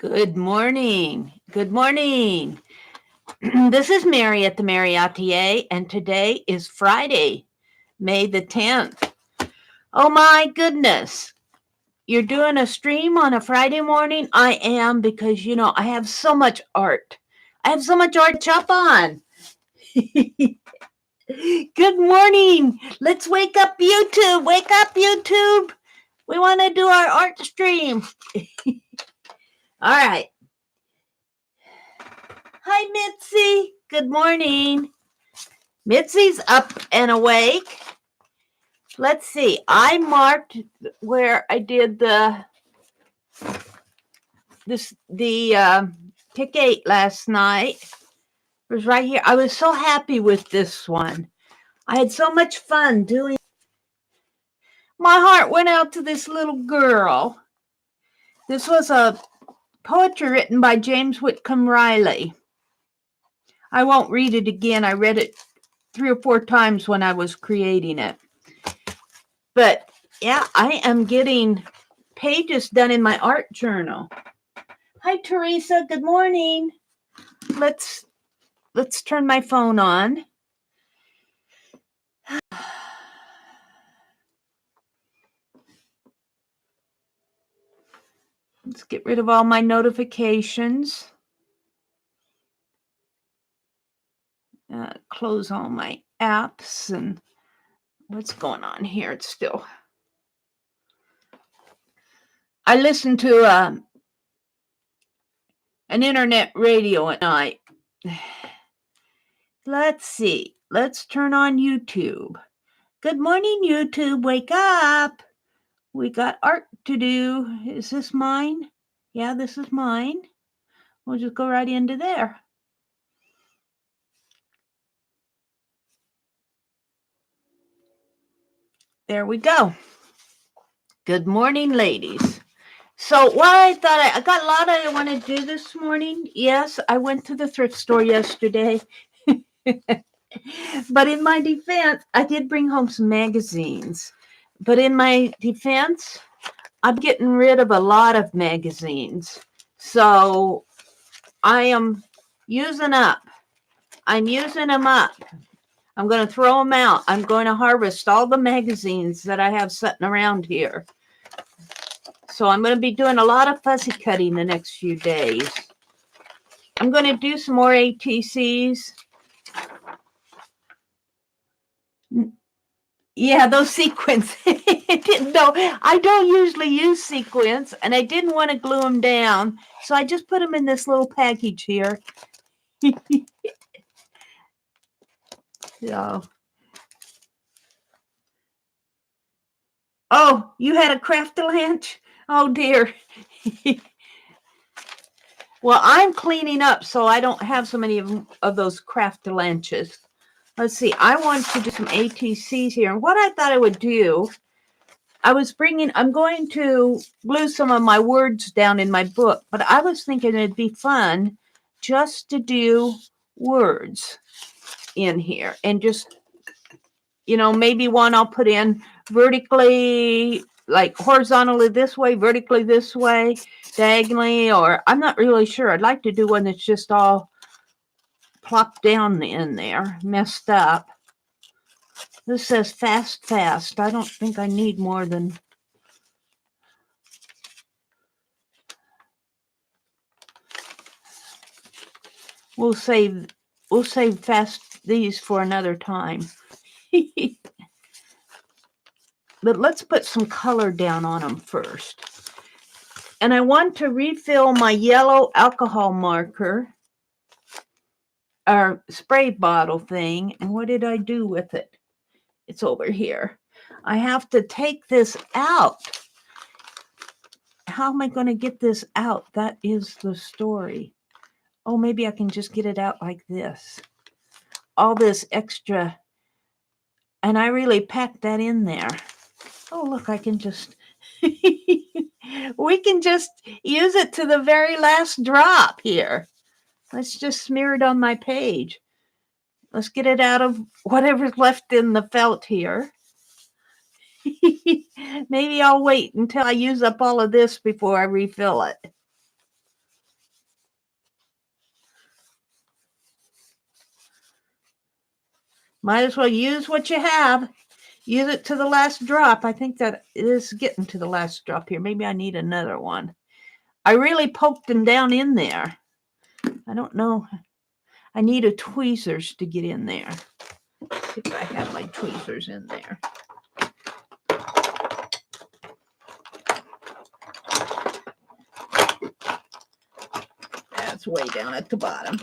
Good morning. Good morning. This is Meri at the.meri.atelier, and today is Friday, May the 10th. Oh my goodness. You're doing a stream on a Friday morning? I am because, I have so much art. I have so much art to chop on. Good morning. Let's wake up YouTube. Wake up YouTube. We want to do our art stream. All right. Hi, Mitzi. Good morning. Mitzi's up and awake. Let's see. I marked where I did the Pick 8 last night. It was right here. I was so happy with this one. I had so much fun doing. My heart went out to this little girl. This was a poetry written by James Whitcomb Riley. I won't read it again. I read it 3 or 4 times when I was creating it. But yeah, I am getting pages done in my art journal. Hi, Teresa. Good morning. Let's turn my phone on. Let's get rid of all my notifications. Close all my apps and what's going on here? It's still. I listen to an internet radio at night. Let's see. Let's turn on YouTube. Good morning, YouTube. Wake up. We got art to do. Is this mine? Yeah, this is mine. We'll just go right into there. There we go. Good morning, ladies. So what I thought, I got a lot I want to do this morning. Yes, I went to the thrift store yesterday. But in my defense, I did bring home some magazines. But in my defense, I'm getting rid of a lot of magazines. So I am using up. I'm using them up. I'm going to throw them out. I'm going to harvest all the magazines that I have sitting around here. So I'm going to be doing a lot of fuzzy cutting the next few days. I'm going to do some more ATCs. Yeah, those sequins. No, I don't usually use sequins, and I didn't want to glue them down, so I just put them in this little package here. So. Oh, you had a craft-a-lanch? Oh, dear. Well, I'm cleaning up, so I don't have so many of those craft-a-lanches. Let's see. I want to do some ATCs here. And what I thought I would do, I'm going to glue some of my words down in my book, but I was thinking it'd be fun just to do words in here and just, maybe one I'll put in vertically, like horizontally this way, vertically this way, diagonally, or I'm not really sure. I'd like to do one that's just all plopped down in there, messed up. This says fast, fast. I don't think I need more than. We'll save fast these for another time. But let's put some color down on them first. And I want to refill my yellow alcohol marker, or spray bottle thing. And what did I do with it? It's over here. I have to take this out. How am I going to get this out? That is the story. Oh, maybe I can just get it out like this. All this extra. And I really packed that in there. Oh, look, I can just. We can just use it to the very last drop here. Let's just smear it on my page. Let's get it out of whatever's left in the felt here. Maybe I'll wait until I use up all of this before I refill it. Might as well use what you have. Use it to the last drop. I think that it is getting to the last drop here. Maybe I need another one. I really poked them down in there. I don't know. I need a tweezers to get in there. Let's see if I have my tweezers in there. That's way down at the bottom.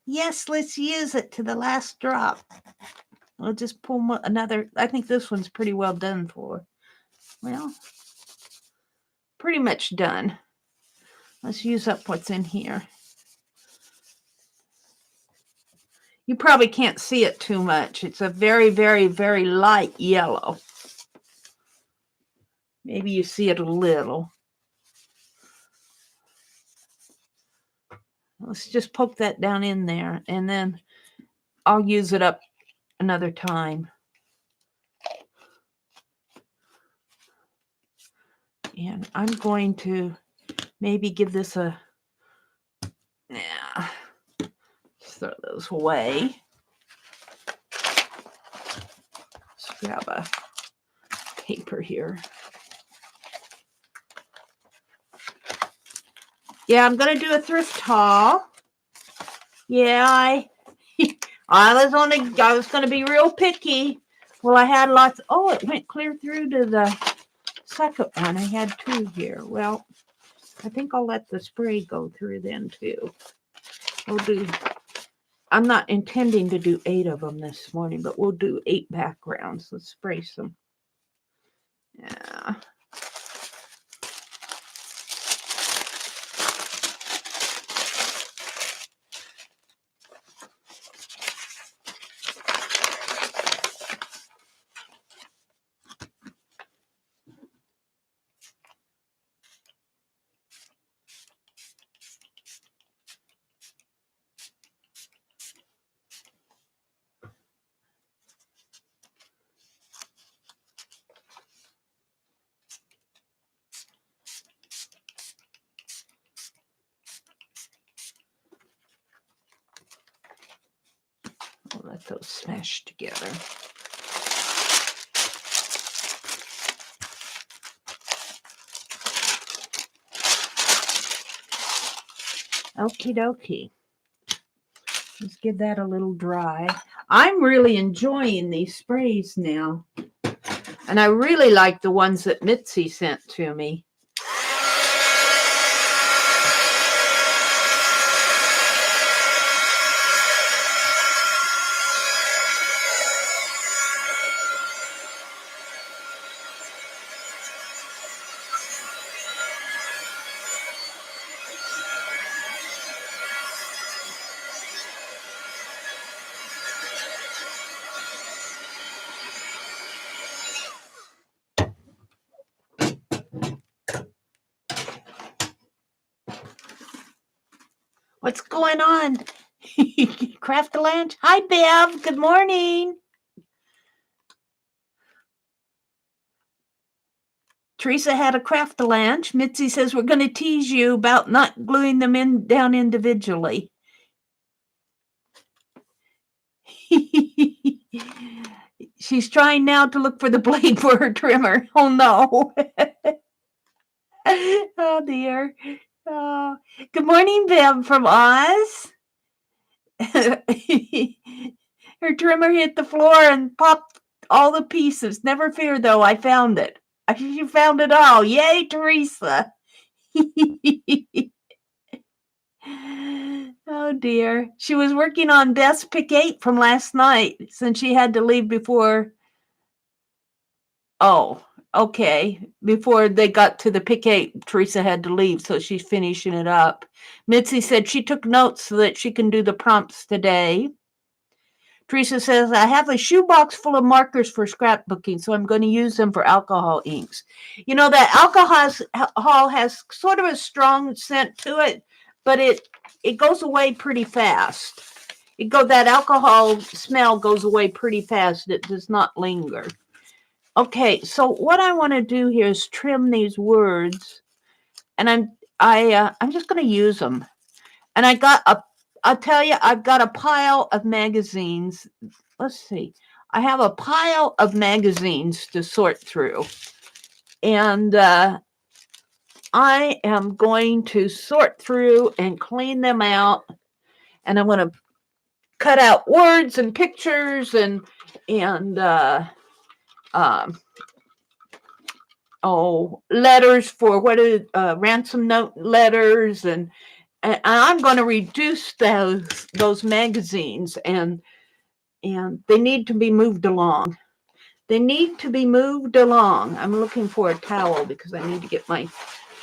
Yes, let's use it to the last drop. I'll just pull another. I think this one's pretty well done for. Well, pretty much done. Let's use up what's in here. You probably can't see it too much. It's a very, very, very light yellow. Maybe you see it a little. Let's just poke that down in there, and then I'll use it up another time. And I'm going to maybe give this a, yeah, throw those away. Let's grab a paper here. Yeah, I'm going to do a thrift haul. Yeah, I was going to be real picky. Well, I had lots. Oh, it went clear through to the second one. I had 2 here. Well, I think I'll let the spray go through then too. I'm not intending to do 8 of them this morning, but we'll do 8 backgrounds. Let's spray some. Yeah. I'll let those smash together. Okie dokie. Let's give that a little dry. I'm really enjoying these sprays now. And I really like the ones that Mitzi sent to me. What's going on? Craft a lunch? Hi, Bev. Good morning. Teresa had a craft a lunch. Mitzi says we're going to tease you about not gluing them down individually. She's trying now to look for the blade for her trimmer. Oh, no. Oh, dear. Oh. Good morning, Bev from Oz. Her trimmer hit the floor and popped all the pieces. Never fear, though. I found it. You found it all. Yay, Teresa. Oh, dear. She was working on Beth's pick 8 from last night since she had to leave before. Oh, okay. Before they got to the pick 8, Teresa had to leave, so she's finishing it up. Mitzi said she took notes so that she can do the prompts today. Teresa says, I have a shoebox full of markers for scrapbooking, so I'm going to use them for alcohol inks. You know, that alcohol has sort of a strong scent to it, but it goes away pretty fast. that alcohol smell goes away pretty fast. It does not linger. Okay, so what I want to do here is trim these words, and I'm just going to use them. And I'll tell you, I've got a pile of magazines. Let's see. I have a pile of magazines to sort through. And I am going to sort through and clean them out. And I'm going to cut out words and pictures and letters for ransom note letters, and I'm going to reduce those magazines, and they need to be moved along. They need to be moved along. I'm looking for a towel because I need to get my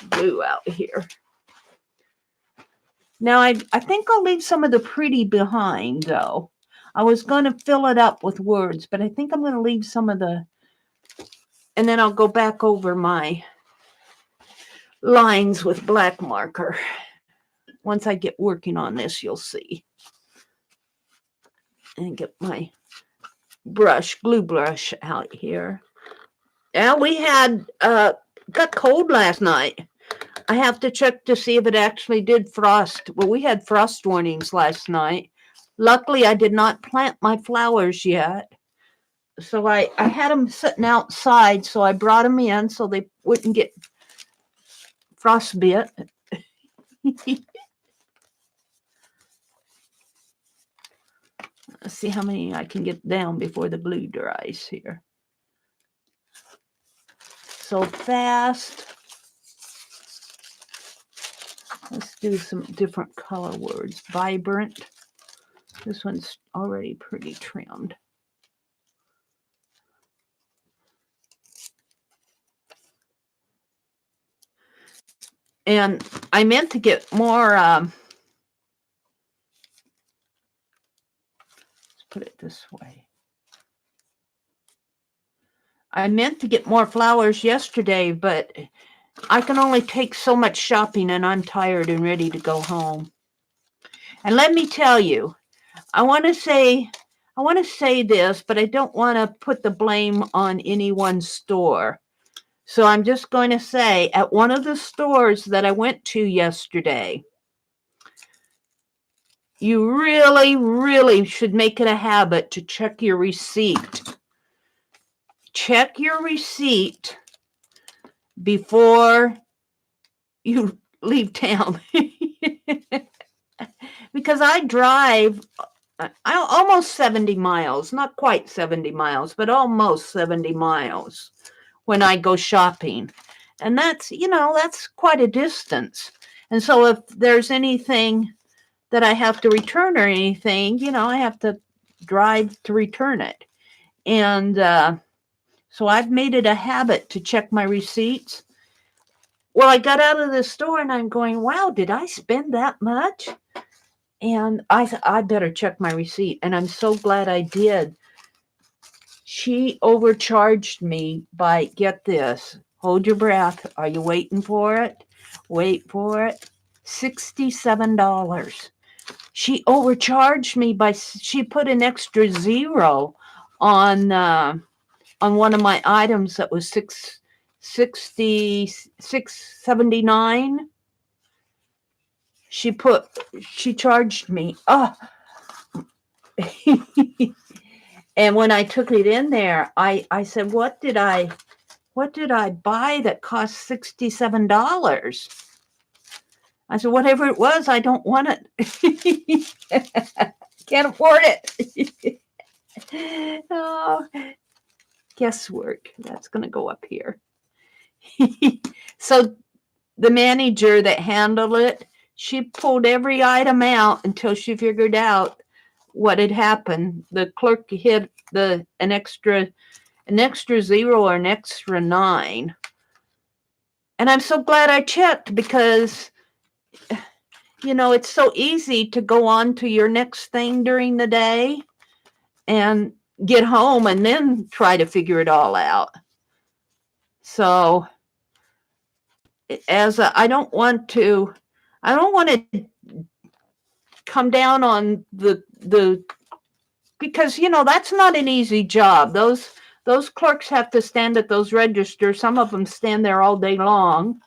glue out here. Now, I think I'll leave some of the pretty behind, though. I was going to fill it up with words, but I think I'm going to leave some of the, and then I'll go back over my lines with black marker. Once I get working on this, you'll see. And get my glue brush out here. Yeah, we got cold last night. I have to check to see if it actually did frost. Well, we had frost warnings last night. Luckily, I did not plant my flowers yet. So I had them sitting outside, so I brought them in so they wouldn't get frostbit. Let's see how many I can get down before the glue dries here. So fast. Let's do some different color words. Vibrant. This one's already pretty trimmed. And I meant to get more, let's put it this way. I meant to get more flowers yesterday, but I can only take so much shopping, and I'm tired and ready to go home. And let me tell you, I want to say this, but I don't want to put the blame on any one store. So I'm just going to say, at one of the stores that I went to yesterday, you really, really should make it a habit to check your receipt. Check your receipt before you leave town. Because I drive almost 70 miles, not quite 70 miles, but almost 70 miles when I go shopping. And that's quite a distance. And so if there's anything that I have to return or anything, I have to drive to return it. And so I've made it a habit to check my receipts. Well, I got out of the store and I'm going, wow, did I spend that much? And I better check my receipt. And I'm so glad I did. She overcharged me by, get this, hold your breath. Are you waiting for it? Wait for it. $67. She overcharged me she put an extra zero on one of my items that was $679. She charged me. And when I took it in there, I said, what did I buy that cost $67? I said, whatever it was, I don't want it. Can't afford it. Oh, guesswork. That's going to go up here. So the manager that handled it, she pulled every item out until she figured out what had happened. The clerk hit an extra zero or an extra 9. And I'm so glad I checked, because it's so easy to go on to your next thing during the day and get home and then try to figure it all out. So I don't want to come down on the because, you know, that's not an easy job. Those clerks have to stand at those registers. Some of them stand there all day long.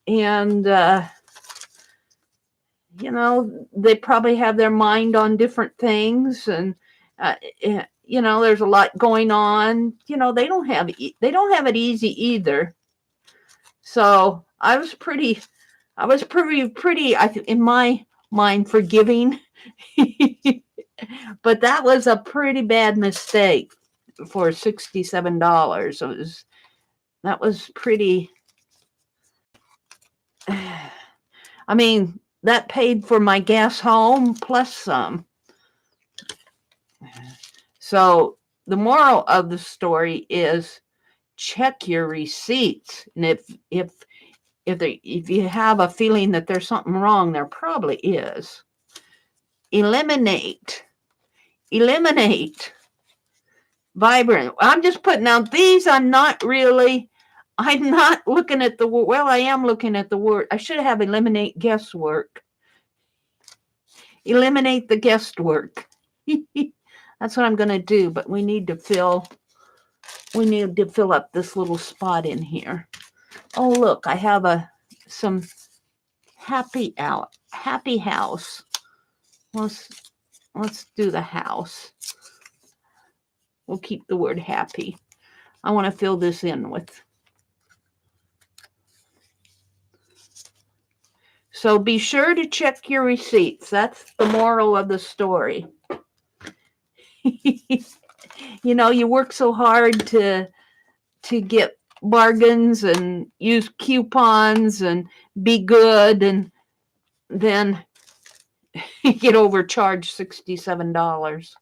And, you know, they probably have their mind on different things. And, you know, there's a lot going on. You know, they don't have it easy either. So I was pretty, in my mind, forgiving. But that was a pretty bad mistake for $67. That was pretty. I mean, that paid for my gas home plus some. So the moral of the story is check your receipts. And if you have a feeling that there's something wrong, there probably is. Eliminate vibrant. I'm just putting out these. I'm not looking at the word. Well, I am looking at the word. I should have eliminate guesswork. Eliminate the guesswork. That's what I'm going to do, but we need to fill up this little spot in here. Oh, look, I have some happy house. Let's do the house. We'll keep the word happy. I want to fill this in with. So be sure to check your receipts. That's the moral of the story. You know, you work so hard to get bargains and use coupons and be good, and then you get overcharged $67.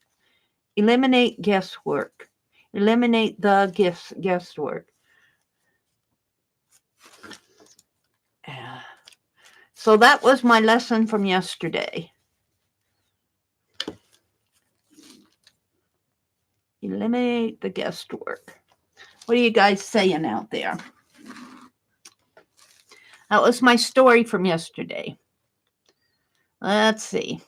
Eliminate guesswork. Eliminate the guesswork. So that was my lesson from yesterday. Eliminate the guesswork. What are you guys saying out there? That was my story from yesterday. Let's see.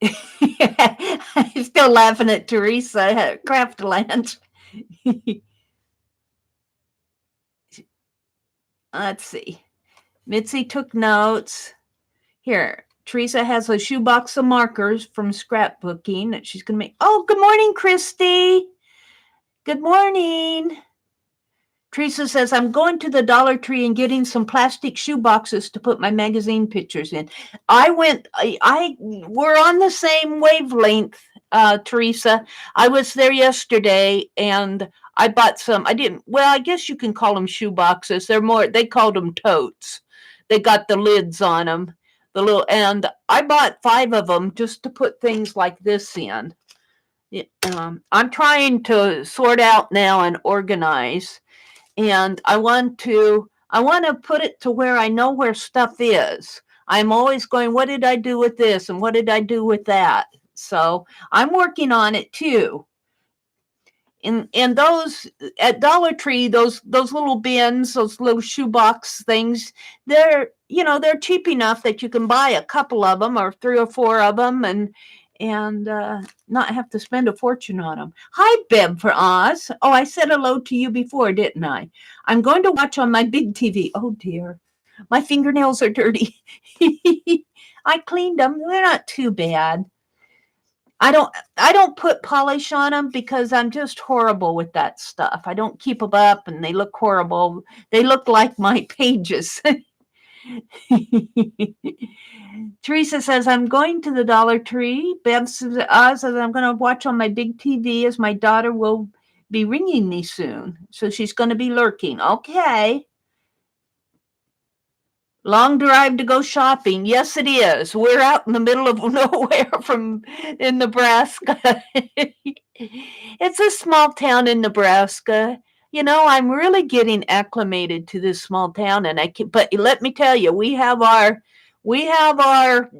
I'm still laughing at Teresa Craftland. Let's see. Mitzi took notes. Here, Teresa has a shoebox of markers from scrapbooking that she's going to make. Oh, good morning, Christy. Good morning. Teresa says, I'm going to the Dollar Tree and getting some plastic shoe boxes to put my magazine pictures in. We're on the same wavelength, Teresa. I was there yesterday and I bought some. I guess you can call them shoe boxes. They called them totes. They got the lids on them. And I bought 5 of them just to put things like this in. I'm trying to sort out now and organize. And I want to put it to where I know where stuff is. I'm always going, what did I do with this? And what did I do with that? So I'm working on it too. And those at Dollar Tree, those little bins, those little shoebox things, they're cheap enough that you can buy a couple of them or 3 or 4 of them and not have to spend a fortune on them. Hi, Beb for Oz. Oh, I said hello to you before, didn't I? I'm going to watch on my big TV. Oh, dear. My fingernails are dirty. I cleaned them. They're not too bad. I don't put polish on them because I'm just horrible with that stuff. I don't keep them up and they look horrible. They look like my pages. Teresa says, I'm going to the Dollar Tree. Bev says, I'm going to watch on my big TV as my daughter will be ringing me soon. So she's going to be lurking. Okay. Long drive to go shopping. Yes, it is. We're out in the middle of nowhere in Nebraska. It's a small town in Nebraska. You know, I'm really getting acclimated to this small town, but let me tell you, we have our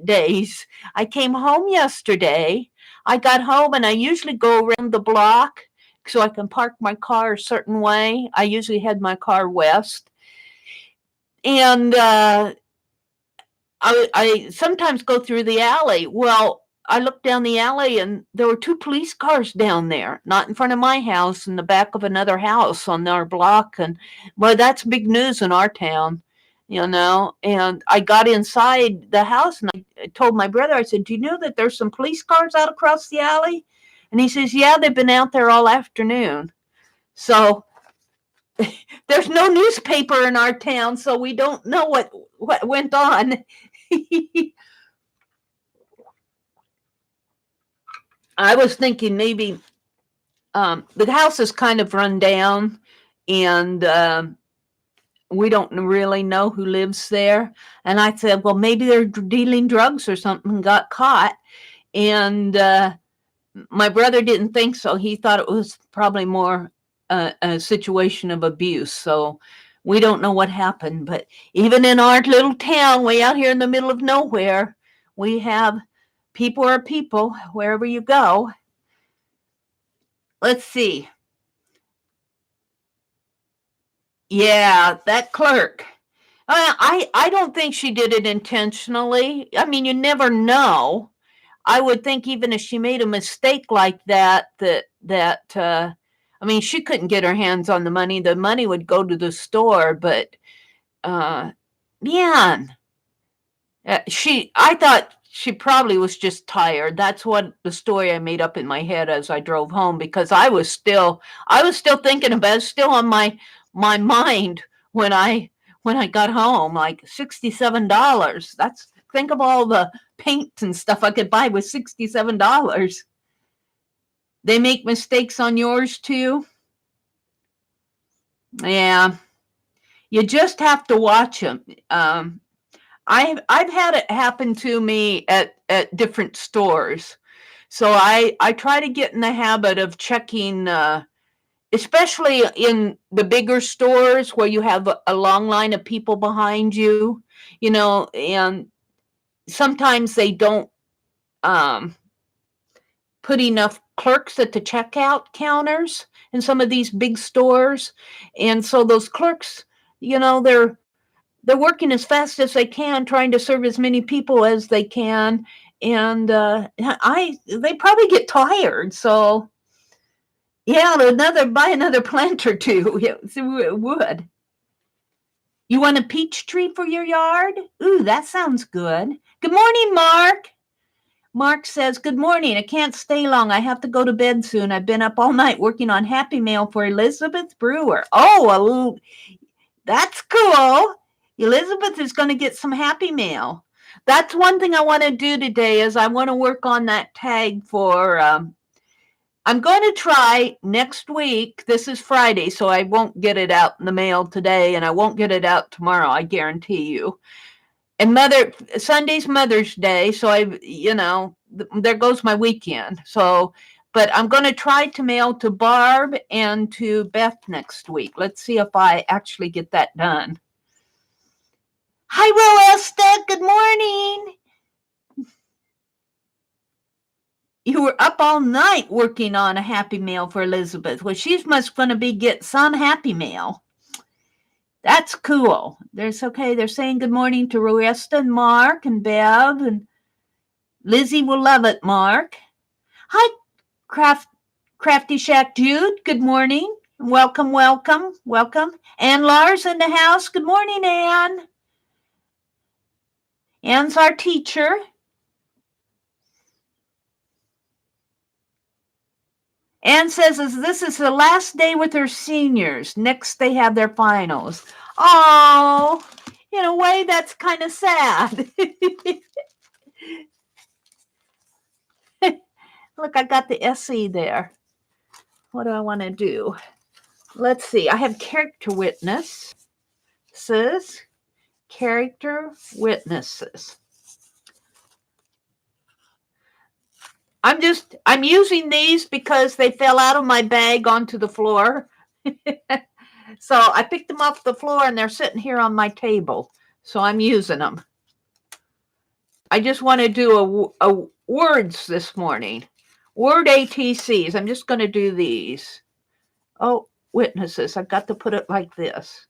days. I came home yesterday. I got home and I usually go around the block so I can park my car a certain way. I usually head my car west. And I sometimes go through the alley. Well, I looked down the alley and there were two police cars down there, not in front of my house, in the back of another house on our block. And well, that's big news in our town, you know. And I got inside the house and I told my brother, I said, "Do you know that there's some police cars out across the alley?" And he says, "Yeah, they've been out there all afternoon." So there's no newspaper in our town, so we don't know what went on. I was thinking maybe the house is kind of run down, and we don't really know who lives there. And I said, well, maybe they're dealing drugs or something and got caught. And my brother didn't think so. He thought it was probably more a situation of abuse. So we don't know what happened. But even in our little town, way out here in the middle of nowhere, we have people are people wherever you go. Let's see. Yeah, that clerk. I don't think she did it intentionally. I mean, you never know. I would think even if she made a mistake like that, I mean, she couldn't get her hands on the money. The money would go to the store, but man, I thought she probably was just tired. That's what the story I made up in my head as I drove home, because I was still thinking about it, still on my mind when I got home. Like $67. That's, think of all the paint and stuff I could buy with $67. They make mistakes on yours too. Yeah, you just have to watch them. I've had it happen to me at different stores, so I try to get in the habit of checking, especially in the bigger stores where you have a long line of people behind you, you know, and sometimes they don't put enough clerks at the checkout counters in some of these big stores, and so those clerks, you know, they're working as fast as they can, trying to serve as many people as they can, and they probably get tired. So yeah, buy another plant or two. Yeah, it would. You want a peach tree for your yard? Ooh, that sounds good. Good morning, Mark. Mark says, good morning. I can't stay long. I have to go to bed soon. I've been up all night working on Happy Mail for Elizabeth Brewer. Oh, that's cool. Elizabeth is going to get some Happy Mail. That's one thing I want to do today is I want to work on that tag for, I'm going to try next week. This is Friday, so I won't get it out in the mail today, and I won't get it out tomorrow, I guarantee you. And Sunday's Mother's Day, so there goes my weekend. So, but I'm going to try to mail to Barb and to Beth next week. Let's see if I actually get that done. Hi, Roesta. Good morning. You were up all night working on a Happy Mail for Elizabeth. Well, she's must going to get some Happy Mail. That's cool. They're saying good morning to Roesta and Mark and Bev, and Lizzie will love it, Mark. Hi, Crafty Shack Jude. Good morning. Welcome. Ann Lars in the house. Good morning, Ann. Ann's our teacher. Ann says this is the last day with her seniors. Next, they have their finals. Oh, in a way, that's kind of sad. Look, I got the SE there. What do I want to do? Let's see. I have character witnesses. Character witnesses. I'm using these because they fell out of my bag onto the floor. So I picked them off the floor and they're sitting here on my table. So I'm using them. I just want to do a words this morning. Word ATCs. I'm just going to do these. Oh, witnesses. I've got to put it like this.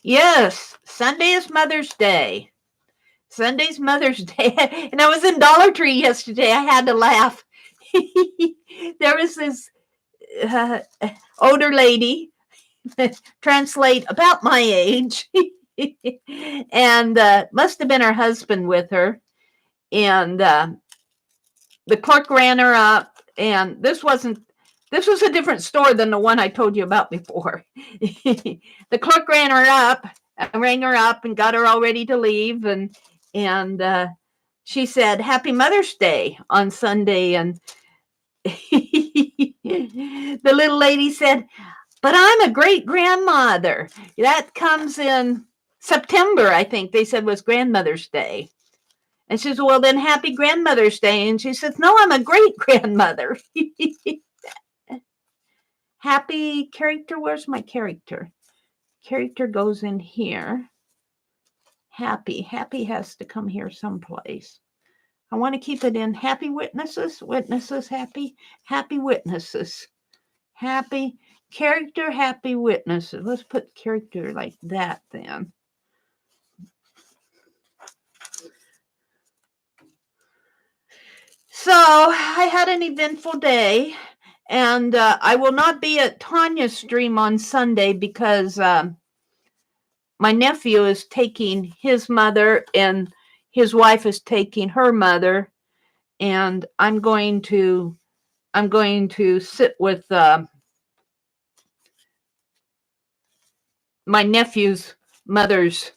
Yes, Sunday is Mother's Day. Sunday's Mother's Day. And I was in Dollar Tree yesterday. I had to laugh. There was this older lady, translate about my age, and must have been her husband with her. And the clerk ran her up, and this was a different store than the one I told you about before. The clerk ran her up, rang her up, and got her all ready to leave. And she said, "Happy Mother's Day" on Sunday. And the little lady said, "But I'm a great grandmother. That comes in September, I think they said was Grandmother's Day." And she says, "Well, then happy Grandmother's Day." And she says, "No, I'm a great grandmother." Happy character. Where's my character? Character goes in here. Happy. Happy has to come here someplace. I want to keep it in happy witnesses. Witnesses, happy. Happy witnesses. Happy character, happy witnesses. Let's put character like that then. So I had an eventful day, and I will not be at Tanya's stream on Sunday because my nephew is taking his mother and his wife is taking her mother, and I'm going to sit with my nephew's mother's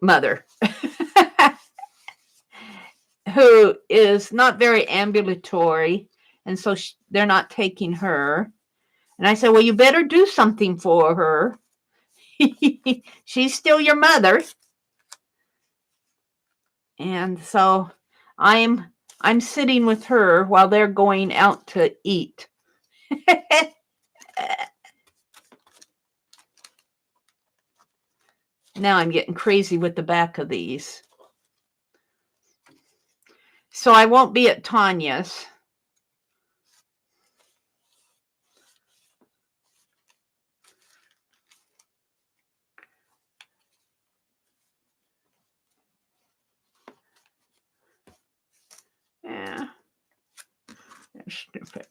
mother, who is not very ambulatory, and so they're not taking her. And I said, "Well, you better do something for her. She's still your mother." And so I'm sitting with her while they're going out to eat. Now I'm getting crazy with the back of these. So I won't be at Tanya's. Yeah. That's stupid.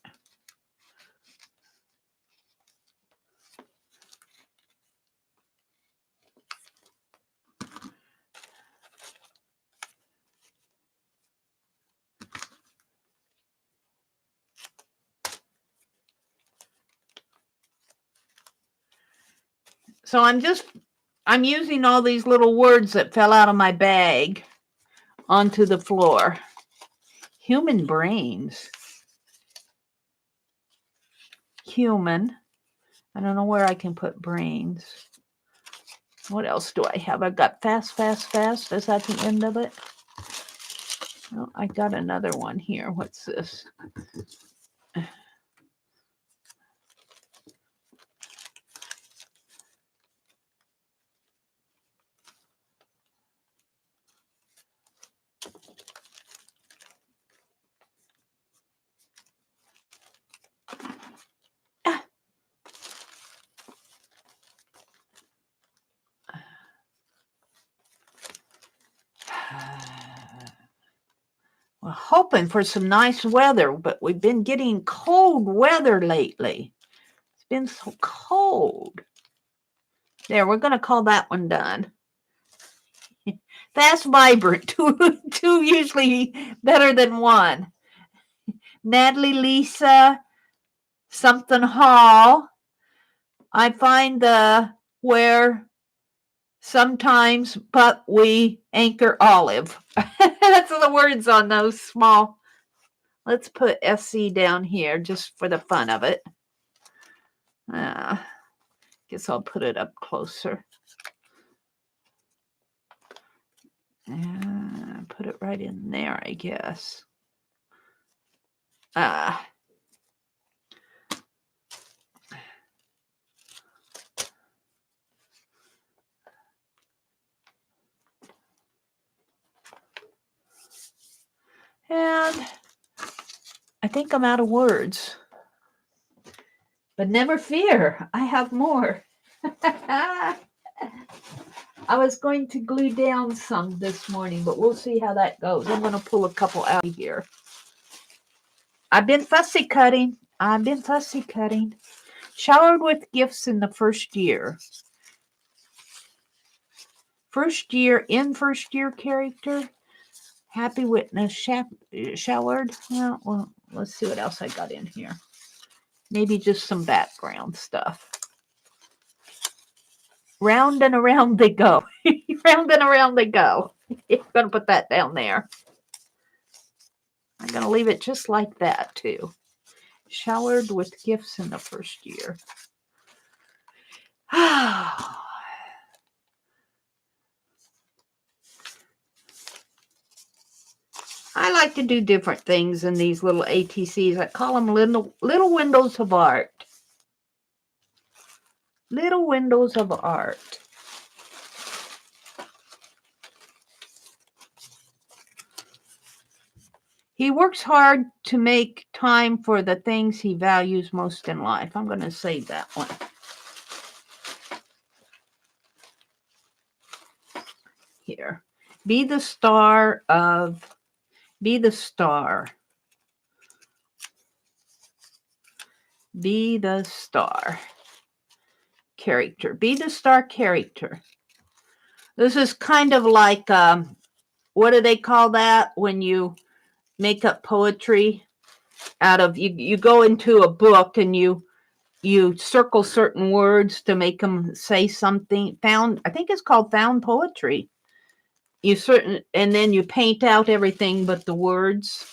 So I'm using all these little words that fell out of my bag onto the floor. Human brains. Human. I don't know where I can put brains. What else do I have? I've got fast, fast, fast. Is that the end of it? Oh, I got another one here. What's this? We're hoping for some nice weather, but we've been getting cold weather lately. It's been so cold. There, we're going to call that one done. Fast, vibrant. Two usually better than one. Natalie, Lisa, something Hall. I find where sometimes, but we anchor olive. That's the words on those small. Let's put SC down here just for the fun of it. Guess I'll put it up closer. Put it right in there, I guess. And I think I'm out of words. But never fear, I have more. I was going to glue down some this morning, but we'll see how that goes. I'm going to pull a couple out of here. I've been fussy cutting. Showered with gifts in the first year. First year character. Happy witness. Showered. Well, let's see what else I got in here. Maybe just some background stuff. Round and around they go. Round and around they go. I'm going to put that down there. I'm going to leave it just like that, too. Showered with gifts in the first year. I like to do different things in these little ATCs. I call them little windows of art. Little windows of art. He works hard to make time for the things he values most in life. I'm going to save that one. Here. Be the star. Be the star character. Be the star character. This is kind of like, what do they call that when you make up poetry out of, you go into a book and you circle certain words to make them say something. I think it's called found poetry. And then you paint out everything but the words.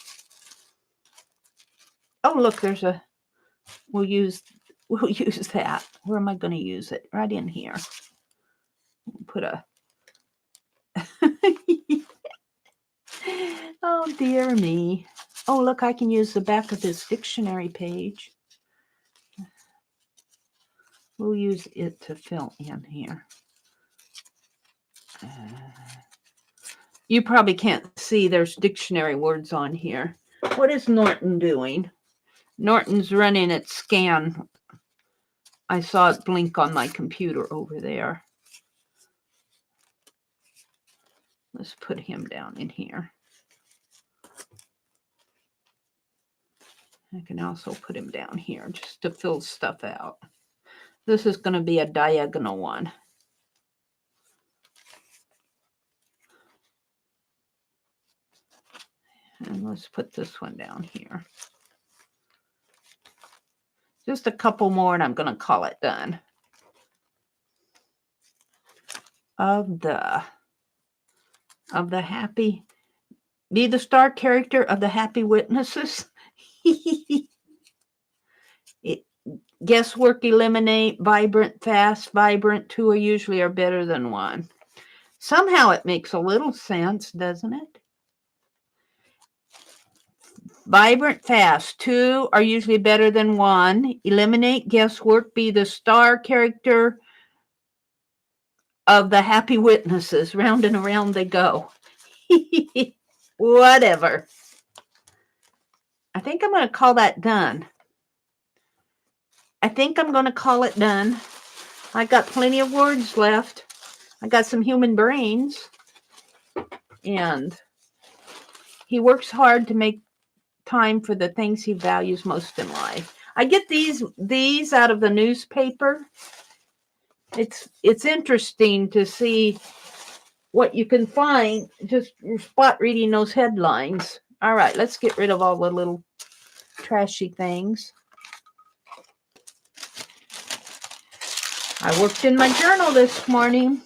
Oh, look, we'll use that. Where am I going to use it? Right in here. Put a oh, dear me. Oh, look, I can use the back of this dictionary page. We'll use it to fill in here. You probably can't see there's dictionary words on here. What is Norton doing? Norton's running its scan. I saw it blink on my computer over there. Let's put him down in here. I can also put him down here just to fill stuff out. This is going to be a diagonal one. And let's put this one down here. Just a couple more and I'm going to call it done. Of the happy, be the star character of the happy witnesses. Guesswork, eliminate, vibrant, fast, vibrant. Two usually are better than one. Somehow it makes a little sense, doesn't it? Vibrant, fast. Two are usually better than one. Eliminate, guesswork, be the star character of the happy witnesses. Round and around they go. Whatever. I think I'm going to call that done. I think I'm going to call it done. I got plenty of words left. I got some human brains. And he works hard to make time for the things he values most in life. I get these out of the newspaper. It's interesting to see what you can find just spot reading those headlines. All right, let's get rid of all the little trashy things. I worked in my journal this morning,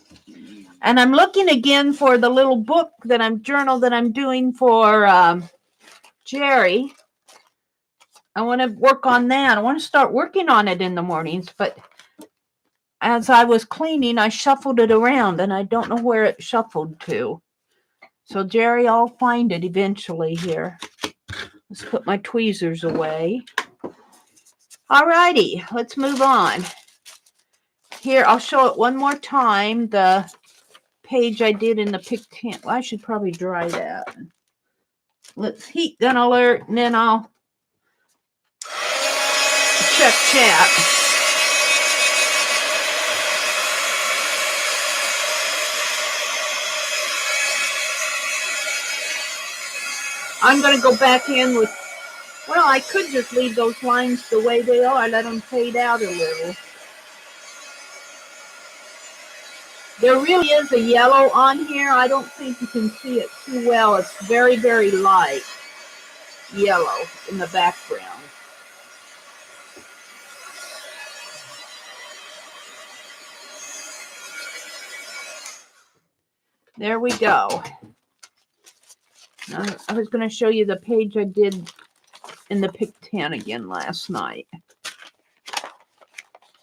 and I'm looking again for the little book that I'm doing for Jeri. I want to work on that. I want to start working on it in the mornings, but as I was cleaning, I shuffled it around, and I don't know where it shuffled to. So, Jeri, I'll find it eventually here. Let's put my tweezers away. All righty, let's move on. Here, I'll show it one more time, the page I did in the Pictan. Well, I should probably dry that. Let's heat gun alert, and then I'll check chat. I'm going to go back in with, well, I could just leave those lines the way they are, let them fade out a little. There really is a yellow on here. I don't think you can see it too well. It's very, very light yellow in the background. There we go. Now, I was going to show you the page I did in the Pick 10 again last night.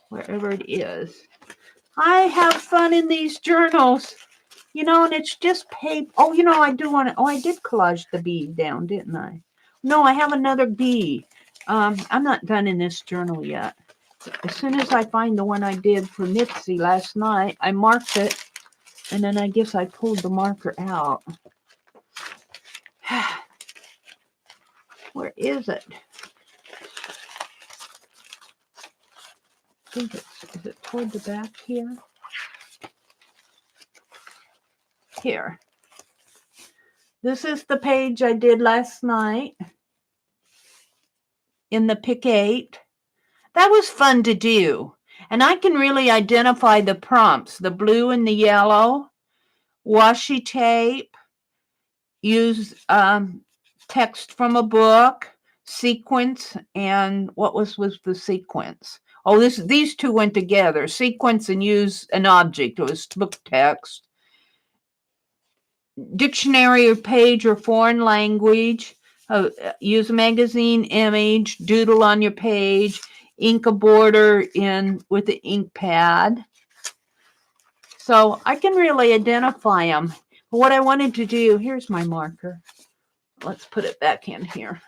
Wherever it is. I have fun in these journals. You know, and it's just paper. Oh, you know, I do want to. Oh, I did collage the bee down, didn't I? No, I have another bee. I'm not done in this journal yet. As soon as I find the one I did for Mitzi last night, I marked it, and then I guess I pulled the marker out. Where is it? I think is it toward the back here? Here. This is the page I did last night in the Pick 8. That was fun to do. And I can really identify the prompts, the blue and the yellow, washi tape, use text from a book, sequence, and what was the sequence? Oh, these two went together. Sequence and use an object. It was book text. Dictionary or page or foreign language. Use a magazine image. Doodle on your page. Ink a border in with the ink pad. So I can really identify them. But what I wanted to do, here's my marker. Let's put it back in here.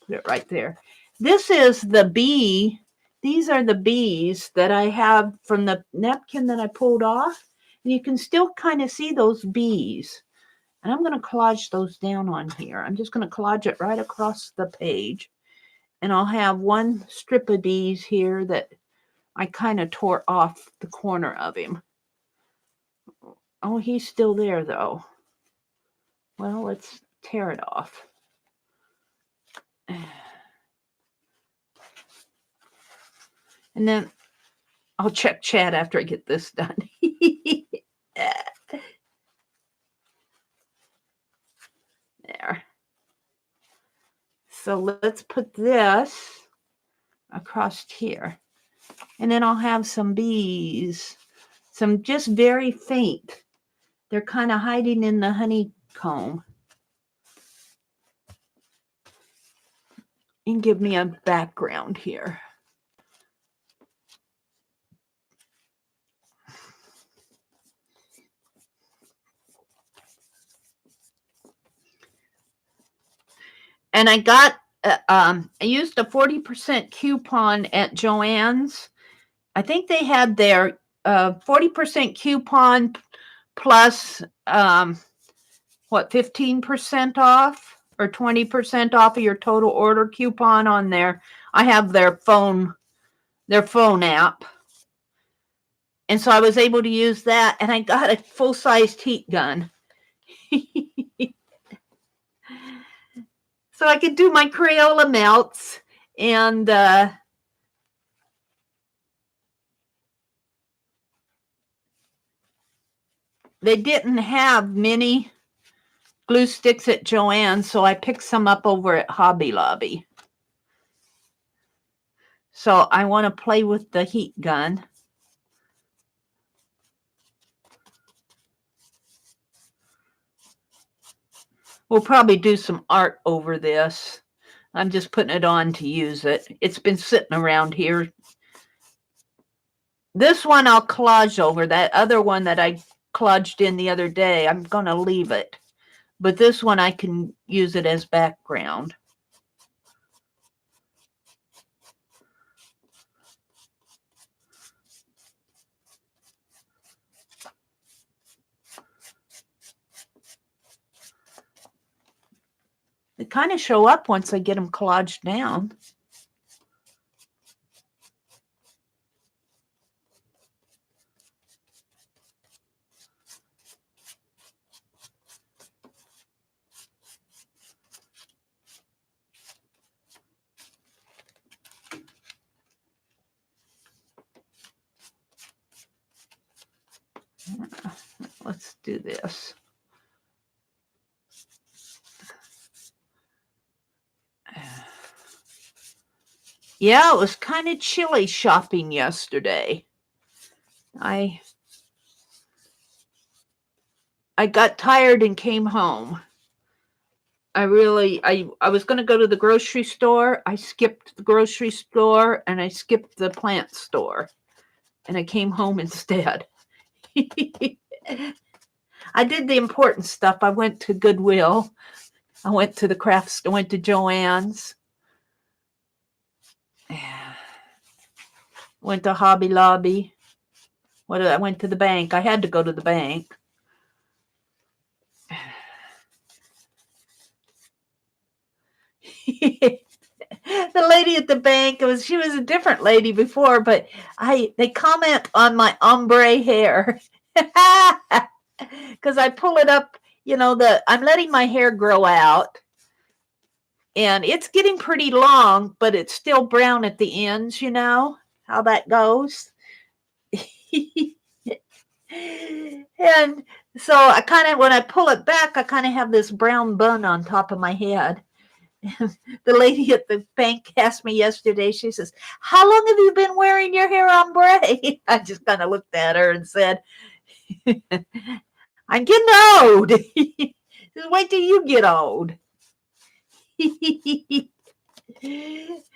Put it right there. This is the bee. These are the bees that I have from the napkin that I pulled off. And you can still kind of see those bees. And I'm going to collage those down on here. I'm just going to collage it right across the page. And I'll have one strip of bees here that I kind of tore off the corner of him. Oh, he's still there, though. Well, let's tear it off. And then I'll check chat after I get this done. There. So let's put this across here. And then I'll have some bees. Some just very faint. They're kind of hiding in the honeycomb. And give me a background here. And I got, I used a 40% coupon at Joann's. I think they had their 40% coupon plus, 15% off or 20% off of your total order coupon on there. I have their phone app. And so I was able to use that, and I got a full-sized heat gun. So I could do my Crayola melts, and they didn't have many glue sticks at Joann's, so I picked some up over at Hobby Lobby. So I want to play with the heat gun. We'll probably do some art over this. I'm just putting it on to use it. It's been sitting around here. This one I'll collage over. That other one that I collaged in the other day, I'm going to leave it. But this one I can use it as background. They kind of show up once I get them collaged down. Let's do this. Yeah, it was kind of chilly shopping yesterday. I got tired and came home. I was going to go to the grocery store. I skipped the grocery store and I skipped the plant store. And I came home instead. I did the important stuff. I went to Goodwill. I went to the craft store. I went to Joann's. Went to Hobby Lobby. I went to the bank. I had to go to the bank. The lady at the bank, she was a different lady before, but they comment on my ombre hair. Because I pull it up, I'm letting my hair grow out. And it's getting pretty long, but it's still brown at the ends, you know how that goes. And so I kind of, when I pull it back, I kind of have this brown bun on top of my head. The lady at the bank asked me yesterday, she says, "How long have you been wearing your hair ombre?" I just kind of looked at her and said, "I'm getting old." Just wait till you get old.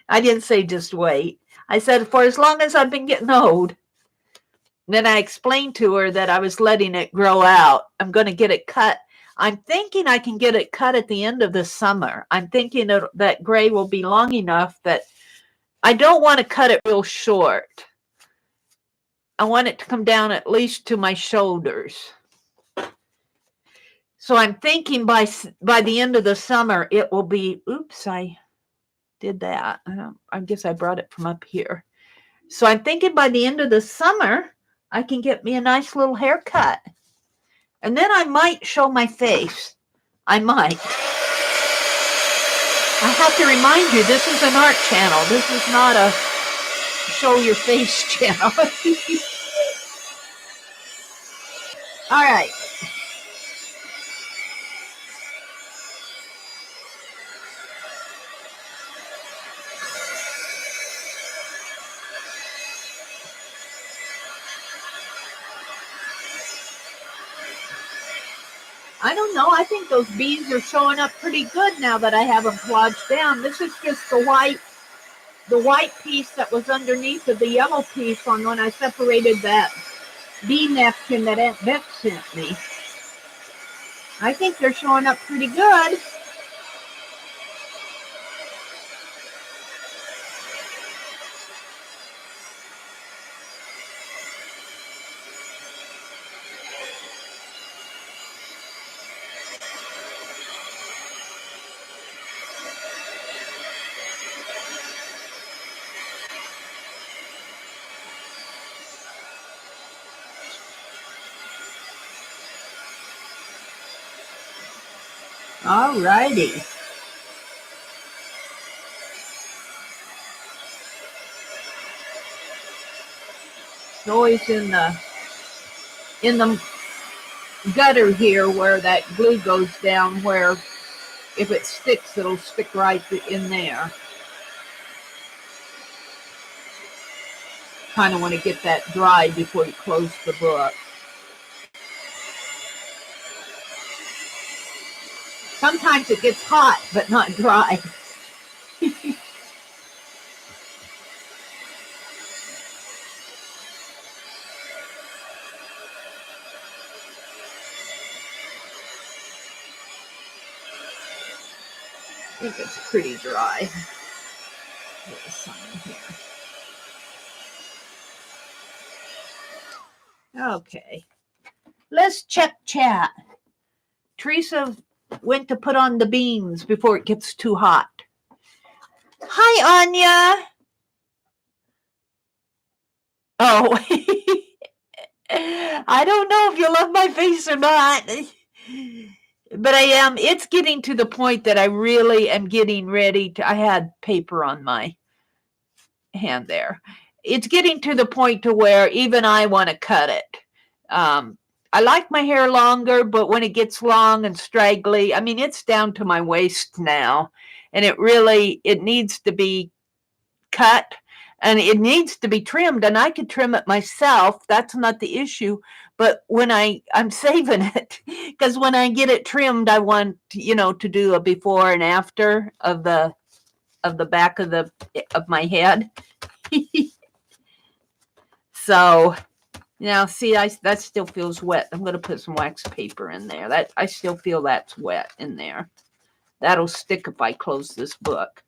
I didn't say just wait. I said, for as long as I've been getting old. Then I explained to her that I was letting it grow out. I'm going to get it cut. I'm thinking I can get it cut at the end of the summer. I'm thinking that gray will be long enough that I don't want to cut it real short. I want it to come down at least to my shoulders. So I'm thinking by the end of the summer, it will be, oops, I did that. I guess I brought it from up here. So I'm thinking by the end of the summer, I can get me a nice little haircut. And then I might show my face. I might. I have to remind you, this is an art channel. This is not a show your face channel. All right. I don't know. I think those beads are showing up pretty good now that I have them collaged down. This is just the white piece that was underneath of the yellow piece on when I separated that bead napkin that Aunt Bec sent me. I think they're showing up pretty good. All righty. It's always in the gutter here where that glue goes down, where if it sticks, it'll stick right in there. Kind of want to get that dry before you close the book. Sometimes it gets hot, but not dry. I think it's pretty dry. Get the sun here. Okay. Let's check chat. Teresa went to put on the beans before it gets too hot. Hi, Anya. Oh, I don't know if you love my face or not, but I am. It's getting to the point that I really am getting ready to. I had paper on my hand there. It's getting to the point to where even I want to cut it. I like my hair longer, but when it gets long and straggly, I mean, it's down to my waist now, and it needs to be cut and it needs to be trimmed, and I could trim it myself. That's not the issue. But when I'm saving it because when I get it trimmed, I want, to do a before and after of the back of my head. So now, see, that still feels wet. I'm going to put some wax paper in there. That I still feel that's wet in there. That'll stick if I close this book.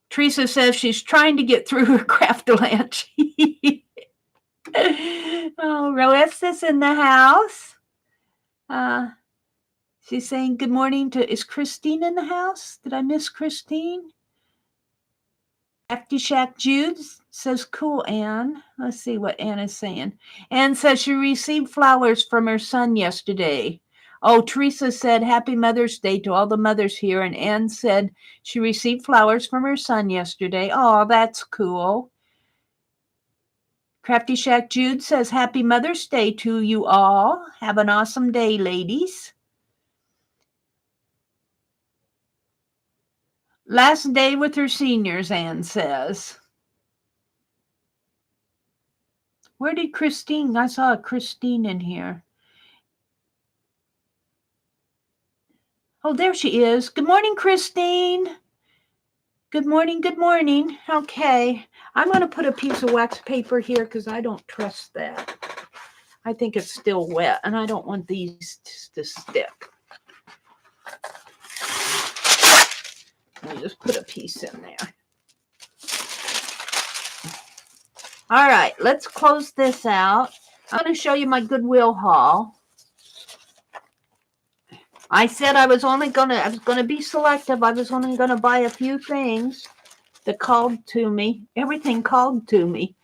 Teresa says she's trying to get through her craft-a-lanch. Oh, Roessa's in the house. She's saying good morning is Christine in the house? Did I miss Christine? Crafty Shack Jude says, cool, Anne. Let's see what Anne is saying. Anne says she received flowers from her son yesterday. Oh, Teresa said, happy Mother's Day to all the mothers here. And Anne said she received flowers from her son yesterday. Oh, that's cool. Crafty Shack Jude says, happy Mother's Day to you all. Have an awesome day, ladies. Last day with her seniors, Anne says. Where did Christine? I saw a Christine in here. Oh, there she is. Good morning, Christine. Good morning, good morning. Okay, I'm going to put a piece of wax paper here because I don't trust that. I think it's still wet, and I don't want these to stick. Let me just put a piece in there. All right, let's close this out. I'm going to show you my Goodwill haul. I said I was going to be selective. I was only going to buy a few things that called to me. Everything called to me.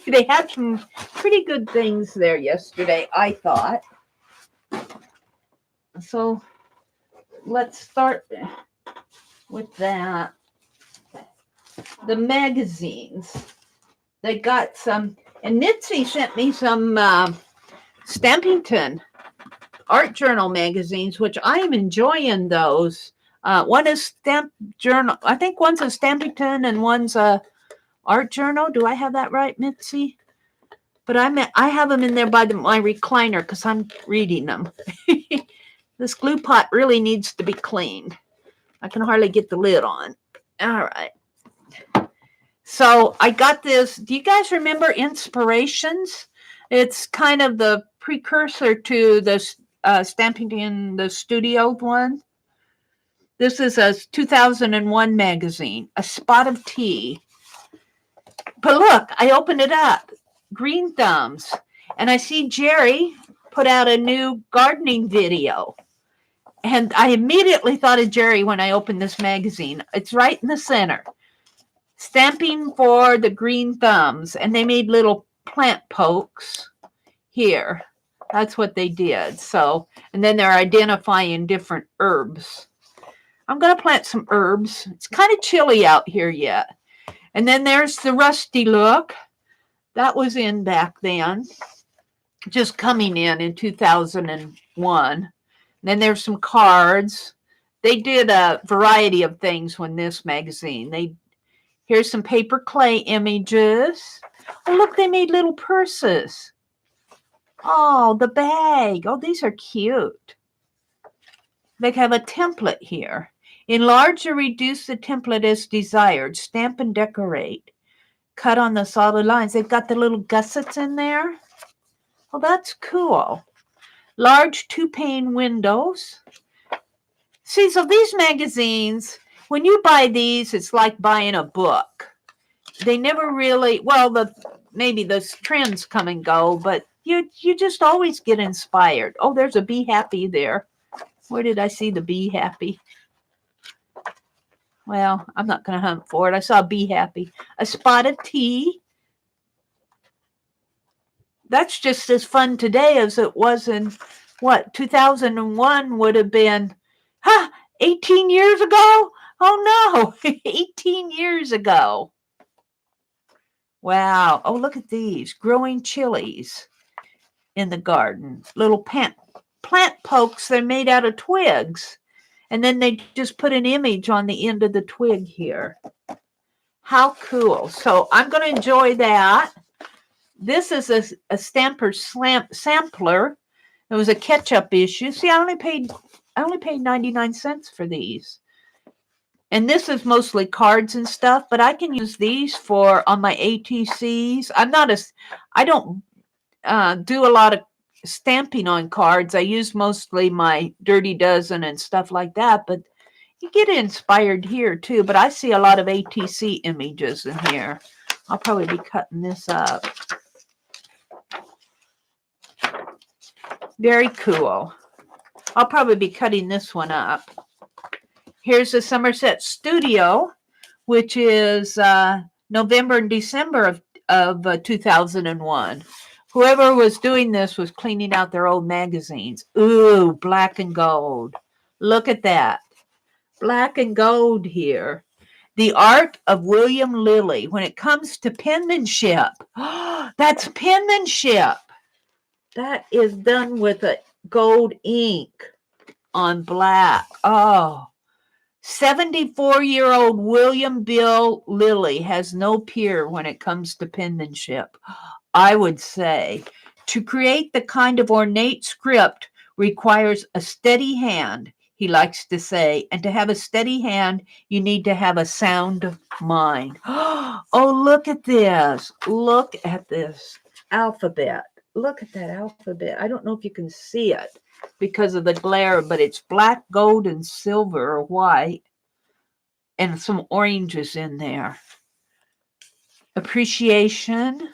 They had some pretty good things there yesterday, I thought. So let's start with that. The magazines. They got some, and Mitzi sent me some Stampington art journal magazines, which I am enjoying those. One is Stamp Journal. I think one's a Stampington and one's a art journal. Do I have that right, Mitzi? But I have them in there by my recliner because I'm reading them. This glue pot really needs to be cleaned. I can hardly get the lid on. All right. So I got this. Do you guys remember Inspirations? It's kind of the precursor to the Stampington, the studio one. This is a 2001 magazine, A Spot of Tea. But look, I opened it up. Green thumbs. And I see Jeri put out a new gardening video. And I immediately thought of Jeri when I opened this magazine. It's right in the center. Stamping for the green thumbs. And they made little plant pokes here. That's what they did. So, and then they're identifying different herbs. I'm going to plant some herbs. It's kind of chilly out here yet. And then there's the rusty look. That was in back then. Just coming in 2001. Then there's some cards. They did a variety of things when this magazine. Here's some paper clay images. Oh, look, they made little purses. Oh, the bag. Oh, these are cute. They have a template here. Enlarge or reduce the template as desired. Stamp and decorate. Cut on the solid lines. They've got the little gussets in there. Oh, that's cool. Large 2-pane windows. See, so these magazines, when you buy these, it's like buying a book. They never really, well, maybe the trends come and go, but you just always get inspired. Oh, there's a Be Happy there. Where did I see the Be Happy? Well, I'm not going to hunt for it. I saw Be Happy. A Spot of Tea. That's just as fun today as it was in, 2001 would have been, 18 years ago? Oh, no, 18 years ago. Wow. Oh, look at these. Growing chilies. in the garden. Little plant pokes. They're made out of twigs. And then they just put an image on the end of the twig here. How cool. So I'm going to enjoy that. This is a Stamper sampler. It was a catch-up issue. See, I only paid 99 cents for these. And this is mostly cards and stuff, but I can use these on my ATCs. I don't do a lot of stamping on cards. I use mostly my Dirty Dozen and stuff like that, but you get inspired here too. But I see a lot of ATC images in here. I'll probably be cutting this up. Very cool. I'll probably be cutting this one up. Here's the Somerset Studio, which is November and December of 2001. Whoever was doing this was cleaning out their old magazines. Ooh, black and gold. Look at that. Black and gold here. The art of William Lilly when it comes to penmanship. That's penmanship. That is done with a gold ink on black. Oh, 74-year-old William Bill Lilly has no peer when it comes to penmanship. I would say to create the kind of ornate script requires a steady hand, he likes to say, and to have a steady hand, you need to have a sound mind. Oh, look at this. Look at this alphabet. Look at that alphabet. I don't know if you can see it because of the glare, but it's black, gold, and silver or white, and some oranges in there. Appreciation.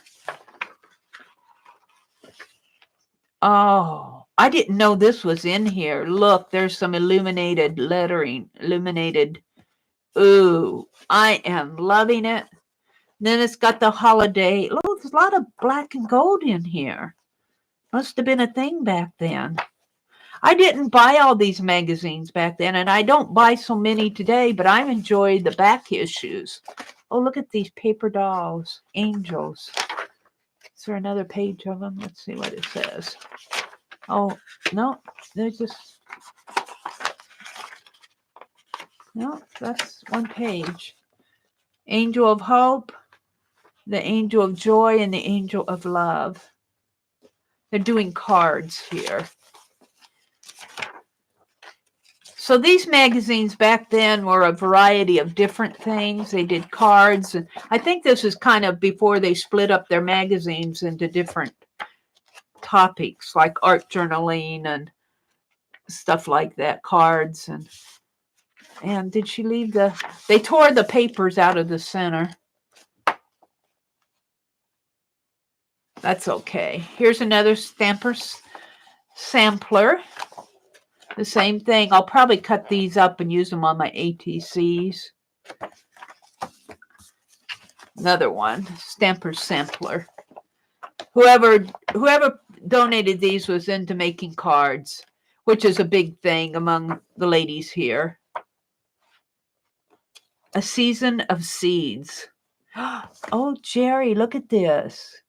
Oh, I didn't know this was in here. Look, there's some illuminated lettering. Ooh, I am loving it. Then it's got the holiday. Look, there's a lot of black and gold in here. Must have been a thing back then. I didn't buy all these magazines back then, and I don't buy so many today, but I enjoy the back issues. Oh, look at these paper dolls, angels. Is there another page of them? Let's see what it says. Oh, no, they're just... No, that's one page. Angel of Hope, the Angel of Joy, and the Angel of Love. They're doing cards here. So these magazines back then were a variety of different things. They did cards, and I think this is kind of before they split up their magazines into different topics like art journaling and stuff like that, cards. And did she leave they tore the papers out of the center. That's okay. Here's another Stamper sampler. The same thing. I'll probably cut these up and use them on my ATCs. Another one, Stamper sampler. Whoever donated these was into making cards, which is a big thing among the ladies here. A Season of Seeds. Oh, Jeri, look at this.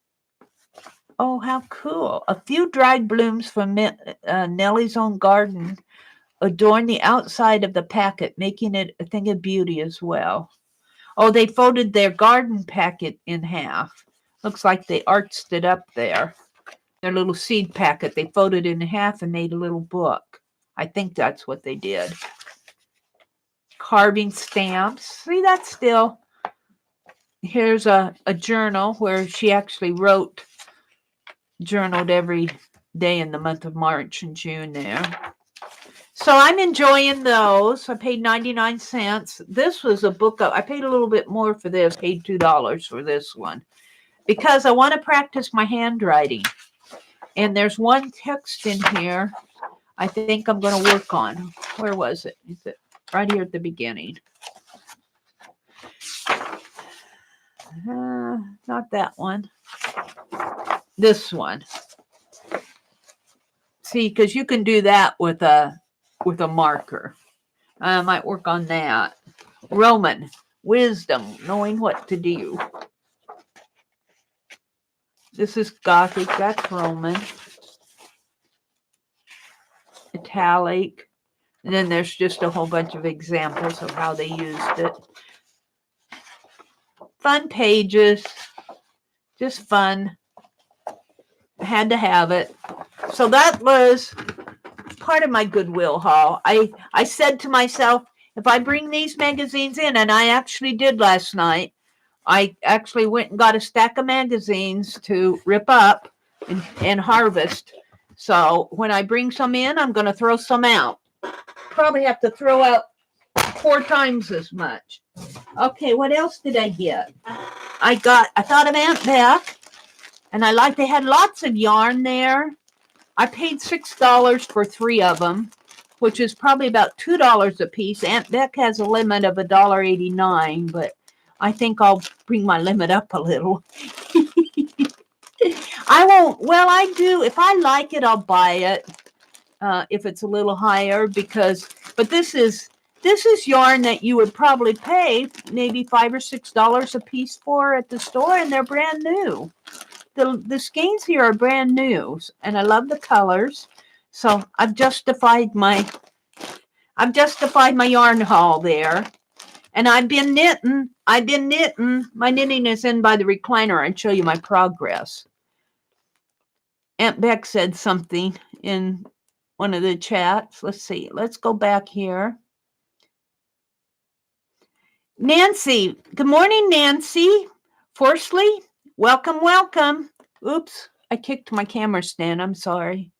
Oh, how cool. A few dried blooms from Nellie's own garden adorn the outside of the packet, making it a thing of beauty as well. Oh, they folded their garden packet in half. Looks like they arched it up there. Their little seed packet, they folded it in half and made a little book. I think that's what they did. Carving stamps. See, that's still... Here's a journal where she actually journaled every day in the month of March and June there. So I'm enjoying those. I paid 99 cents. This was a book. I paid a little bit more for this. Paid $2 for this one because I want to practice my handwriting. And there's one text in here I think I'm going to work on. Where was it? Is it right here at the beginning? Not that one. This one. See, because you can do that with a marker. I might work on that. Roman, wisdom, knowing what to do. This is Gothic. That's Roman. metallic. And then there's just a whole bunch of examples of how they used it. Fun pages. Just fun. I had to have it. So that was part of my Goodwill haul. I said to myself, if I bring these magazines in, and I actually did last night, I actually went and got a stack of magazines to rip up and harvest. So when I bring some in, I'm going to throw some out. Probably have to throw out 4 times as much. Okay, what else did I get? I thought of AuntBec, and they had lots of yarn there. I paid $6 for 3 of them, which is probably about $2 a piece. AuntBec has a limit of $1.89, but I think I'll bring my limit up a little. I won't. Well, I do. If I like it, I'll buy it. If it's a little higher, but this is yarn that you would probably pay maybe $5 or $6 a piece for at the store, and they're brand new. The skeins here are brand new, and I love the colors. So I've justified my yarn haul there. And I've been knitting. My knitting is in by the recliner. I'd show you my progress. AuntBec said something in one of the chats. Let's see. Let's go back here. Nancy. Good morning, Nancy. Forsley. Welcome, welcome. Oops. I kicked my camera stand. I'm sorry.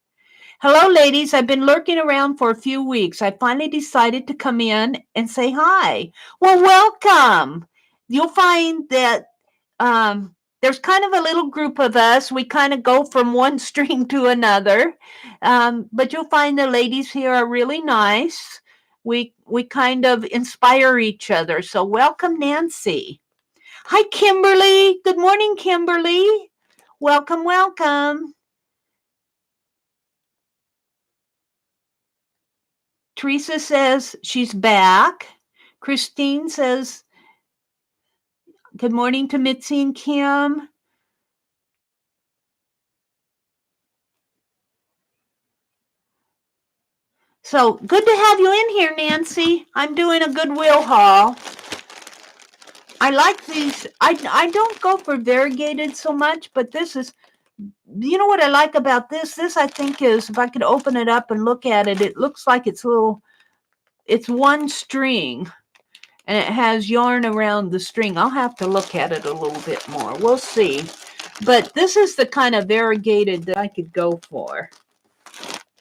Hello, ladies. I've been lurking around for a few weeks. I finally decided to come in and say hi. Well, welcome. You'll find that there's kind of a little group of us. We kind of go from one string to another. But you'll find the ladies here are really nice. We kind of inspire each other. So welcome, Nancy. Hi, Kimberly. Good morning, Kimberly. Welcome, welcome. Teresa says she's back. Christine says, good morning to Mitzi and Kim. So good to have you in here, Nancy. I'm doing a Goodwill haul. I like these. I don't go for variegated so much, but this is, you know what I like about this? This I think is, if I could open it up and look at it, it looks like it's one string, and it has yarn around the string. I'll have to look at it a little bit more. We'll see. But this is the kind of variegated that I could go for.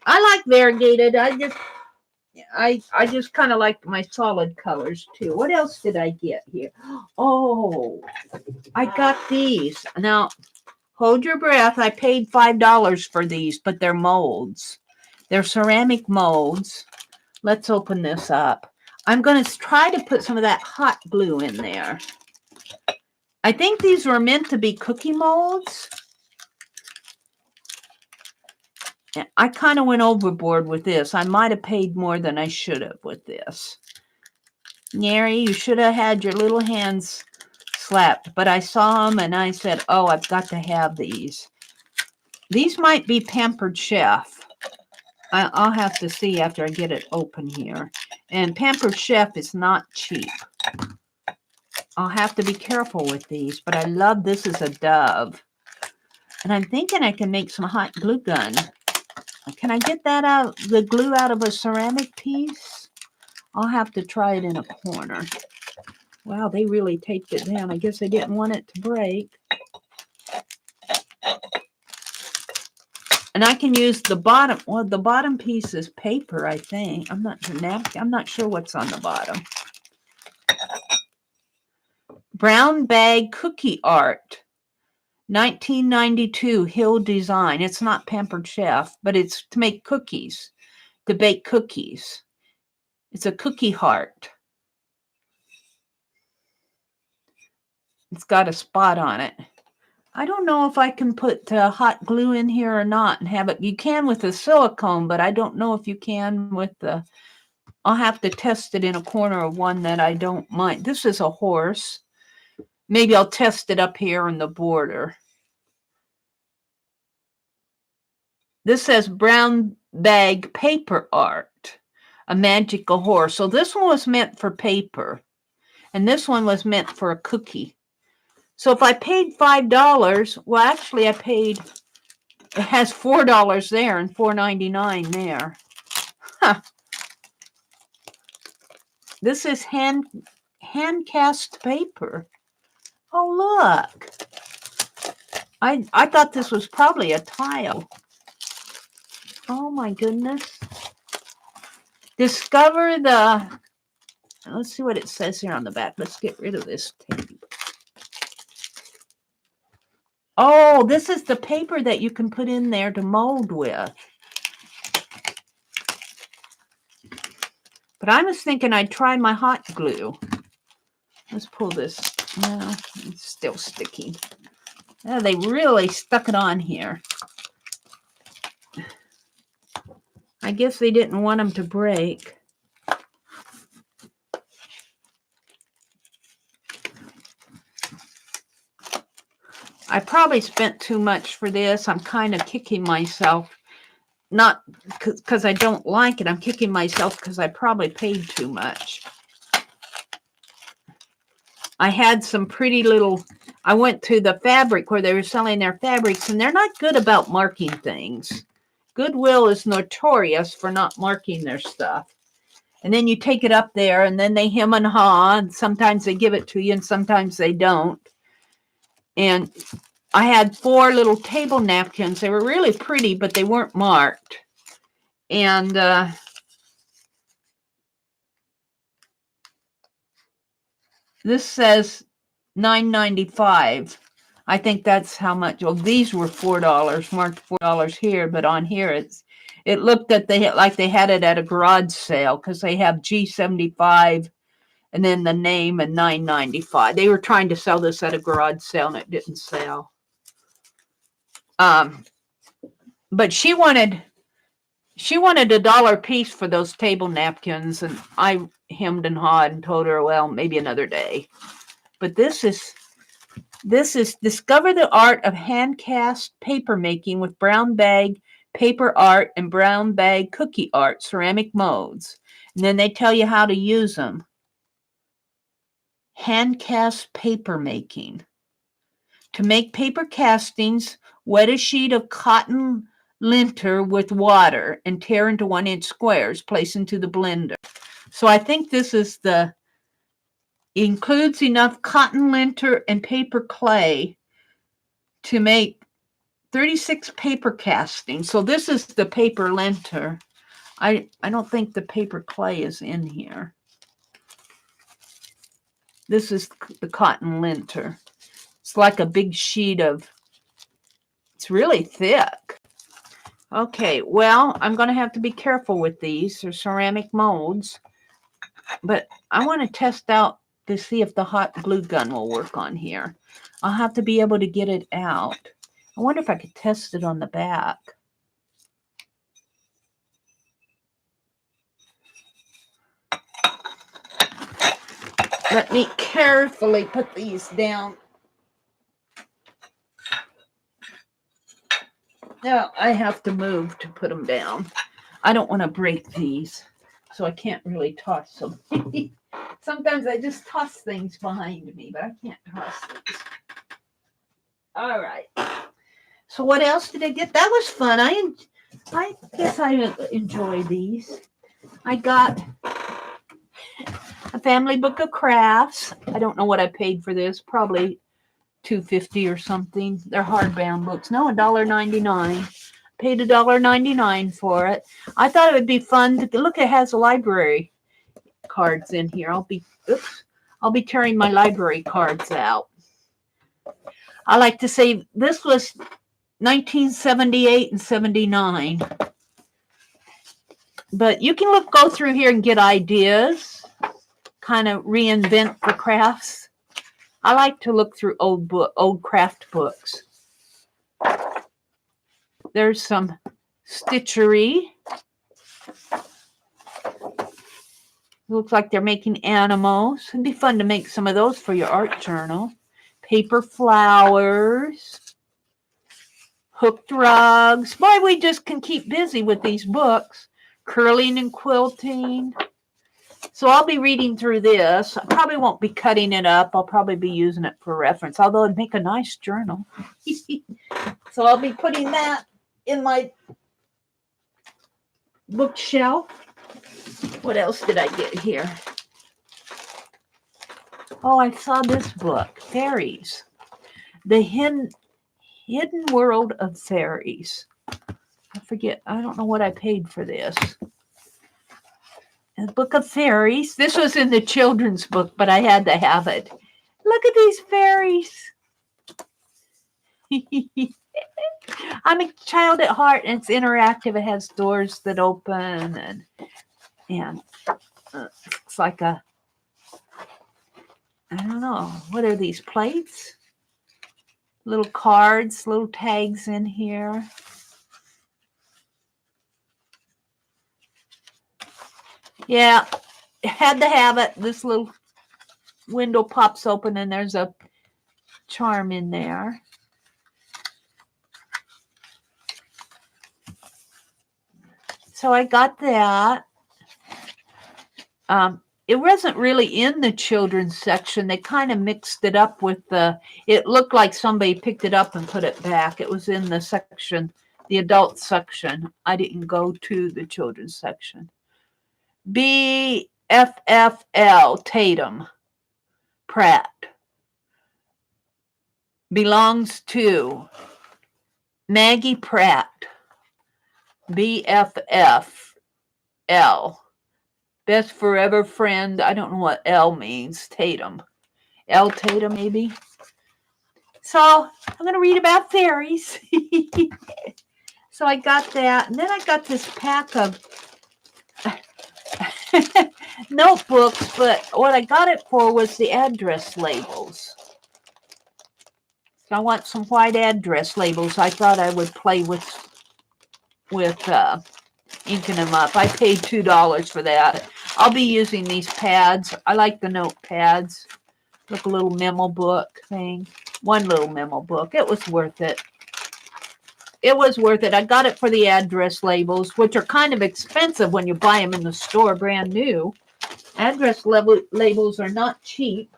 I like variegated. I just kind of like my solid colors too. What else did I get here? Oh, I got these. Now, hold your breath. I paid $5 for these, but they're molds. They're ceramic molds. Let's open this up. I'm going to try to put some of that hot glue in there. I think these were meant to be cookie molds. I kind of went overboard with this. I might have paid more than I should have with this. Meri, you should have had your little hands slapped. But I saw them and I said, oh, I've got to have these. These might be Pampered Chef. I'll have to see after I get it open here. And Pampered Chef is not cheap. I'll have to be careful with these. But I love this as a dove. And I'm thinking I can make some hot glue gun. Can I get that out, the glue out of a ceramic piece? I'll have to try it in a corner. Wow, they really taped it down. I guess they didn't want it to break. And I can use the bottom. Well, the bottom piece is paper, I think. I'm not sure. Napkin. I'm not sure what's on the bottom. Brown bag cookie art. 1992 Hill Design. It's not Pampered Chef, but it's to make cookies, to bake cookies. It's a cookie heart. It's got a spot on it. I don't know if I can put hot glue in here or not and have it. You can with the silicone, but I don't know if you can with the, I'll have to test it in a corner of one that I don't mind. This is a horse. Maybe I'll test it up here in the border. This says brown bag paper art, a magical horse. So this one was meant for paper, and this one was meant for a cookie. So if I paid $5, well, actually I paid, it has $4 there and $4.99 there. Huh. This is hand cast paper. Oh, look. I thought this was probably a tile. Oh my goodness. Discover the, let's see what it says here on the back. Let's get rid of this tape. Oh, this is the paper that you can put in there to mold with. But I was thinking I'd try my hot glue. Let's pull this. No, it's still sticky. Oh, they really stuck it on here. I guess they didn't want them to break. I probably spent too much for this. I'm kind of kicking myself. Not because I don't like it. I'm kicking myself because I probably paid too much. I had some pretty little, I went to the fabric where they were selling their fabrics, and they're not good about marking things. Goodwill is notorious for not marking their stuff. And then you take it up there, and then they hem and haw, and sometimes they give it to you, and sometimes they don't. And I had 4 little table napkins. They were really pretty, but they weren't marked. And this says $9.95. I think that's how much. Well, these were $4, marked $4 here, but on here it looked that they had it at a garage sale because they have G75 and then the name and $9.95. They were trying to sell this at a garage sale and it didn't sell. But she wanted $1 a piece for those table napkins, and I hemmed and hawed and told her, well, maybe another day. But this is Discover the Art of Hand Cast Paper Making with Brown Bag Paper Art and Brown Bag Cookie Art Ceramic Molds. And then they tell you how to use them. Hand cast paper making. To make paper castings, wet a sheet of cotton linter with water and tear into 1-inch squares. Place into the blender. So I think this is includes enough cotton linter and paper clay to make 36 paper castings. So this is the paper linter. I don't think the paper clay is in here. This is the cotton linter. It's like a big sheet of, it's really thick. Okay, well, I'm going to have to be careful with these. They're ceramic molds. But I want to test out to see if the hot glue gun will work on here. I'll have to be able to get it out. I wonder if I could test it on the back. Let me carefully put these down. Now I have to move to put them down. I don't want to break these, so I can't really toss them. Sometimes I just toss things behind me, but I can't toss these. All right. So what else did I get? That was fun. I guess I enjoy these. I got a family book of crafts. I don't know what I paid for this. Probably $2.50 or something. They're hardbound books. No, $1.99. Paid $1.99 for it. I thought it would be fun to look. It has library cards in here. I'll be tearing my library cards out. I like to say this was 1978 and 79. But you can go through here and get ideas, kind of reinvent the crafts. I like to look through old craft books. There's some stitchery. Looks like they're making animals. It'd be fun to make some of those for your art journal. Paper flowers. Hooked rugs. Boy, we just can keep busy with these books. Curling and quilting. So I'll be reading through this. I probably won't be cutting it up. I'll probably be using it for reference, although it'd make a nice journal. So I'll be putting that in my bookshelf. What else did I get here? Oh, I saw this book, Fairies. The Hidden World of Fairies. I forget. I don't know what I paid for this. A book of fairies. This was in the children's book, but I had to have it. Look at these fairies. I'm a child at heart, and it's interactive. It has doors that open, and it's like a, I don't know. What are these plates? Little cards, little tags in here. Yeah, had to have it. This little window pops open and there's a charm in there. So I got that. It wasn't really in the children's section. They kind of mixed it up with it looked like somebody picked it up and put it back. It was in the section, the adult section. I didn't go to the children's section. BFFL Tatum Pratt belongs to Maggie Pratt. BFFL. Best forever friend. I don't know what L means. Tatum. L Tatum, maybe. So I'm going to read about fairies. So I got that. And then I got this pack of notebooks, but what I got it for was the address labels. So I want some white address labels. I thought I would play with inking them up. I paid $2 for that. I'll be using these pads. I like the note pads. Look, a little memo book thing. One little memo book. It was worth it. It was worth it. I got it for the address labels, which are kind of expensive when you buy them in the store brand new. Address labels are not cheap.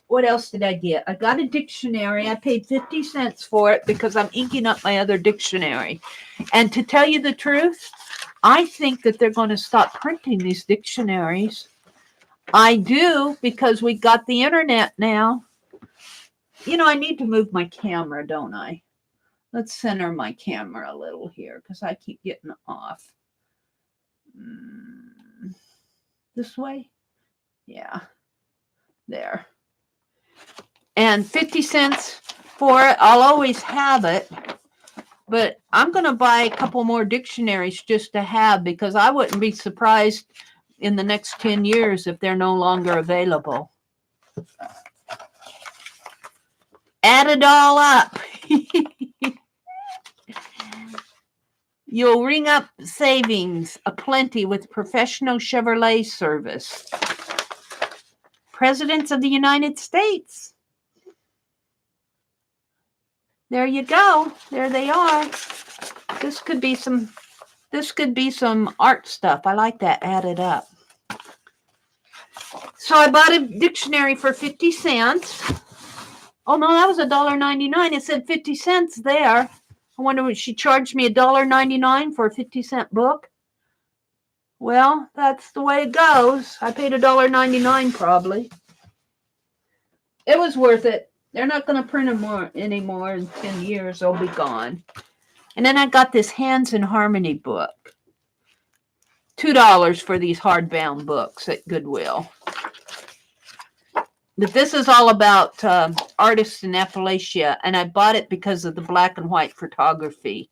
What else did I get? I got a dictionary. I paid 50 cents for it because I'm inking up my other dictionary. And to tell you the truth, I think that they're going to stop printing these dictionaries. I do, because we got the internet now. You know, I need to move my camera, don't I? Let's center my camera a little here because I keep getting off. This way? Yeah. There. And 50 cents for it. I'll always have it. But I'm going to buy a couple more dictionaries just to have, because I wouldn't be surprised in the next 10 years if they're no longer available. Add it all up. You'll ring up savings aplenty with professional Chevrolet service. Presidents of the United States. There you go. There they are. This could be some art stuff. I like that. Add it up. So I bought a dictionary for 50 cents. Oh no, that was $1.99. It said 50 cents there. I wonder if she charged me $1.99 for a 50-cent book. Well, that's the way it goes. I paid $1.99 probably. It was worth it. They're not going to print them anymore in 10 years. They'll be gone. And then I got this Hands in Harmony book. $2 for these hardbound books at Goodwill. But this is all about artists in Appalachia, and I bought it because of the black and white photography.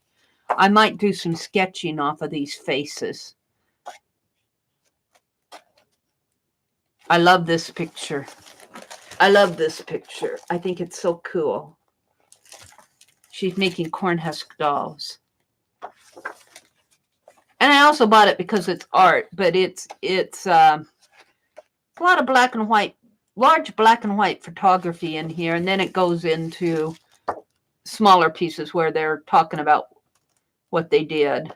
I might do some sketching off of these faces. I love this picture. I love this picture. I think it's so cool. She's making corn husk dolls. And I also bought it because it's art, but it's a lot of black and white, large black and white photography in here, and then it goes into smaller pieces where they're talking about what they did.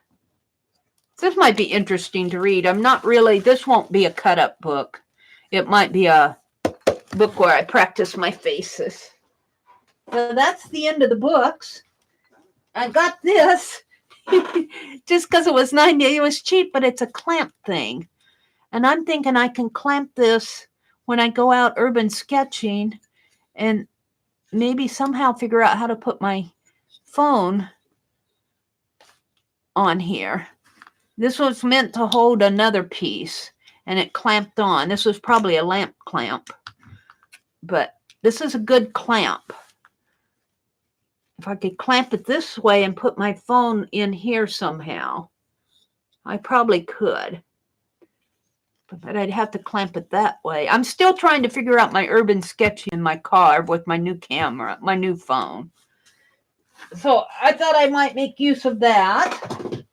This might be interesting to read. I'm not really, this won't be a cut up book. It might be a book where I practice my faces. So that's the end of the books. I got this just because it was $90. It was cheap, but it's a clamp thing. And I'm thinking I can clamp this when I go out urban sketching and maybe somehow figure out how to put my phone on here. This was meant to hold another piece, and it clamped on. This was probably a lamp clamp, but this is a good clamp. If I could clamp it this way and put my phone in here somehow, I probably could. But I'd have to clamp it that way. I'm still trying to figure out my urban sketching in my car with my new camera, my new phone. So I thought I might make use of that.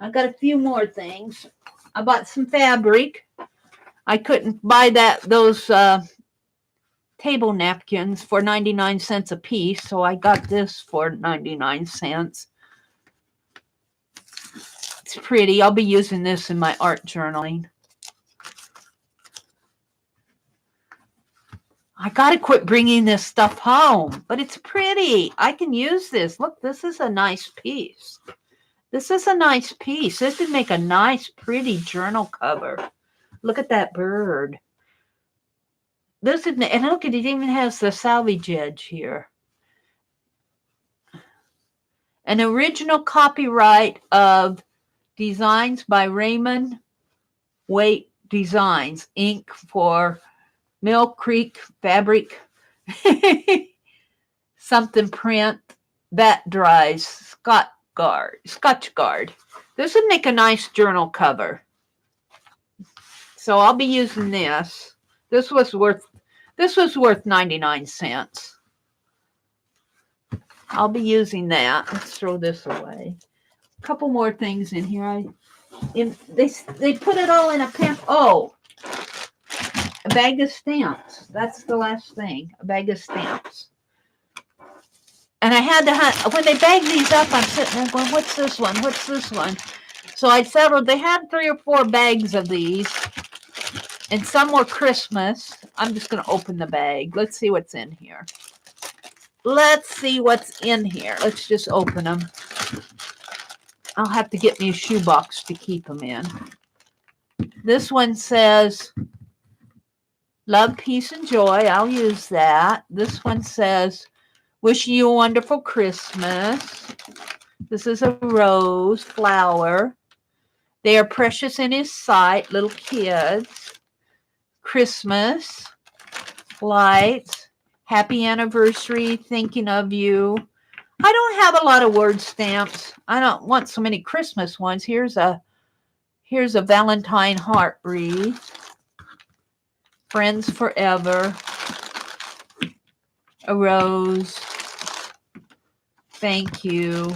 I got a few more things. I bought some fabric. I couldn't buy those table napkins for 99 cents a piece, so I got this for 99 cents. It's pretty. I'll be using this in my art journaling. I got to quit bringing this stuff home, but it's pretty. I can use this. Look, this is a nice piece. This is a nice piece. This would make a nice, pretty journal cover. Look at that bird. This is, and look, it even has the salvage edge here. An original copyright of designs by Raymond Waite Designs, Inc. for Mill Creek Fabric, something print, that dries, Scotch Guard. This would make a nice journal cover. So I'll be using this. This was worth 99 cents. I'll be using that. Let's throw this away. A couple more things in here. They put it all in a pamphlet. Oh, a bag of stamps. That's the last thing. A bag of stamps. And I had to hunt. When they bagged these up, I'm sitting there going, what's this one? What's this one? So I settled. They had 3 or 4 bags of these. And some were Christmas. I'm just going to open the bag. Let's see what's in here. Let's see what's in here. Let's just open them. I'll have to get me a shoebox to keep them in. This one says, love, peace, and joy. I'll use that. This one says, wishing you a wonderful Christmas. This is a rose flower. They are precious in his sight, little kids. Christmas, lights, happy anniversary, thinking of you. I don't have a lot of word stamps. I don't want so many Christmas ones. Here's a Valentine heart wreath. Friends forever. A rose. Thank you.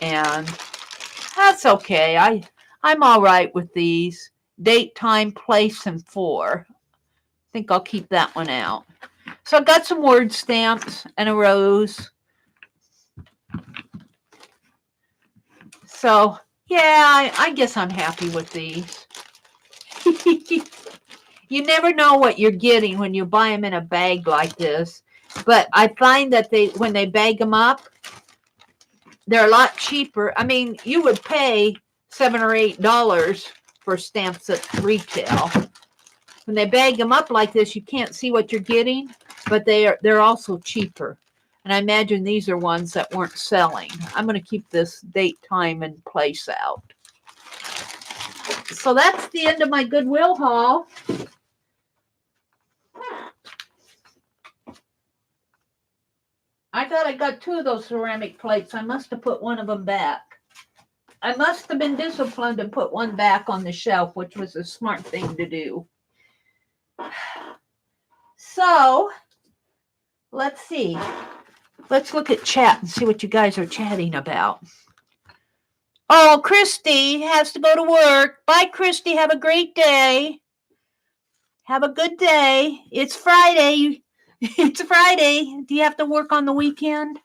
And that's okay. I'm all right with these. Date, time, place, and for. I think I'll keep that one out. So I got some word stamps and a rose. So, yeah, I guess I'm happy with these. You never know what you're getting when you buy them in a bag like this. But I find that when they bag them up, they're a lot cheaper. I mean, you would pay $7 or $8 for stamps at retail. When they bag them up like this, you can't see what you're getting, but they're also cheaper. And I imagine these are ones that weren't selling. I'm going to keep this date, time, and place out. So that's the end of my Goodwill haul. I thought I got 2 of those ceramic plates. I must have put one of them back. I must have been disciplined and put one back on the shelf, which was a smart thing to do. So, let's see. Let's look at chat and see what you guys are chatting about. Oh, Christy has to go to work. Bye, Christy. Have a great day. Have a good day. It's Friday. It's Friday. Do you have to work on the weekend?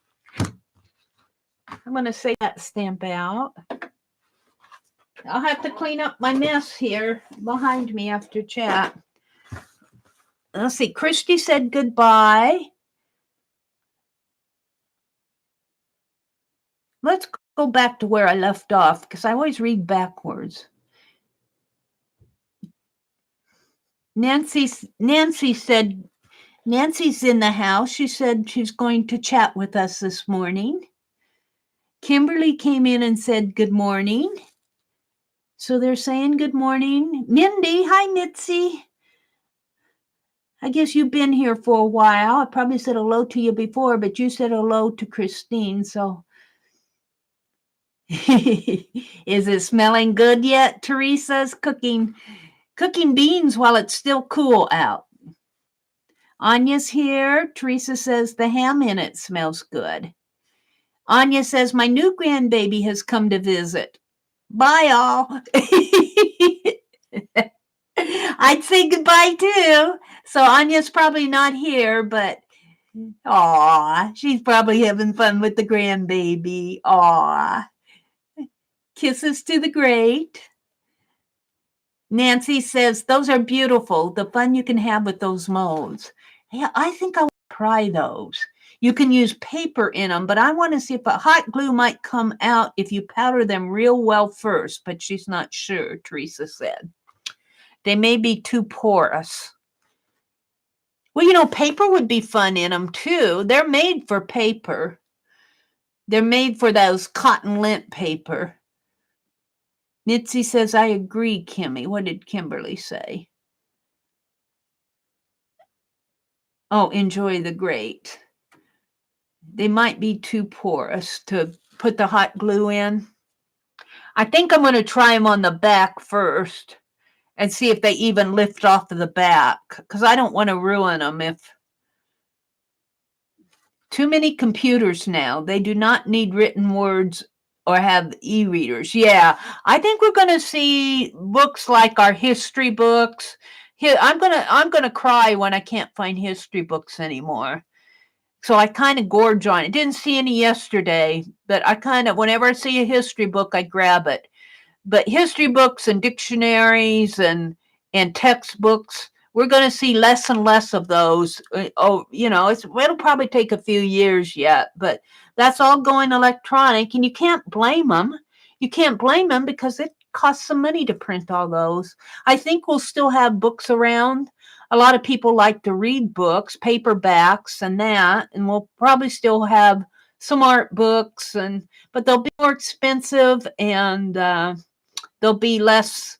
I'm going to say that stamp out. I'll have to clean up my mess here behind me after chat. Let's see. Christy said goodbye. Let's go back to where I left off because I always read backwards. Nancy said, Nancy's in the house. She said she's going to chat with us this morning. Kimberly came in and said good morning. So they're saying good morning. Mindy, hi, Mitzi. I guess you've been here for a while. I probably said hello to you before, but you said hello to Christine, so. Is it smelling good yet? Teresa's cooking beans while it's still cool out. Anya's here. Teresa says the ham in it smells good. Anya says my new grandbaby has come to visit. Bye, all. I'd say goodbye too. So Anya's probably not here, but aw, she's probably having fun with the grandbaby. Aw. Kisses to the great. Nancy says, those are beautiful. The fun you can have with those molds. Yeah, I think I will try those. You can use paper in them, but I want to see if a hot glue might come out if you powder them real well first, but she's not sure, Teresa said. They may be too porous. Well, you know, paper would be fun in them too. They're made for paper. They're made for those cotton lint paper. Mitzi says, I agree, Kimmy. What did Kimberly say? Oh, enjoy the grate. They might be too porous to put the hot glue in. I think I'm going to try them on the back first and see if they even lift off of the back, because I don't want to ruin them. If too many computers now, they do not need written words or have e-readers. Yeah, I think we're going to see books like our history books. Here, I'm gonna cry when I can't find history books anymore. So I kind of gorge on it. Didn't see any yesterday, but I kind of, whenever I see a history book, I grab it. But history books and dictionaries and textbooks, we're going to see less and less of those. Oh, you know, it'll probably take a few years yet, but that's all going electronic, and you can't blame them. You can't blame them because it costs some money to print all those. I think we'll still have books around. A lot of people like to read books, paperbacks and that, and we'll probably still have some art books, but they'll be more expensive, and there'll be less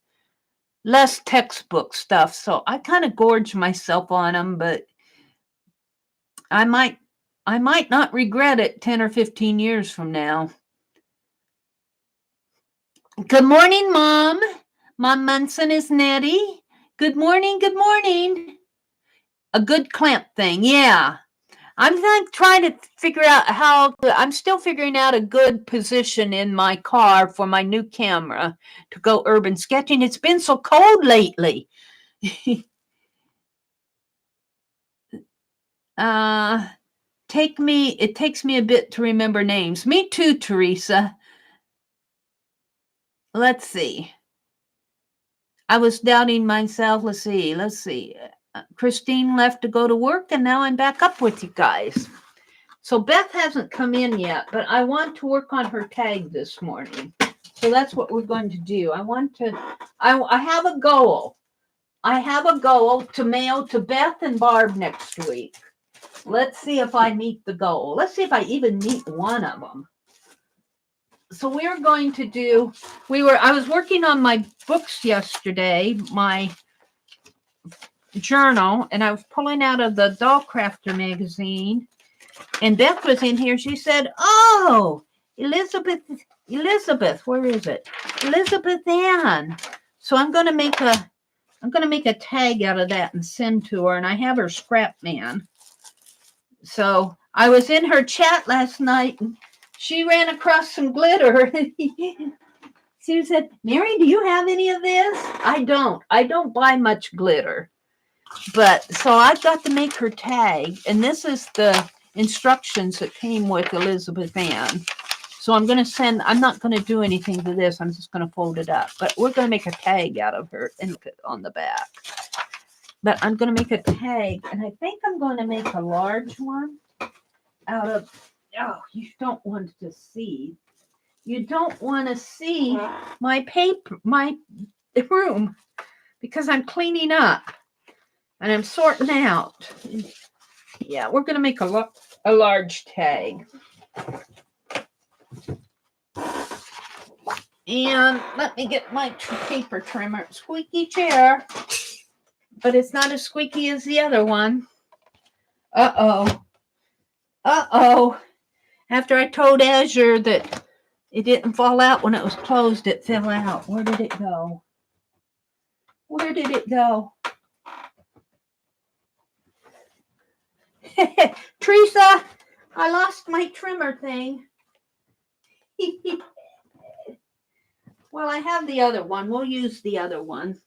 textbook stuff. So I kind of gorge myself on them, but I might not regret it 10 or 15 years from now. Good morning, Mom. Mom Munson is Nettie. Good morning, good morning. A good clamp thing, yeah. I'm not trying to figure out I'm still figuring out a good position in my car for my new camera to go urban sketching. It's been so cold lately. It takes me a bit to remember names. Me too, Teresa. Let's see. I was doubting myself. Let's see. Christine left to go to work, and now I'm back up with you guys. So Beth hasn't come in yet, but I want to work on her tag this morning. So that's what we're going to do. I have a goal. I have a goal to mail to Beth and Barb next week. Let's see if I meet the goal. Let's see if I even meet one of them. So we're going to do, I was working on my books yesterday, my journal, and I was pulling out of the Doll Crafter magazine, and Beth was in here. She said, oh, Elizabeth, where is it? Elizabeth Ann. So I'm going to make a tag out of that and send to her, and I have her scrap man. So I was in her chat last night, and she ran across some glitter. She said, Meri, do you have any of this? I don't buy much glitter. But so I got to make her tag, and this is the instructions that came with Elizabeth Ann. So I'm going to send, I'm not going to do anything to this. I'm just going to fold it up. But we're going to make a tag out of her and put on the back. But I'm going to make a tag. And I think I'm going to make a large one out of, oh, you don't want to see. You don't want to see my paper, my room, because I'm cleaning up and I'm sorting out. Yeah, we're going to make a large tag. And let me get my paper trimmer. Squeaky chair. But it's not as squeaky as the other one. Uh-oh. Uh-oh. After I told Azure that it didn't fall out when it was closed, it fell out. Where did it go? Where did it go? Teresa, I lost my trimmer thing. Well, I have the other one. We'll use the other one.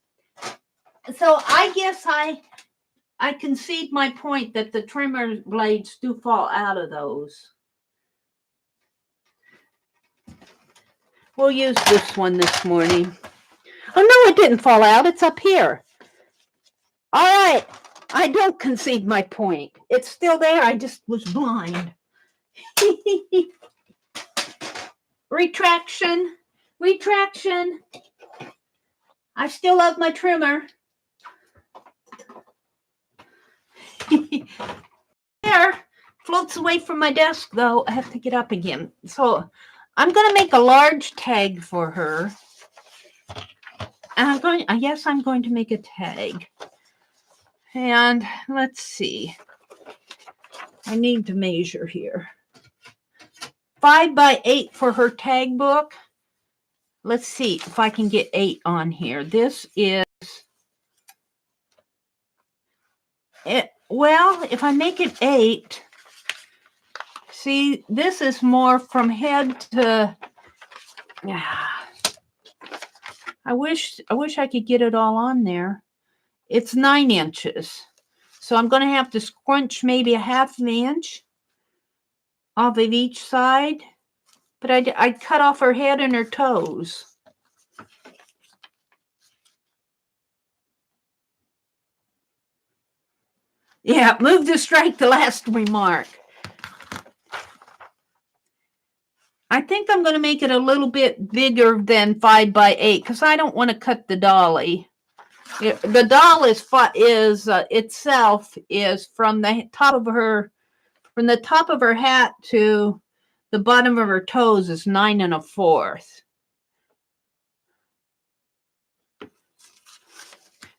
So I guess I concede my point that the trimmer blades do fall out of those. We'll use this one this morning. Oh, no, it didn't fall out. It's up here. All right. I don't concede my point. It's still there. I just was blind. Retraction. Retraction. I still love my trimmer. There. Floats away from my desk, though. I have to get up again. So I'm going to make a large tag for her. And I'm going to make a tag. And let's see. I need to measure here. 5 by 8 for her tag book. Let's see if I can get 8 on here. This is it. Well, if I make it 8, see, this is more from head to. Yeah. I wish I could get it all on there. It's 9 inches. So I'm going to have to scrunch maybe a 1/2 inch off of each side. But I'd cut off her head and her toes. Yeah, move to strike the last remark. I think I'm going to make it a little bit bigger than 5 by 8 because I don't want to cut the dolly. The doll itself is from the top of her hat to the bottom of her toes is 9 1/4.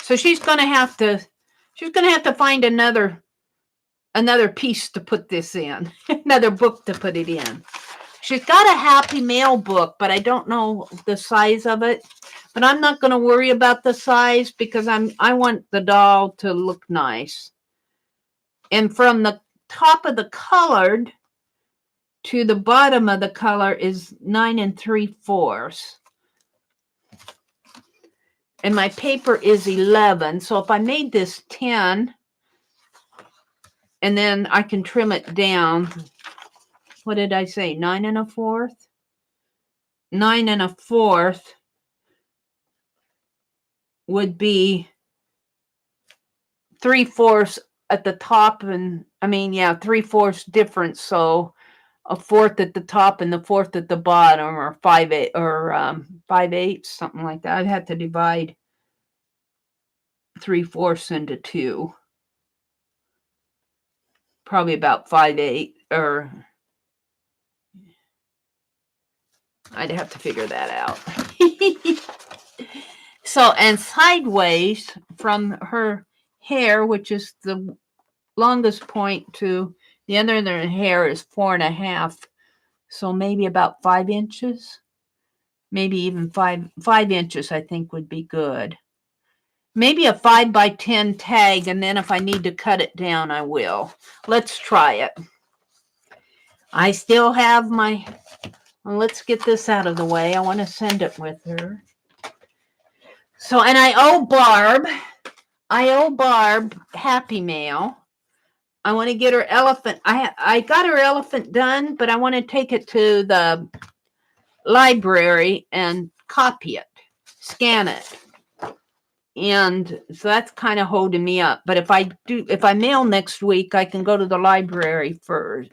So she's going to have to find another piece to put this in, another book to put it in. She's got a Happy Mail book, but I don't know the size of it. But I'm not going to worry about the size because I want the doll to look nice. And from the top of the colored to the bottom of the color is 9 3/4. And my paper is 11. So if I made this 10, and then I can trim it down. What did I say? 9 1/4? 9 1/4 would be 3/4 at the top, and 3/4 difference. So 1/4 at the top and the 1/4 at the bottom, or 5/8 or 5/8, something like that. I'd have to divide 3/4 into 2. Probably about 5/8, or I'd have to figure that out. So, and sideways from her hair, which is the longest point to the end of her hair, is 4 1/2. So maybe about 5 inches, maybe even 5 inches, I think would be good. Maybe a 5 by 10 tag, and then if I need to cut it down, I will. Let's try it. I still have my. Well, let's get this out of the way. I want to send it with her. So, and I owe Barb Happy Mail. I want to get her elephant. I got her elephant done, but I want to take it to the library and copy it, scan it. And so that's kind of holding me up. But if I mail next week, I can go to the library first.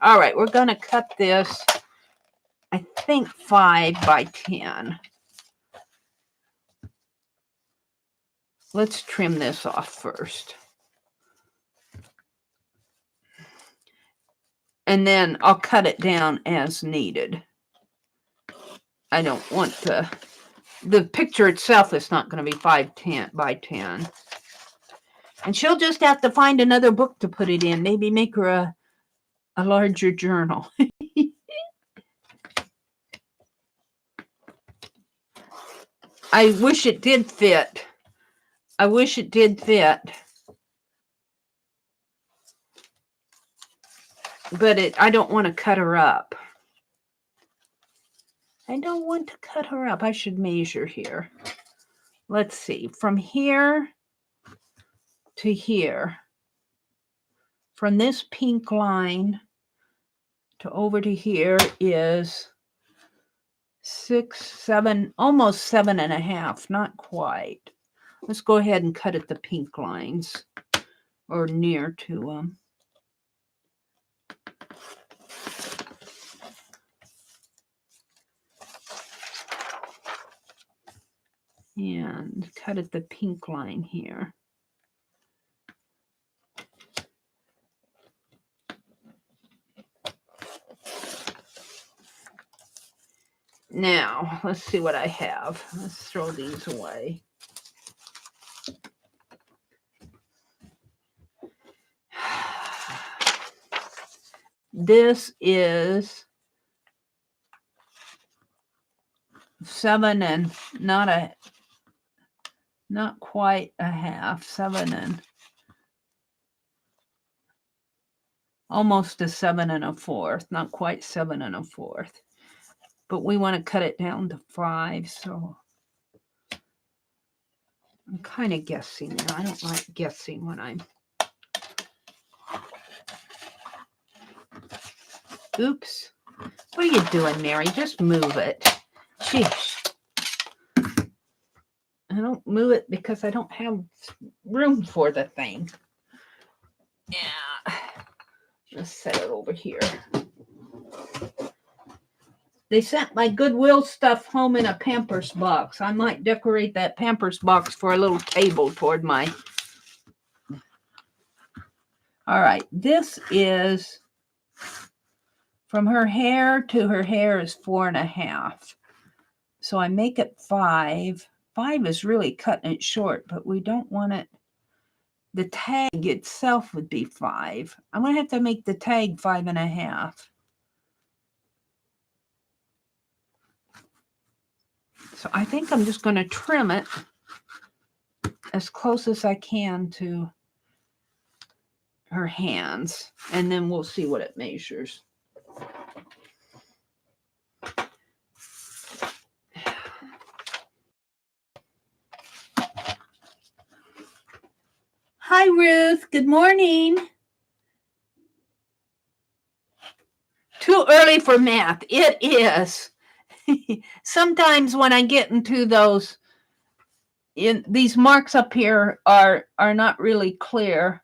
All right, we're going to cut this, I think 5 by 10. Let's trim this off first. And then I'll cut it down as needed. I don't want the picture itself is not going to be 5 by 10. And she'll just have to find another book to put it in. Maybe make her a larger journal. I wish it did fit. I wish it did fit. But I don't want to cut her up. I don't want to cut her up. I should measure here. Let's see. From here to here. From this pink line to over to here is 6, 7, almost 7.5. Not quite. Let's go ahead and cut at the pink lines, or near to them. And cut at the pink line here. Now, let's see what I have. Let's throw these away. This is 7 and not quite a half, 7 and almost a 7 1/4, not quite 7 1/4. But we want to cut it down to 5, so I'm kind of guessing now. I don't like guessing when I'm... Oops. What are you doing, Meri? Just move it. Sheesh. I don't move it because I don't have room for the thing. Yeah. Let's set it over here. They sent my Goodwill stuff home in a Pampers box. I might decorate that Pampers box for a little table toward my... All right. This is... From her hair to her hair is 4.5. So I make it 5. 5 is really cutting it short, but we don't want it. The tag itself would be 5. I'm going to have to make the tag 5.5. So I think I'm just going to trim it as close as I can to her hands, and then we'll see what it measures. Hi, Ruth. Good morning. Too early for math. It is. Sometimes when I get into those, these marks up here are not really clear.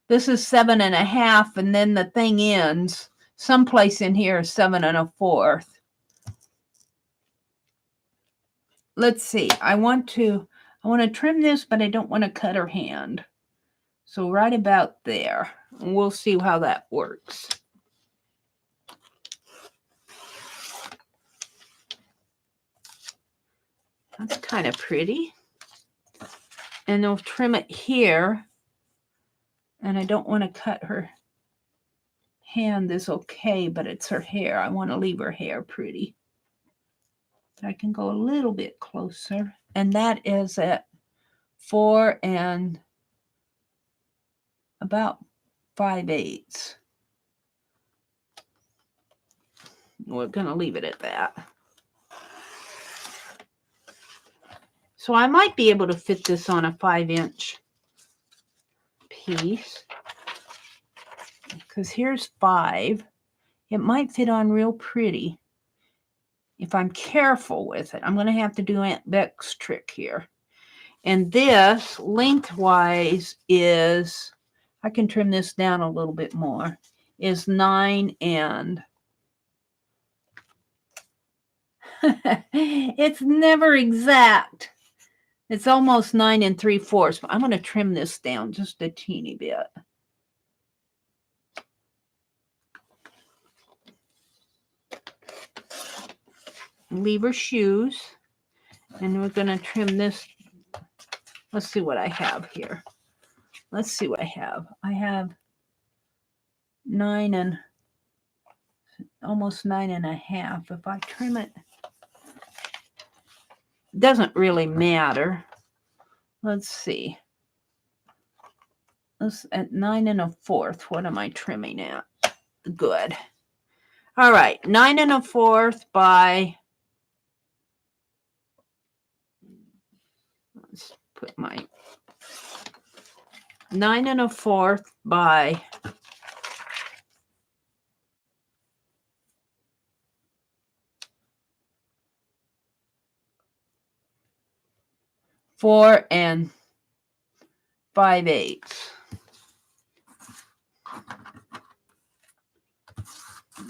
This is 7.5, and then the thing ends. Someplace in here is 7 1/4. Let's see. I want to trim this, but I don't want to cut her hand. So right about there. And we'll see how that works. That's kind of pretty. And I'll trim it here. And I don't want to cut her hand is okay, but it's her hair. I want to leave her hair pretty. I can go a little bit closer. And that is at 4 and about 5/8. We're going to leave it at that. So I might be able to fit this on a 5-inch piece. Because here's 5. It might fit on real pretty if I'm careful with it. I'm going to have to do Aunt Bec's trick here. And this lengthwise is, I can trim this down a little bit more, is 9 and it's never exact. It's almost 9 3/4. But I'm going to trim this down just a teeny bit. Leave her shoes. And we're going to trim this. Let's see what I have here. Let's see what I have. I have 9 and almost 9 1/2. If I trim it, doesn't really matter. Let's see. Let's at 9 1/4. What am I trimming at? Good. All right, 9 1/4 by. Let's put my 9 1/4 by 4 5/8.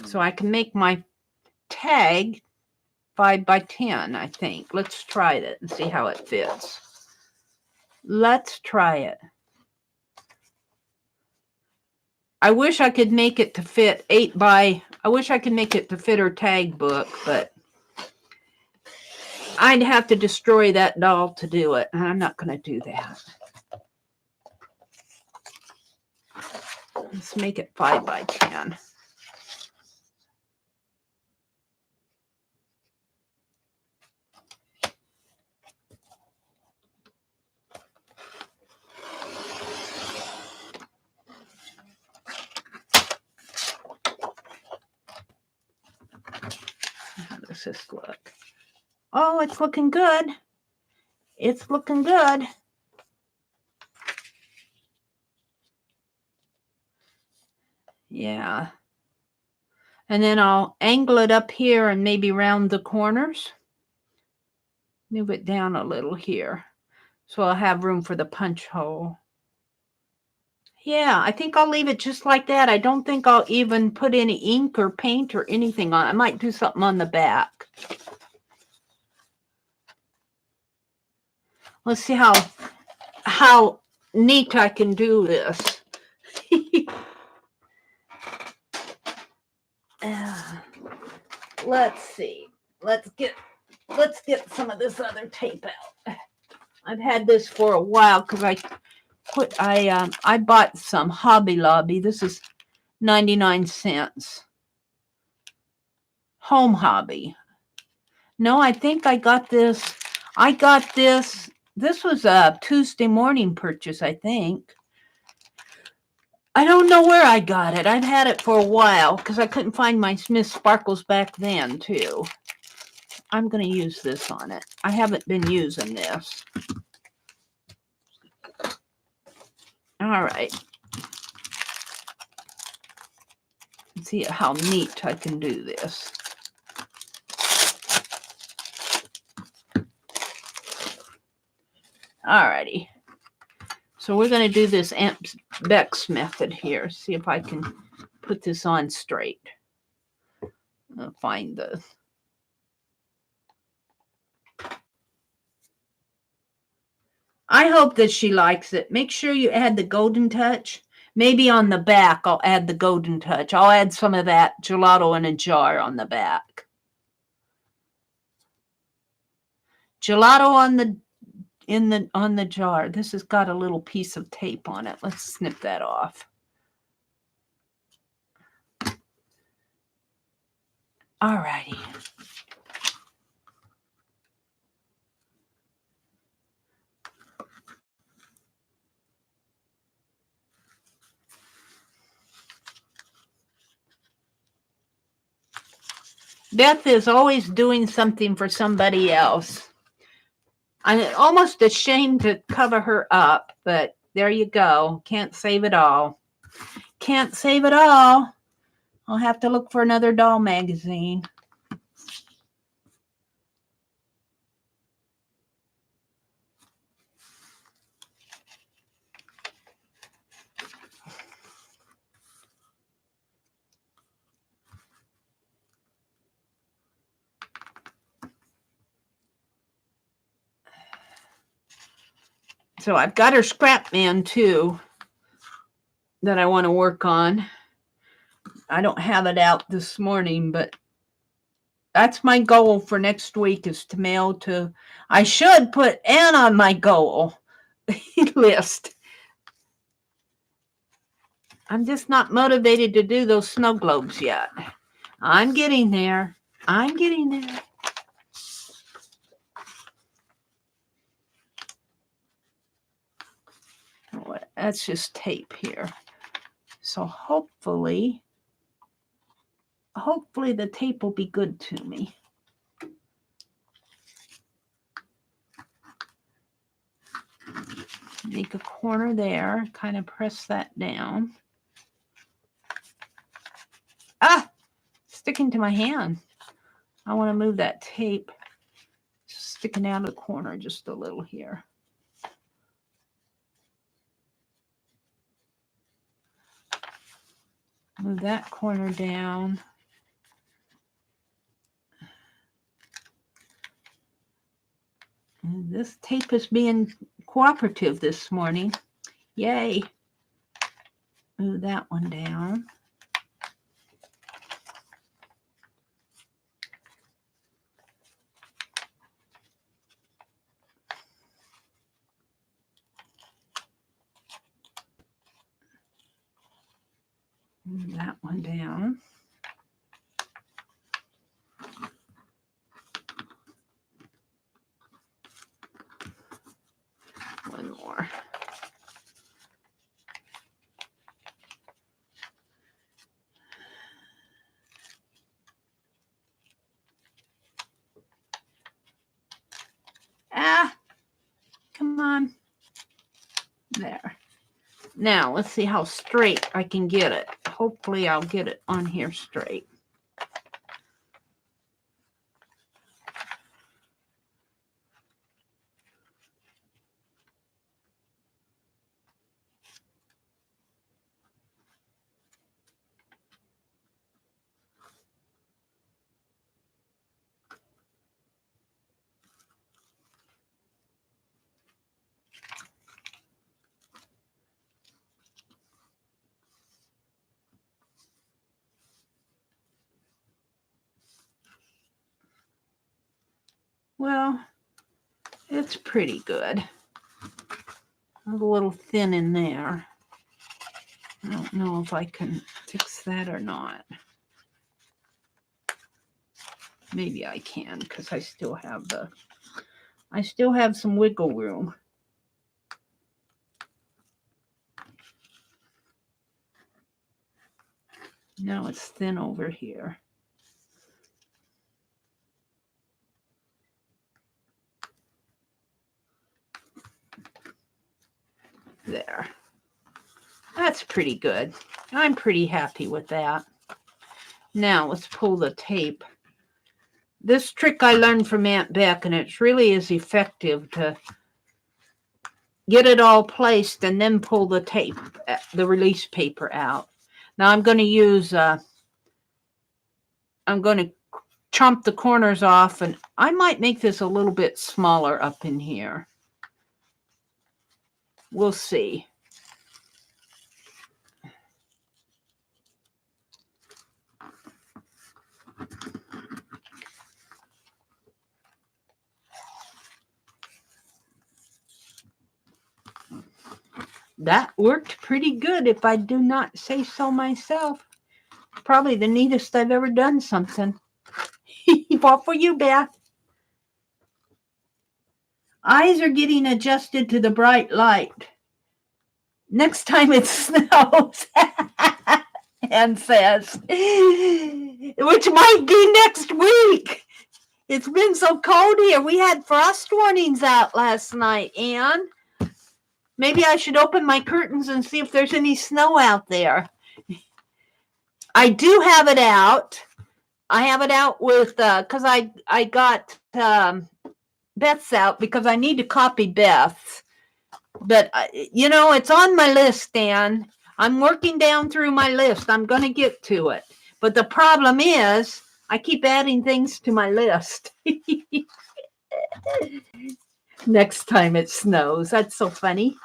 So I can make my tag 5 by 10, I think. Let's try it and see how it fits. Let's try it. I wish I could make it to fit 8 by, I wish I could make it to fit her tag book, but I'd have to destroy that doll to do it, and I'm not going to do that. Let's make it 5 by 10. How does this look? Oh, it's looking good. It's looking good. Yeah. And then I'll angle it up here and maybe round the corners. Move it down a little here. So I'll have room for the punch hole. Yeah, I think I'll leave it just like that. I don't think I'll even put any ink or paint or anything on it. I might do something on the back. Let's see how neat I can do this. Let's see. Let's get some of this other tape out. I've had this for a while because I bought some Hobby Lobby. This is 99 cents. Home Hobby. No, I think I got this. This was a Tuesday morning purchase, I think. I don't know where I got it. I've had it for a while because I couldn't find my Smith Sparkles back then, too. I'm going to use this on it. I haven't been using this. All right. Let's see how neat I can do this. All righty. So we're going to do this Aunt Bec's method here. See if I can put this on straight. I'll find the... I hope that she likes it. Make sure you add the golden touch. Maybe on the back, I'll add the golden touch. I'll add some of that gelato in a jar on the back. Gelato on the jar. This has got a little piece of tape on it. Let's snip that off. All righty. Beth is always doing something for somebody else. I'm almost ashamed to cover her up, but There you go. Can't save it all. Can't save it all. I'll have to look for another doll magazine. So I've got her scrap man too that I want to work on. I don't have it out this morning, but that's my goal for next week is to mail to. I should put Ann on my goal list. I'm just not motivated to do those snow globes yet. I'm getting there. I'm getting there. That's just tape here. So hopefully the tape will be good to me. Make a corner there, kind of press that down. Ah, sticking to my hand. I want to move that tape sticking out of the corner just a little here. Move that corner down. And this tape is being cooperative this morning. Yay. Move that one down. Move that one down. One more. Ah, come on. There. Now, let's see how straight I can get it. Hopefully, I'll get it on here straight. Well, it's pretty good. I'm a little thin in there. I don't know if I can fix that or not. Maybe I can because I still have some wiggle room. Now it's thin over here. There. That's pretty good. I'm pretty happy with that. Now let's pull the tape. This trick I learned from Aunt Beck, and it really is effective to get it all placed and then pull the tape, the release paper out. Now I'm going to use, I'm going to chomp the corners off, and I might make this a little bit smaller up in here. We'll see. That worked pretty good, if I do not say so myself. Probably the neatest I've ever done something. What for you, Beth? Eyes are getting adjusted to the bright light. Next time it snows, Ann says, which might be next week. It's been so cold here. We had frost warnings out last night, Ann. Maybe I should open my curtains and see if there's any snow out there. I do have it out. I have it out with, because I got Beth's out because I need to copy Beth's. But, you know, it's on my list, Dan. I'm working down through my list. I'm going to get to it. But the problem is I keep adding things to my list. Next time it snows. That's so funny.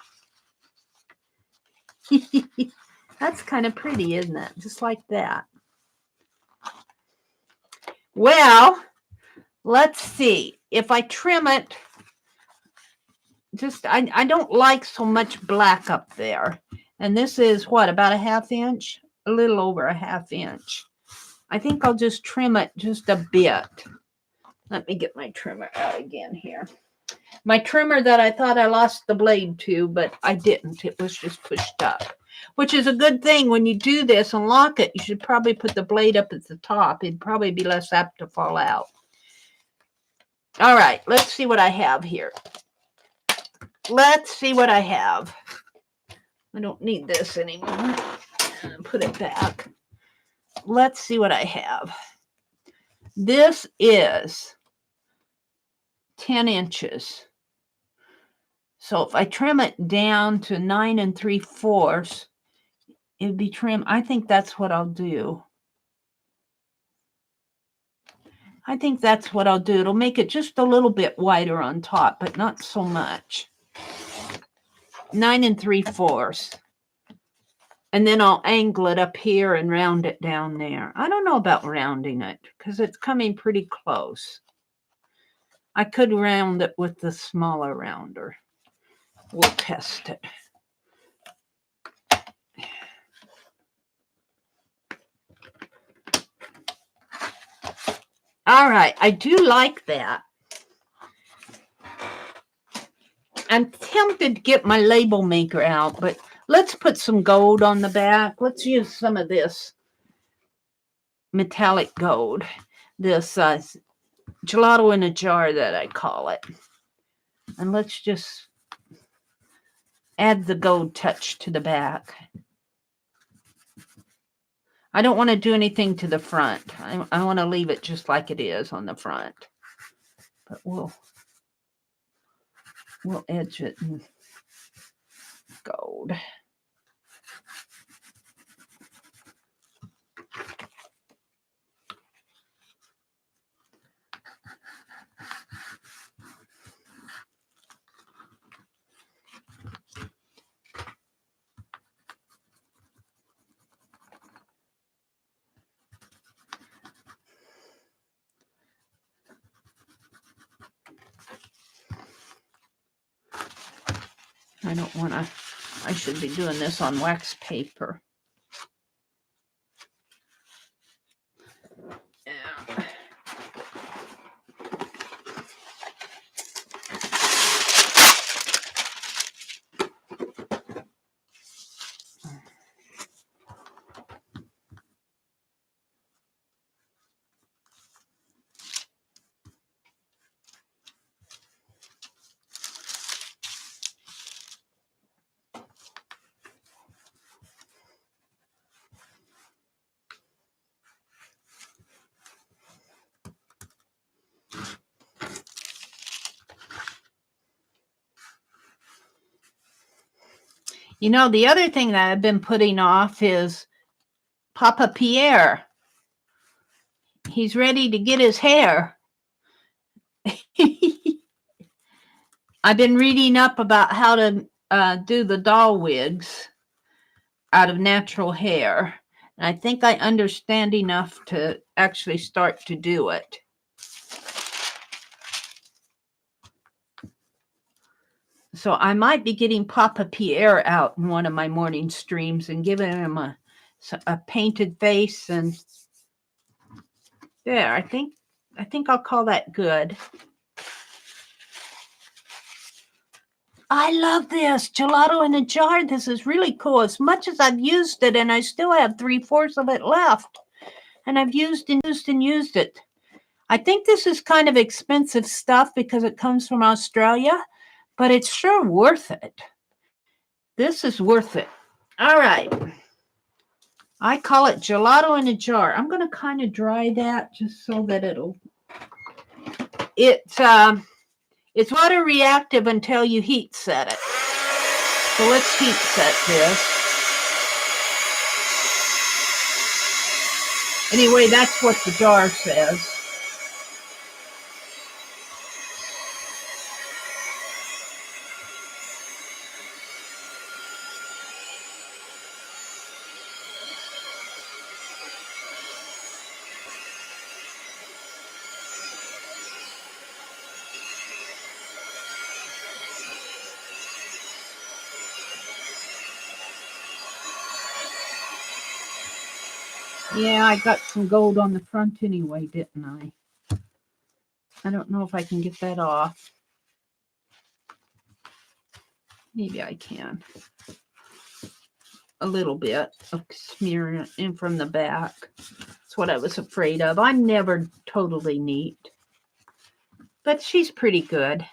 That's kind of pretty, isn't it? Just like that. Well, let's see. If I trim it, just I don't like so much black up there. And this is what, about a 1/2 inch? A little over a 1/2 inch. I think I'll just trim it just a bit. Let me get my trimmer out again here. My trimmer that I thought I lost the blade to, but I didn't. It was just pushed up, which is a good thing. When you do this and lock it, you should probably put the blade up at the top. It'd probably be less apt to fall out. All right, let's see what I have here. Let's see what I have. I don't need this anymore. Put it back. Let's see what I have. This is 10 inches. So if I trim it down to 9 3/4, it'd be trim. I think that's what I'll do. I think that's what I'll do. It'll make it just a little bit wider on top, but not so much. 9 3/4. And then I'll angle it up here and round it down there. I don't know about rounding it because it's coming pretty close. I could round it with the smaller rounder. We'll test it. All right, I do like that. I'm tempted to get my label maker out, but let's put some gold on the back. Let's use some of this metallic gold, this gelato in a jar that I call it. And let's just add the gold touch to the back. I don't want to do anything to the front. I want to leave it just like it is on the front. But we'll edge it in gold. I don't want to, I should be doing this on wax paper. Yeah. You know, the other thing that I've been putting off is Papa Pierre. He's ready to get his hair. I've been reading up about how to do the doll wigs out of natural hair. And I think I understand enough to actually start to do it. So I might be getting Papa Pierre out in one of my morning streams and giving him a painted face. And there, I think I'll call that good. I love this gelato in a jar. This is really cool. As much as I've used it, and I still have 3/4 of it left, and I've used and used and used it. I think this is kind of expensive stuff because it comes from Australia, but it's sure worth it. This is worth it. All right. I call it gelato in a jar. I'm going to kind of dry that just so that it's water reactive until you heat set it. So let's heat set this. Anyway, that's what the jar says. Yeah, I got some gold on the front anyway, didn't I? I don't know if I can get that off. Maybe I can. A little bit of smearing it in from the back. That's what I was afraid of. I'm never totally neat. But she's pretty good.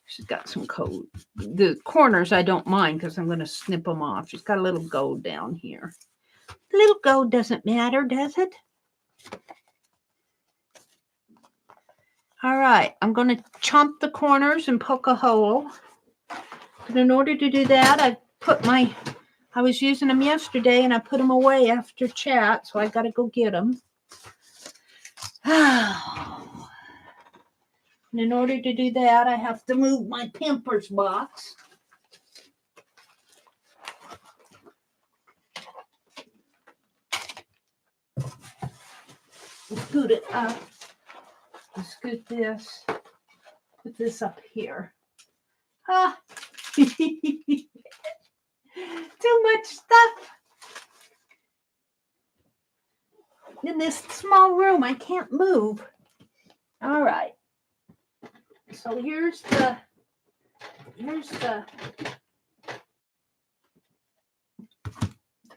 She's got some gold. The corners I don't mind because I'm going to snip them off. She's got a little gold down here. A little gold doesn't matter, does it? All right, I'm going to chomp the corners and poke a hole. But in order to do that, I was using them yesterday and I put them away after chat, so I got to go get them. And in order to do that, I have to move my Pampers box. Scoot it up. Scoot this. Put this up here. Ah. Too much stuff in this small room. I can't move. All right. So here's the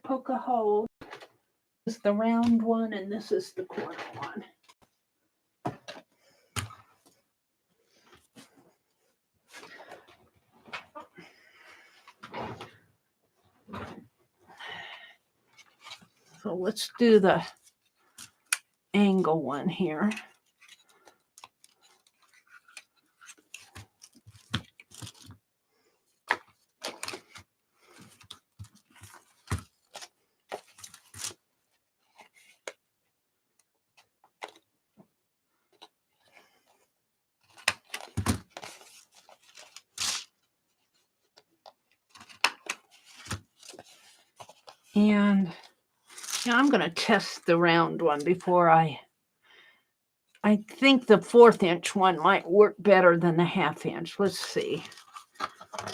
poke a hole. This is the round one, and this is the corner one. So let's do the angle one here. And now I'm going to test the round one before I think the 1/4 inch one might work better than the 1/2 inch. Let's see.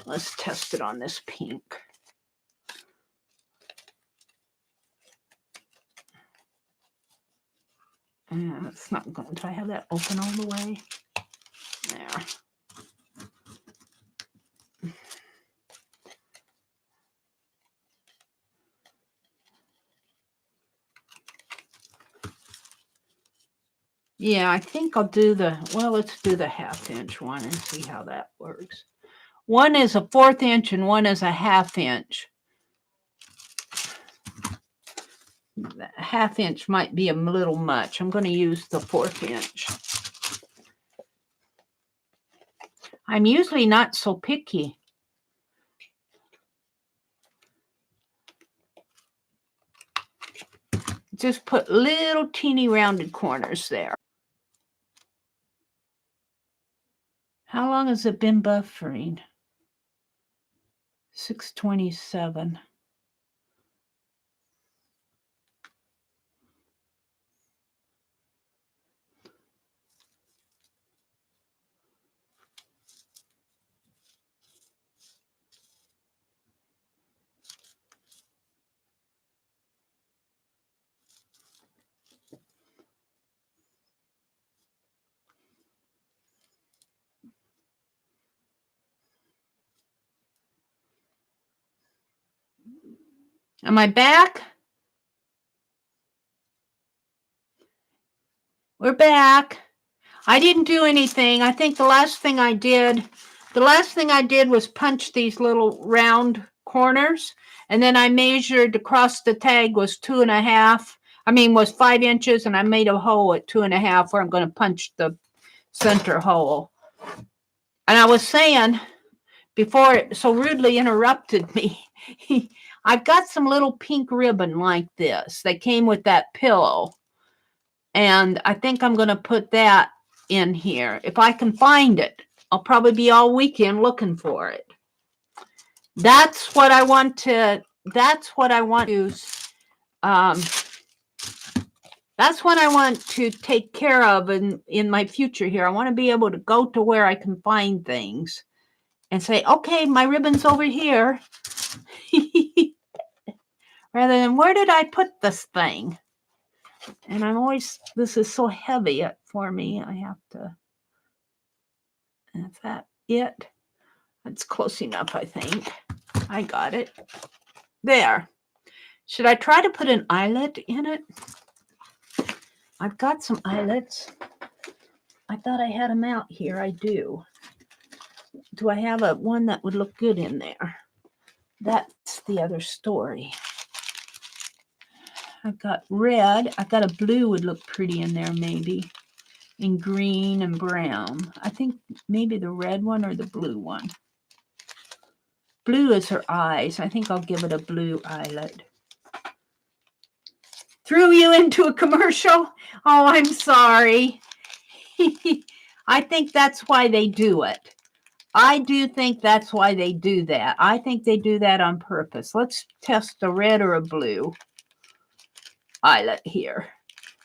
Let's test it on this pink. And it's not going to. I have that open all the way. There. Yeah, I think I'll do let's do the 1/2 inch one and see how that works. One is a 1/4 inch and one is a 1/2 inch. The 1/2 inch might be a little much. I'm going to use the 1/4 inch. I'm usually not so picky. Just put little teeny rounded corners there. How long has it been buffering? 6:27. Am I back? We're back. I didn't do anything. I think the last thing I did The last thing I did was punch these little round corners, and then I measured across the tag was 2.5. I mean, was 5 inches, and I made a hole at 2.5 where I'm going to punch the center hole. And I was saying before it so rudely interrupted me, I've got some little pink ribbon like this that came with that pillow. And I think I'm going to put that in here. If I can find it, I'll probably be all weekend looking for it. That's what I want to, that's what I want to, that's what I want to take care of in my future here. I want to be able to go to where I can find things and say, okay, my ribbon's over here. Rather than, where did I put this thing? And I'm always, this is so heavy for me. I have to, is that it? That's close enough, I think. I got it. There. Should I try to put an eyelet in it? I've got some eyelets. I thought I had them out here. I do. Do I have a one that would look good in there? That's the other story. I've got red. I've got a blue would look pretty in there maybe. And green and brown. I think maybe the red one or the blue one. Blue is her eyes. I think I'll give it a blue eyelet. Threw you into a commercial? Oh, I'm sorry. I think that's why they do it. I do think that's why they do that. I think they do that on purpose. Let's test a red or a blue eyelet here.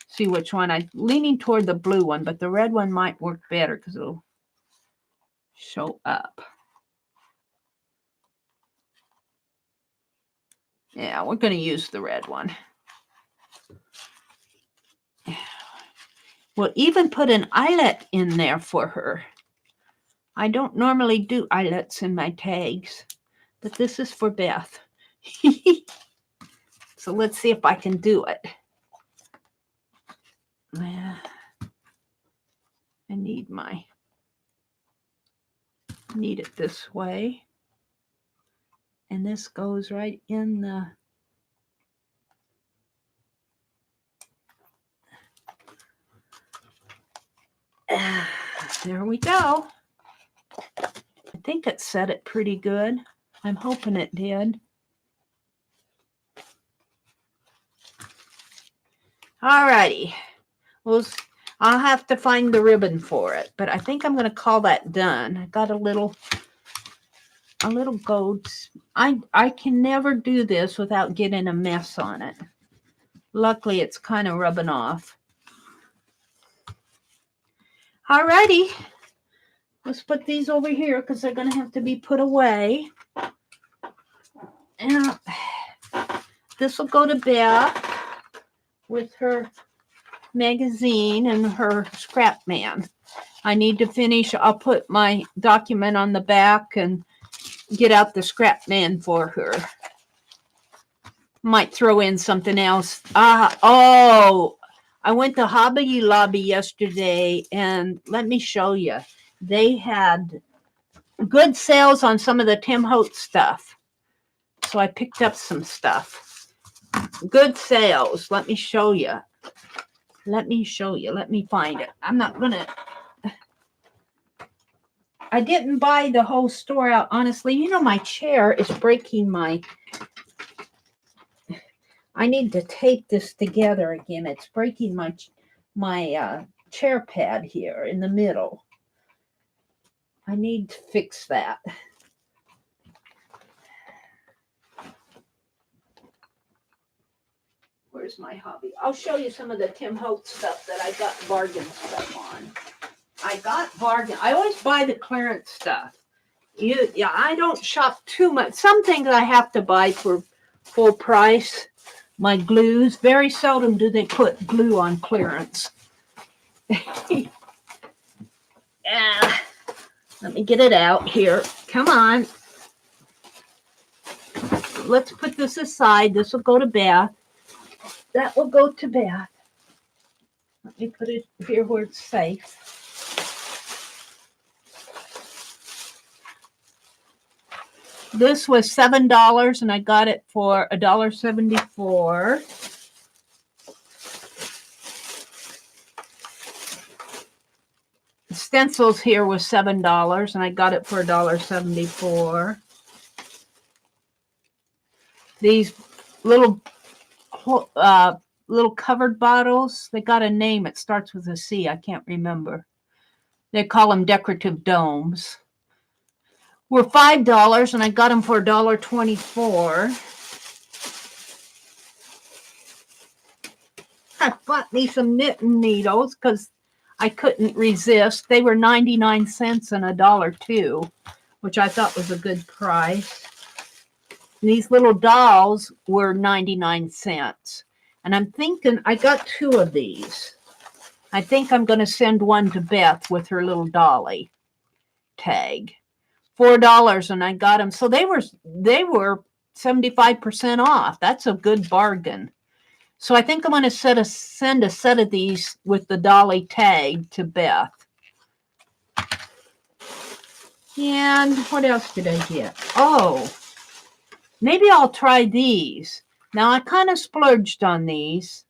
See which one. I'm leaning toward the blue one, but the red one might work better because it'll show up. Yeah, we're going to use the red one. We'll even put an eyelet in there for her. I don't normally do eyelets in my tags, but this is for Beth. So let's see if I can do it. I need it this way. And this goes right in the there we go. I think it set it pretty good. I'm hoping it did. Alrighty. Well, I'll have to find the ribbon for it, but I think I'm going to call that done. I got a little gold. I can never do this without getting a mess on it. Luckily, it's kind of rubbing off. Alrighty. Let's put these over here because they're going to have to be put away. And this will go to Beth with her magazine and her scrap man. I need to finish. I'll put my document on the back and get out the scrap man for her. Might throw in something else. Oh, I went to Hobby Lobby yesterday, and let me show you. They had good sales on some of the Tim Holtz stuff. So I picked up some stuff. Good sales. Let me show you. Let me show you. Let me find it. I'm not going to. I didn't buy the whole store out, honestly. You know, my chair is breaking my. I need to tape this together again. It's breaking my chair pad here in the middle. I need to fix that. Where's my hobby? I'll show you some of the Tim Holtz stuff that I got bargain stuff on. I got bargain. I always buy the clearance stuff. Yeah, I don't shop too much. Some things I have to buy for full price. My glues. Very seldom do they put glue on clearance. Yeah. Let me get it out here. Come on. Let's put this aside. This will go to Beth. That will go to Beth. Let me put it here where it's safe. This was $7 and I got it for $1.74. The stencils here was $7 and I got it for $1.74. These little covered bottles, they got a name. It starts with a C. I can't remember. They call them decorative domes. Were $5 and I got them for $1.24. I bought me some knitting needles because I couldn't resist. They were 99 cents and $1.02, which I thought was a good price. And these little dolls were 99 cents. And I'm thinking, I got 2 of these. I think I'm going to send one to Beth with her little dolly tag. $4 and I got them. So they were 75% off. That's a good bargain. So I think I'm going to send a set of these with the dolly tag to Beth. And what else did I get? Oh, maybe I'll try these. Now I kind of splurged on these.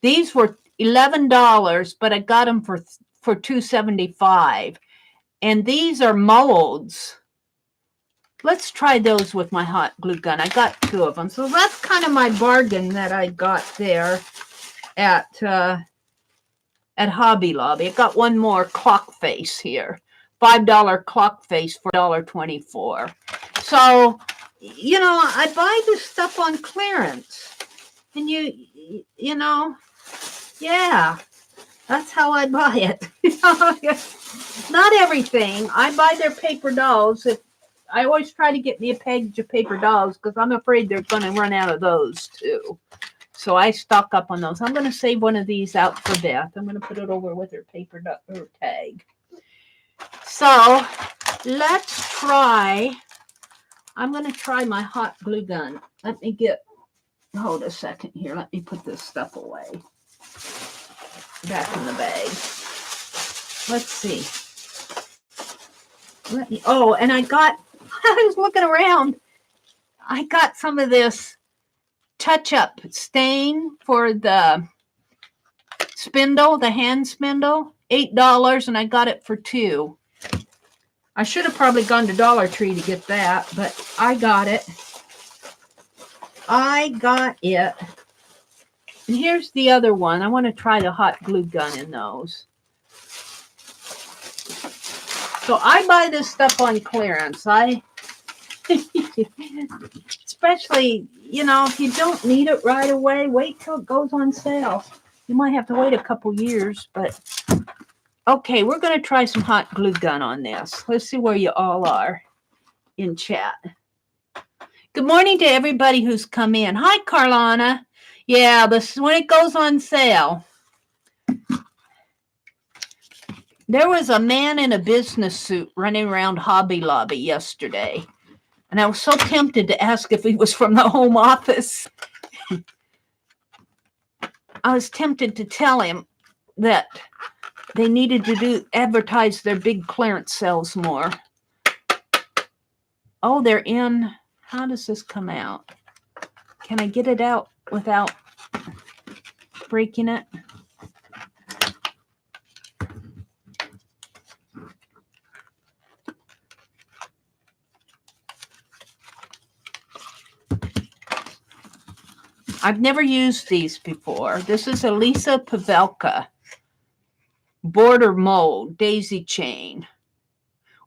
These were $11, but I got them for $2.75. And these are molds. Let's try those with my hot glue gun. I got 2 of them. So that's kind of my bargain that I got there at Hobby Lobby. I got one more clock face here. $5 clock face for $1.24. So, you know, I buy this stuff on clearance. And you know, yeah, that's how I buy it. Not everything. I buy their paper dolls. I always try to get me a package of paper dolls because I'm afraid they're going to run out of those too. So I stock up on those. I'm going to save one of these out for Beth. I'm going to put it over with her paper tag. So let's try. I'm going to try my hot glue gun. Let me hold a second here. Let me put this stuff away. Back in the bag. Let's see. And I was looking around. I got some of this touch-up stain for the spindle, the hand spindle. $8, and I got it for $2. I should have probably gone to Dollar Tree to get that, but I got it. And here's the other one. I want to try the hot glue gun in those. So I buy this stuff on clearance. Especially, you know, if you don't need it right away, wait till it goes on sale. You might have to wait a couple years, but okay, we're going to try some hot glue gun on this. Let's see where you all are in chat. Good morning to everybody who's come in. Hi, Carlana. Yeah, this when it goes on sale. There was a man in a business suit running around Hobby Lobby yesterday, and I was so tempted to ask if he was from the home office. I was tempted to tell him that they needed to advertise their big clearance sales more. Oh, they're in. How does this come out? Can I get it out without breaking it? I've never used these before. This is a Lisa Pavelka border mold daisy chain.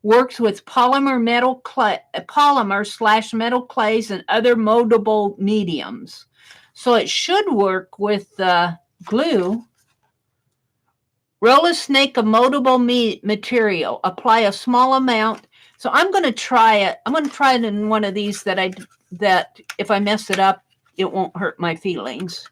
Works with polymer /metal clays and other moldable mediums. So it should work with glue. Roll a snake of moldable material. Apply a small amount. So I'm going to try it. I'm going to try it in one of these that if I mess it up, it won't hurt my feelings.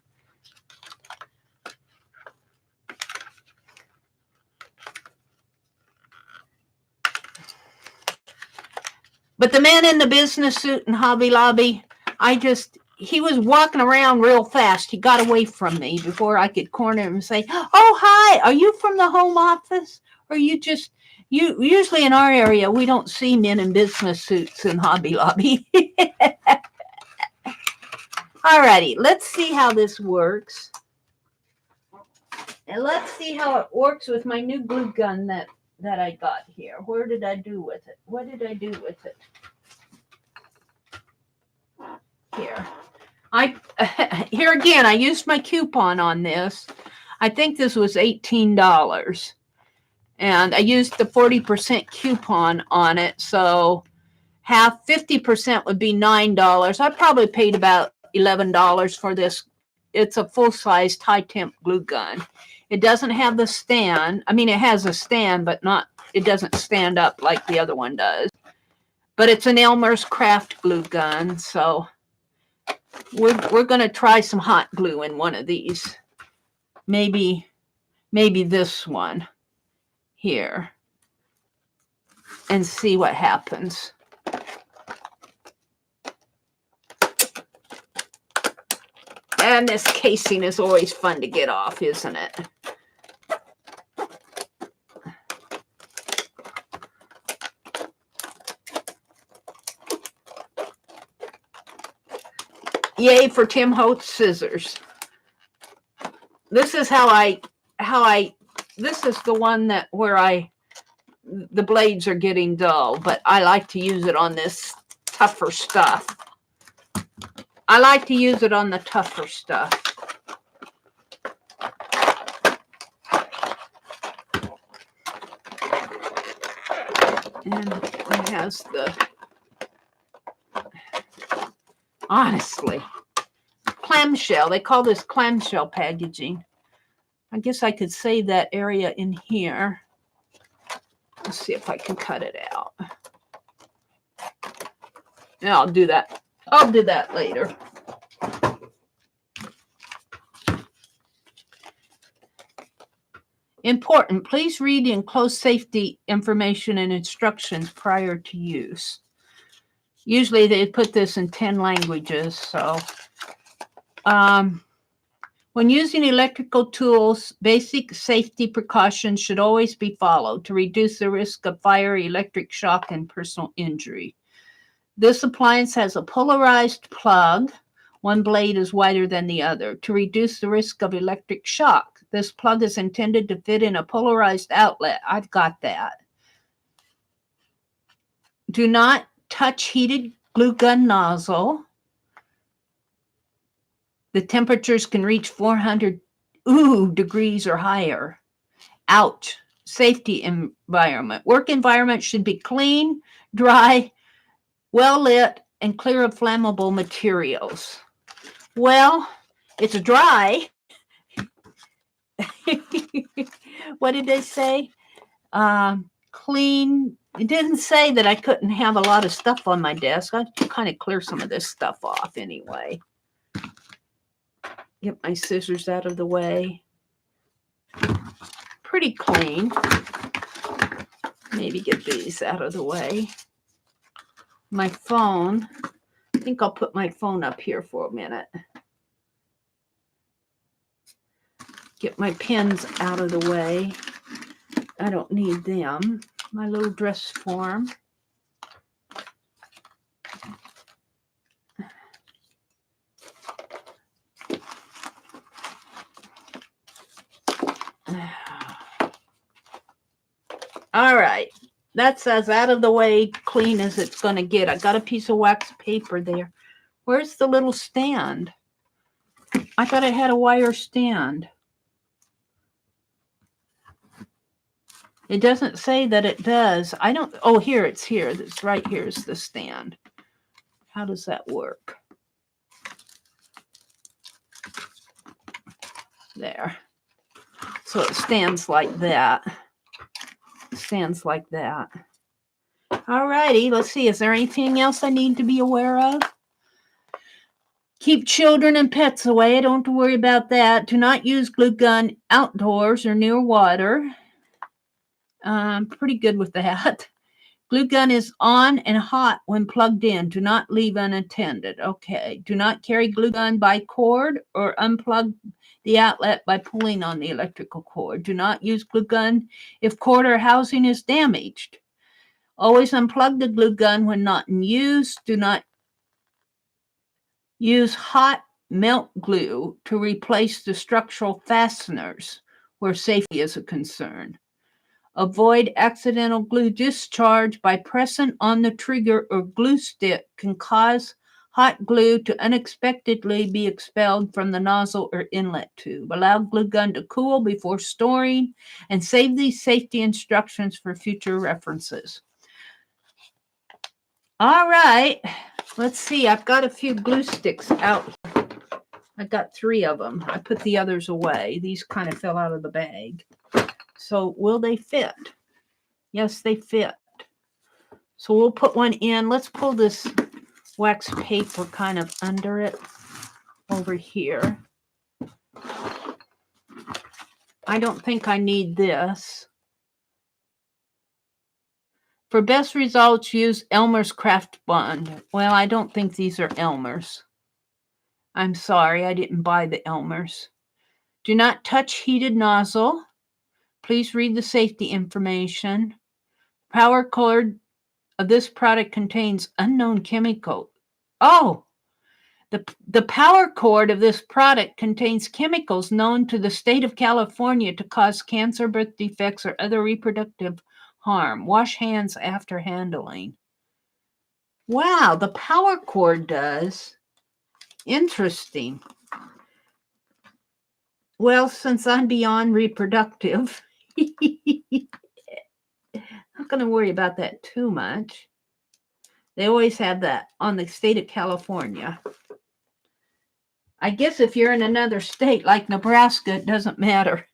But the man in the business suit in Hobby Lobby, he was walking around real fast. He got away from me before I could corner him and say, oh, hi, are you from the home office? Or you just, Usually in our area, we don't see men in business suits in Hobby Lobby. Alrighty, let's see how this works. And let's see how it works with my new glue gun that I got here. Where did I do with it? What did I do with it? Here. Here again, I used my coupon on this. I think this was $18. And I used the 40% coupon on it. So 50% would be $9. I probably paid about $11 for this. It's a full-sized high-temp glue gun. It doesn't have the stand. I mean, it has a stand, but it doesn't stand up like the other one does. But it's an Elmer's craft glue gun, so we're going to try some hot glue in one of these. Maybe this one here and see what happens. And this casing is always fun to get off, isn't it? Yay for Tim Holtz scissors. This is this is the one where the blades are getting dull, but I like to use it on this tougher stuff. I like to use it on the tougher stuff. And it has honestly, clamshell. They call this clamshell packaging. I guess I could save that area in here. Let's see if I can cut it out. Yeah, I'll do that. I'll do that later. Important. Please read the enclosed safety information and instructions prior to use. Usually they put this in 10 languages. So when using electrical tools, basic safety precautions should always be followed to reduce the risk of fire, electric shock, and personal injury. This appliance has a polarized plug. One blade is wider than the other. To reduce the risk of electric shock, this plug is intended to fit in a polarized outlet. I've got that. Do not touch heated glue gun nozzle. The temperatures can reach 400 degrees or higher. Ouch. Safety environment. Work environment should be clean, dry, well lit, and clear of flammable materials. Well, it's dry. What did they say? Clean. It didn't say that I couldn't have a lot of stuff on my desk. I have to kind of clear some of this stuff off anyway. Get my scissors out of the way. Pretty clean. Maybe get these out of the way. My phone. I think I'll put my phone up here for a minute. Get my pens out of the way. I don't need them. My little dress form. All right. That's as out of the way clean as it's going to get. I got a piece of wax paper there. Where's the little stand? I thought it had a wire stand. It doesn't say that it does. I don't. Oh, here, it's here. It's right here is the stand. How does that work? There. So it stands like that. Stands like that. All righty, let's see. Is there anything else I need to be aware of? Keep children and pets away. Don't have to worry about that. Do not use glue gun outdoors or near water. Pretty good with that. Glue gun is on and hot when plugged in. Do not leave unattended. Okay. Do not carry glue gun by cord or unplug the outlet by pulling on the electrical cord. Do not use glue gun if cord or housing is damaged. Always unplug the glue gun when not in use. Do not use hot melt glue to replace the structural fasteners where safety is a concern. Avoid accidental glue discharge by pressing on the trigger or glue stick can cause hot glue to unexpectedly be expelled from the nozzle or inlet tube. Allow glue gun to cool before storing and save these safety instructions for future references. All right, let's see. I've got a few glue sticks out. I got 3 of them. I put the others away. These kind of fell out of the bag. So will they fit? Yes, they fit. So we'll put one in. Let's pull this wax paper kind of under it over here. I don't think I need this. For best results, use Elmer's Craft Bond. Well, I don't think these are Elmer's. I'm sorry, I didn't buy the Elmer's. Do not touch heated nozzle. Please read the safety information. Power cord of this product contains unknown chemical. Oh, the power cord of this product contains chemicals known to the state of California to cause cancer, birth defects, or other reproductive harm. Wash hands after handling. Wow, the power cord does. Interesting. Well, since I'm beyond reproductive, I'm not going to worry about that too much. They always have that on the state of California. I guess if you're in another state like Nebraska, it doesn't matter.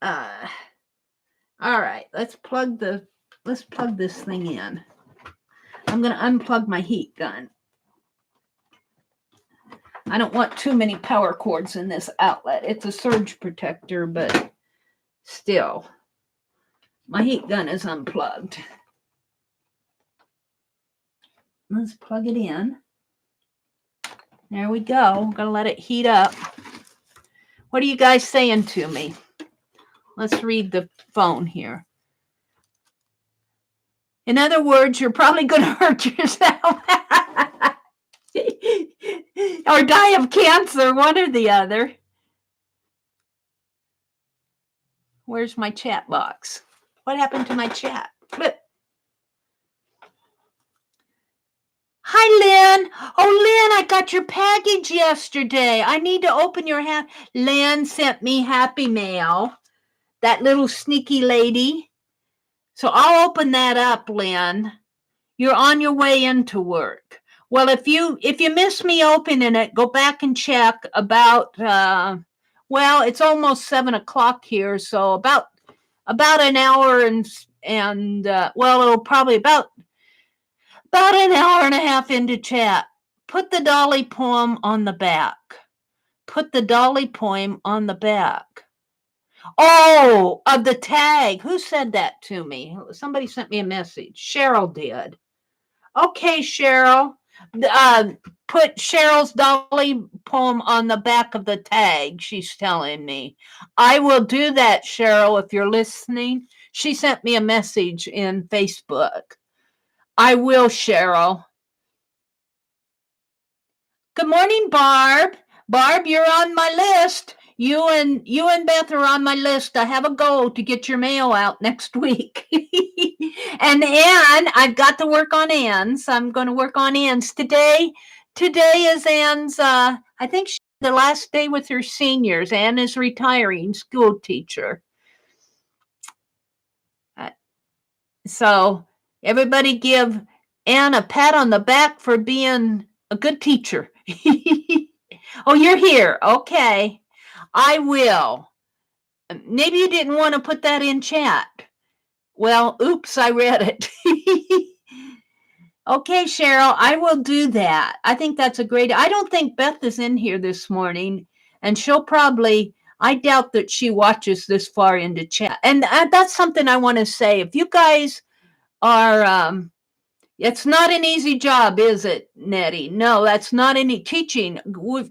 All right, let's plug this thing in. I'm going to unplug my heat gun. I don't want too many power cords in this outlet. It's a surge protector, but still, my heat gun is unplugged. Let's plug it in. There we go. I'm going to let it heat up. What are you guys saying to me? Let's read the phone here. In other words, you're probably going to hurt yourself or die of cancer, one or the other. Where's my chat box? What happened to my chat? Flip. Hi, Lynn. Oh, Lynn, I got your package yesterday. I need to open your hand. Lynn sent me Happy Mail, that little sneaky lady. So I'll open that up, Lynn. You're on your way into work. Well, if you miss me opening it, go back and check about, well, it's almost 7 o'clock here, so about an hour and well, it'll probably about an hour and a half into chat. Put the Dolly poem on the back. Put the Dolly poem on the back. Oh, of the tag. Who said that to me? Somebody sent me a message. Cheryl did. Okay, Cheryl. Put Cheryl's Dolly poem on the back of the tag, she's telling me. I will do that, Cheryl, if you're listening. She sent me a message in Facebook. I will, Cheryl. Good morning, Barb. Barb, you're on my list. You and Beth are on my list. I have a goal to get your mail out next week. And Ann, I've got to work on Ann's. I'm going to work on Ann's today. Today is Ann's, I think she's the last day with her seniors. Ann is retiring school teacher. So everybody give Ann a pat on the back for being a good teacher. Oh, you're here. Okay. I will. Maybe you didn't want to put that in chat. Well, oops, I read it. Okay, Cheryl, I will do that. I think that's a great, I don't think Beth is in here this morning, and she'll probably, I doubt that she watches this far into chat. And that's something I want to say. If you guys are, it's not an easy job, is it, Nettie? No, that's not any teaching.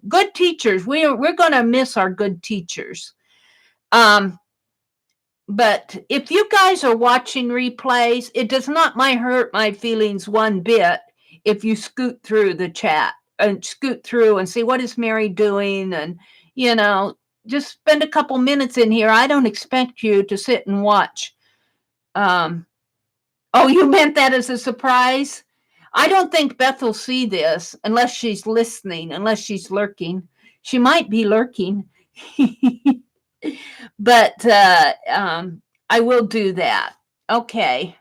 Good teachers, we're going to miss our good teachers. But if you guys are watching replays, it does not hurt my feelings one bit if you scoot through the chat and scoot through and see what is Meri doing, and just spend a couple minutes in here. I don't expect you to sit and watch. Oh, you meant that as a surprise? I don't think Beth will see this unless she's listening, unless she's lurking. She might be lurking. But I will do that. Okay.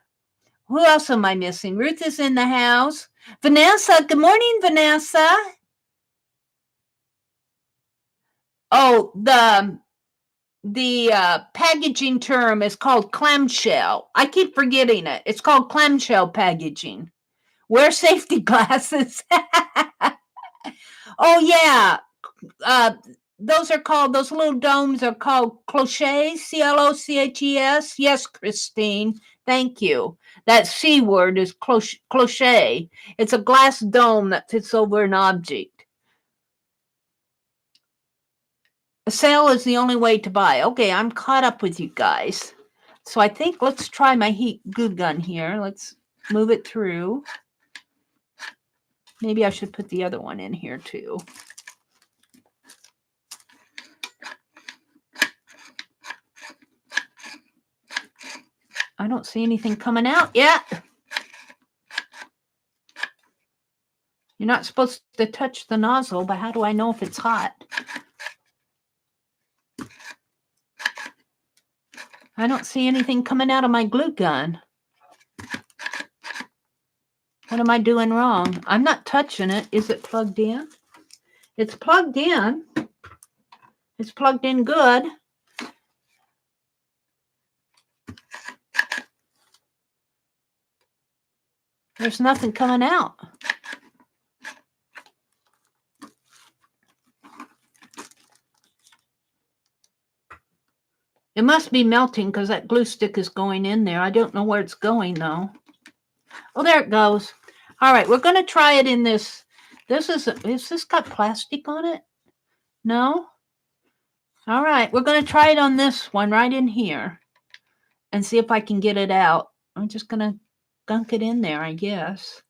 Who else am I missing? Ruth is in the house. Vanessa. Good morning, Vanessa. Oh, the packaging term is called clamshell. I keep forgetting it. It's called clamshell packaging. Wear safety glasses. Oh, yeah. Those little domes are called clochets, C-L-O-C-H-E-S. Yes, Christine. Thank you. That C word is cloche. It's a glass dome that fits over an object. A sale is the only way to buy. Okay, I'm caught up with you guys. So I think let's try my heat glue gun here. Let's move it through. Maybe I should put the other one in here too. I don't see anything coming out yet. You're not supposed to touch the nozzle, but how do I know if it's hot? I don't see anything coming out of my glue gun. What am I doing wrong? I'm not touching it. Is it plugged in? It's plugged in. It's plugged in good. There's nothing coming out. It must be melting because that glue stick is going in there. I don't know where it's going though. Oh, there it goes. All right, we're going to try it in this. Is this got plastic on it? No? All right, we're going to try it on this one right in here and see if I can get it out. I'm just going to gunk it in there, I guess.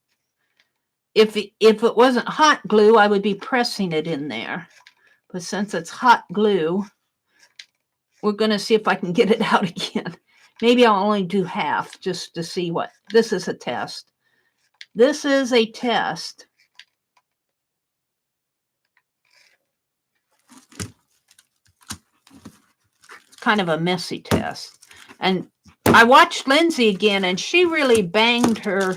If it wasn't hot glue, I would be pressing it in there. But since it's hot glue, we're going to see if I can get it out again. Maybe I'll only do half just to see what. This is a test. This is a test. It's kind of a messy test. And I watched Lindsay again, and she really banged her.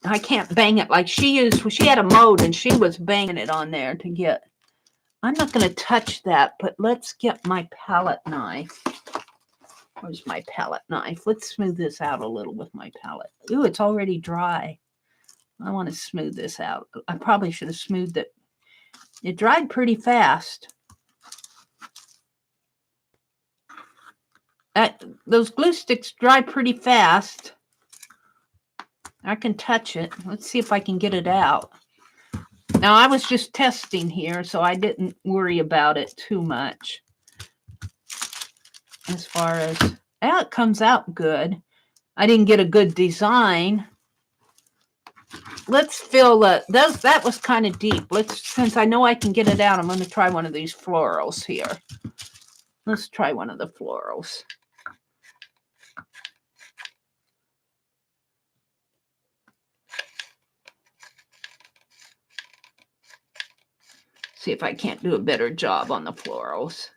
I can't bang it like she used. She had a mode, and she was banging it on there to get. I'm not going to touch that, but let's get my palette knife. Where's my palette knife? Let's smooth this out a little with my palette. Ooh, it's already dry. I want to smooth this out. I probably should have smoothed it. It dried pretty fast. Those glue sticks dry pretty fast. I can touch it. Let's see if I can get it out. Now, I was just testing here, so I didn't worry about it too much. As far as, yeah, it comes out good. I didn't get a good design. Let's fill that was kind of deep. Since I know I can get it out, I'm going to try one of these florals here. Let's try one of the florals. See if I can't do a better job on the florals.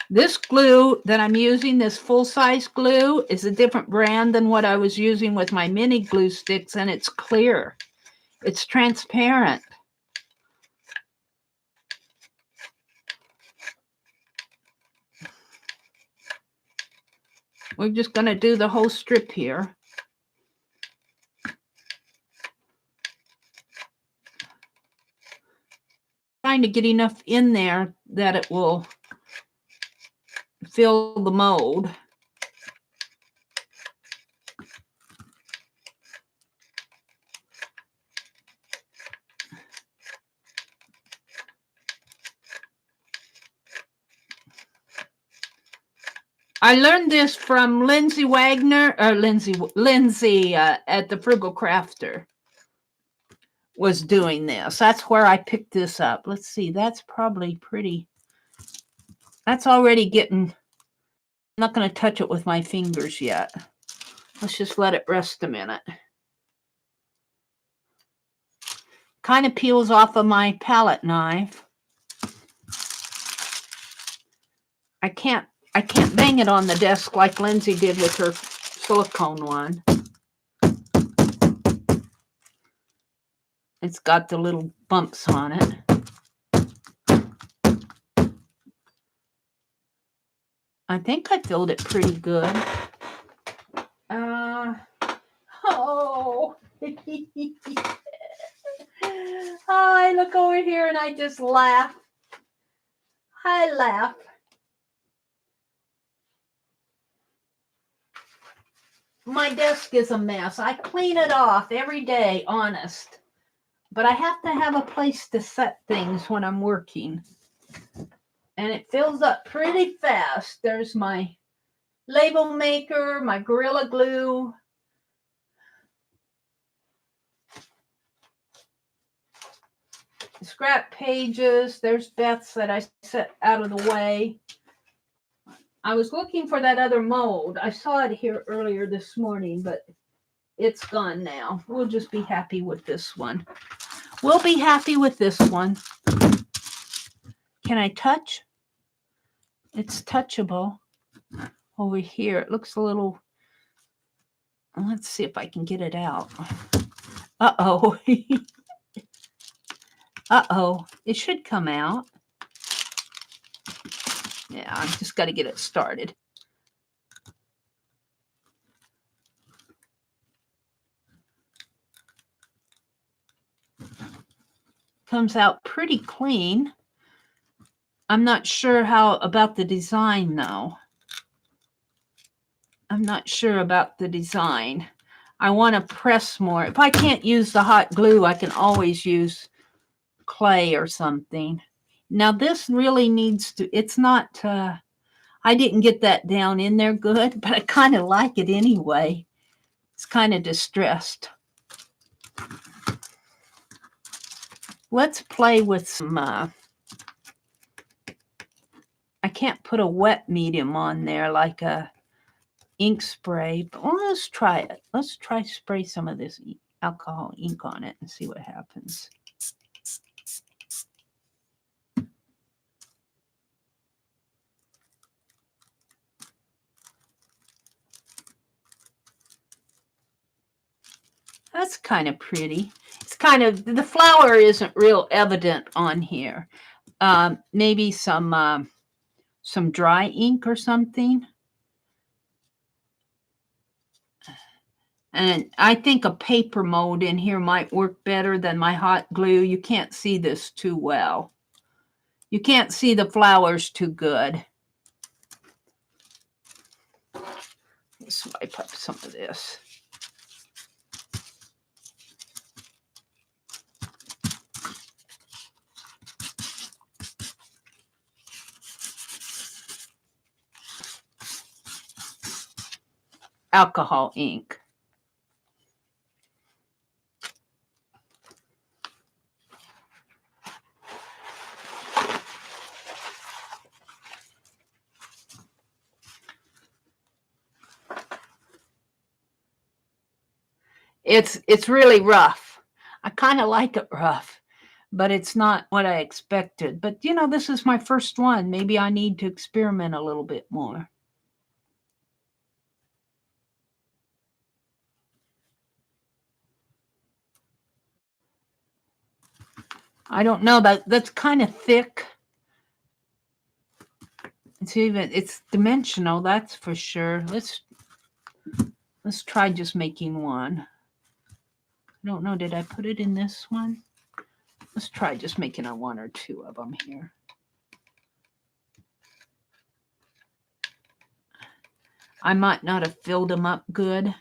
This glue that I'm using, this full-size glue, is a different brand than what I was using with my mini glue sticks, and it's clear. It's transparent. We're just going to do the whole strip here. trying to get enough in there that it will fill the mold. I learned this from Lindsay Wagner, or Lindsay at the Frugal Crafter was doing this. That's where I picked this up. Let's see, that's probably pretty. That's already getting, I'm not going to touch it with my fingers yet. Let's just let it rest a minute. Kind of peels off of my palette knife. I can't bang it on the desk like Lindsay did with her silicone one. It's got the little bumps on it. I think I filled it pretty good. Oh. I look over here and I just laugh. I laugh. My desk is a mess. I clean it off every day, honest. But I have to have a place to set things when I'm working. And it fills up pretty fast. There's my label maker, my Gorilla Glue. Scrap pages. There's Beth's that I set out of the way. I was looking for that other mold. I saw it here earlier this morning, but it's gone now. We'll just be happy with this one. We'll be happy with this one. Can I touch? It's touchable. Over here, it looks a little... Let's see if I can get it out. Uh-oh. Uh-oh. It should come out. Yeah, I just got to get it started. Comes out pretty clean. I'm not sure how about the design, though. I'm not sure about the design. I want to press more. If I can't use the hot glue, I can always use clay or something. Now, this really needs to, it's not, I didn't get that down in there good, but I kind of like it anyway. It's kind of distressed. Let's play with some, I can't put a wet medium on there like a ink spray, but let's try it. Let's try spray some of this alcohol ink on it and see what happens. That's kind of pretty. It's kind of, the flower isn't real evident on here. Maybe some dry ink or something. And I think a paper mold in here might work better than my hot glue. You can't see this too well. You can't see the flowers too good. Let's wipe up some of this. Alcohol ink. It's really rough. I kind of like it rough, but it's not what I expected. But, you know, this is my first one. Maybe I need to experiment a little bit more. I don't know, that's kind of thick. It's dimensional, that's for sure. Let's try just making one. I don't know, did I put it in this one? Let's try just making a 1 or 2 of them here. I might not have filled them up good.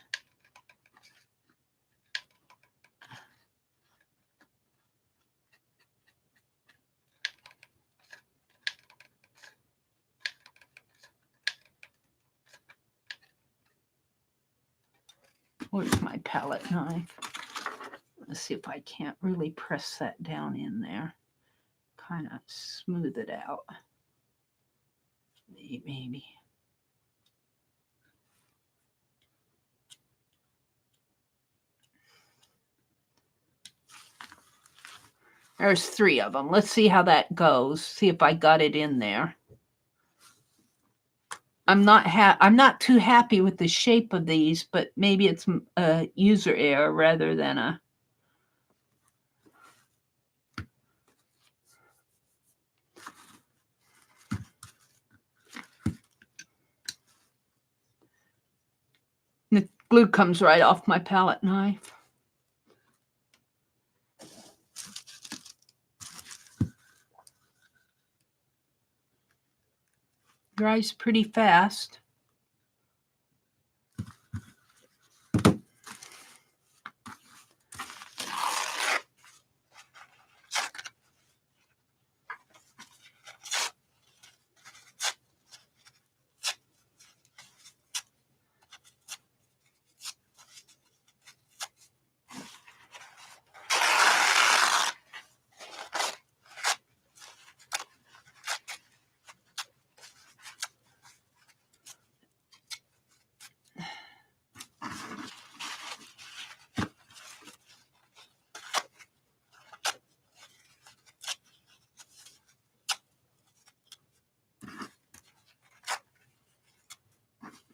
Where's my palette knife? Let's see if I can't really press that down in there. Kind of smooth it out. Maybe. There's 3 of them. Let's see how that goes. See if I got it in there. I'm not too happy with the shape of these, but maybe it's a user error rather than a. The glue comes right off my palette knife. Dries pretty fast.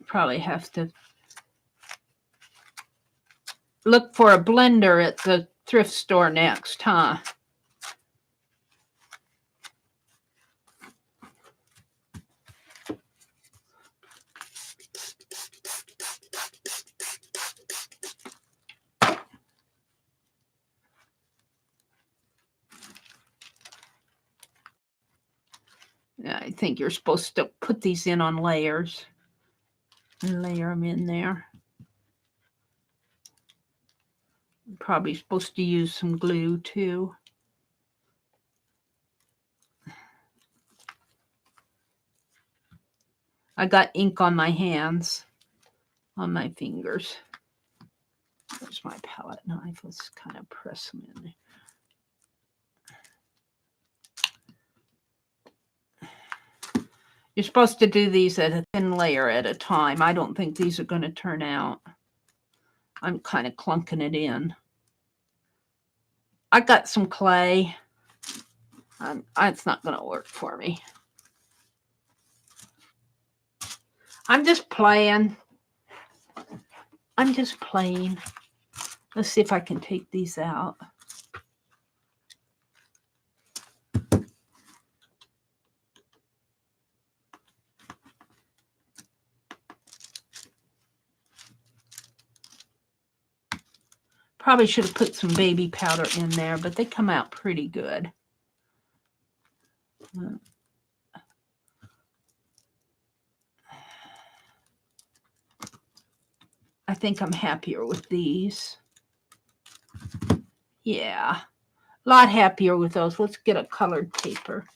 Probably have to look for a blender at the thrift store next, huh? I think you're supposed to put these in on layers and layer them in there. Probably supposed to use some glue too. I got ink on my hands, on my fingers. There's my palette knife. Let's kind of press them in there. You're supposed to do these at a thin layer at a time. I don't think these are going to turn out. I'm kind of clunking it in. I got some clay. It's not going to work for me. I'm just playing. I'm just playing. Let's see if I can take these out. Probably should have put some baby powder in there, but they come out pretty good. I think I'm happier with these. Yeah, a lot happier with those. Let's get a colored paper.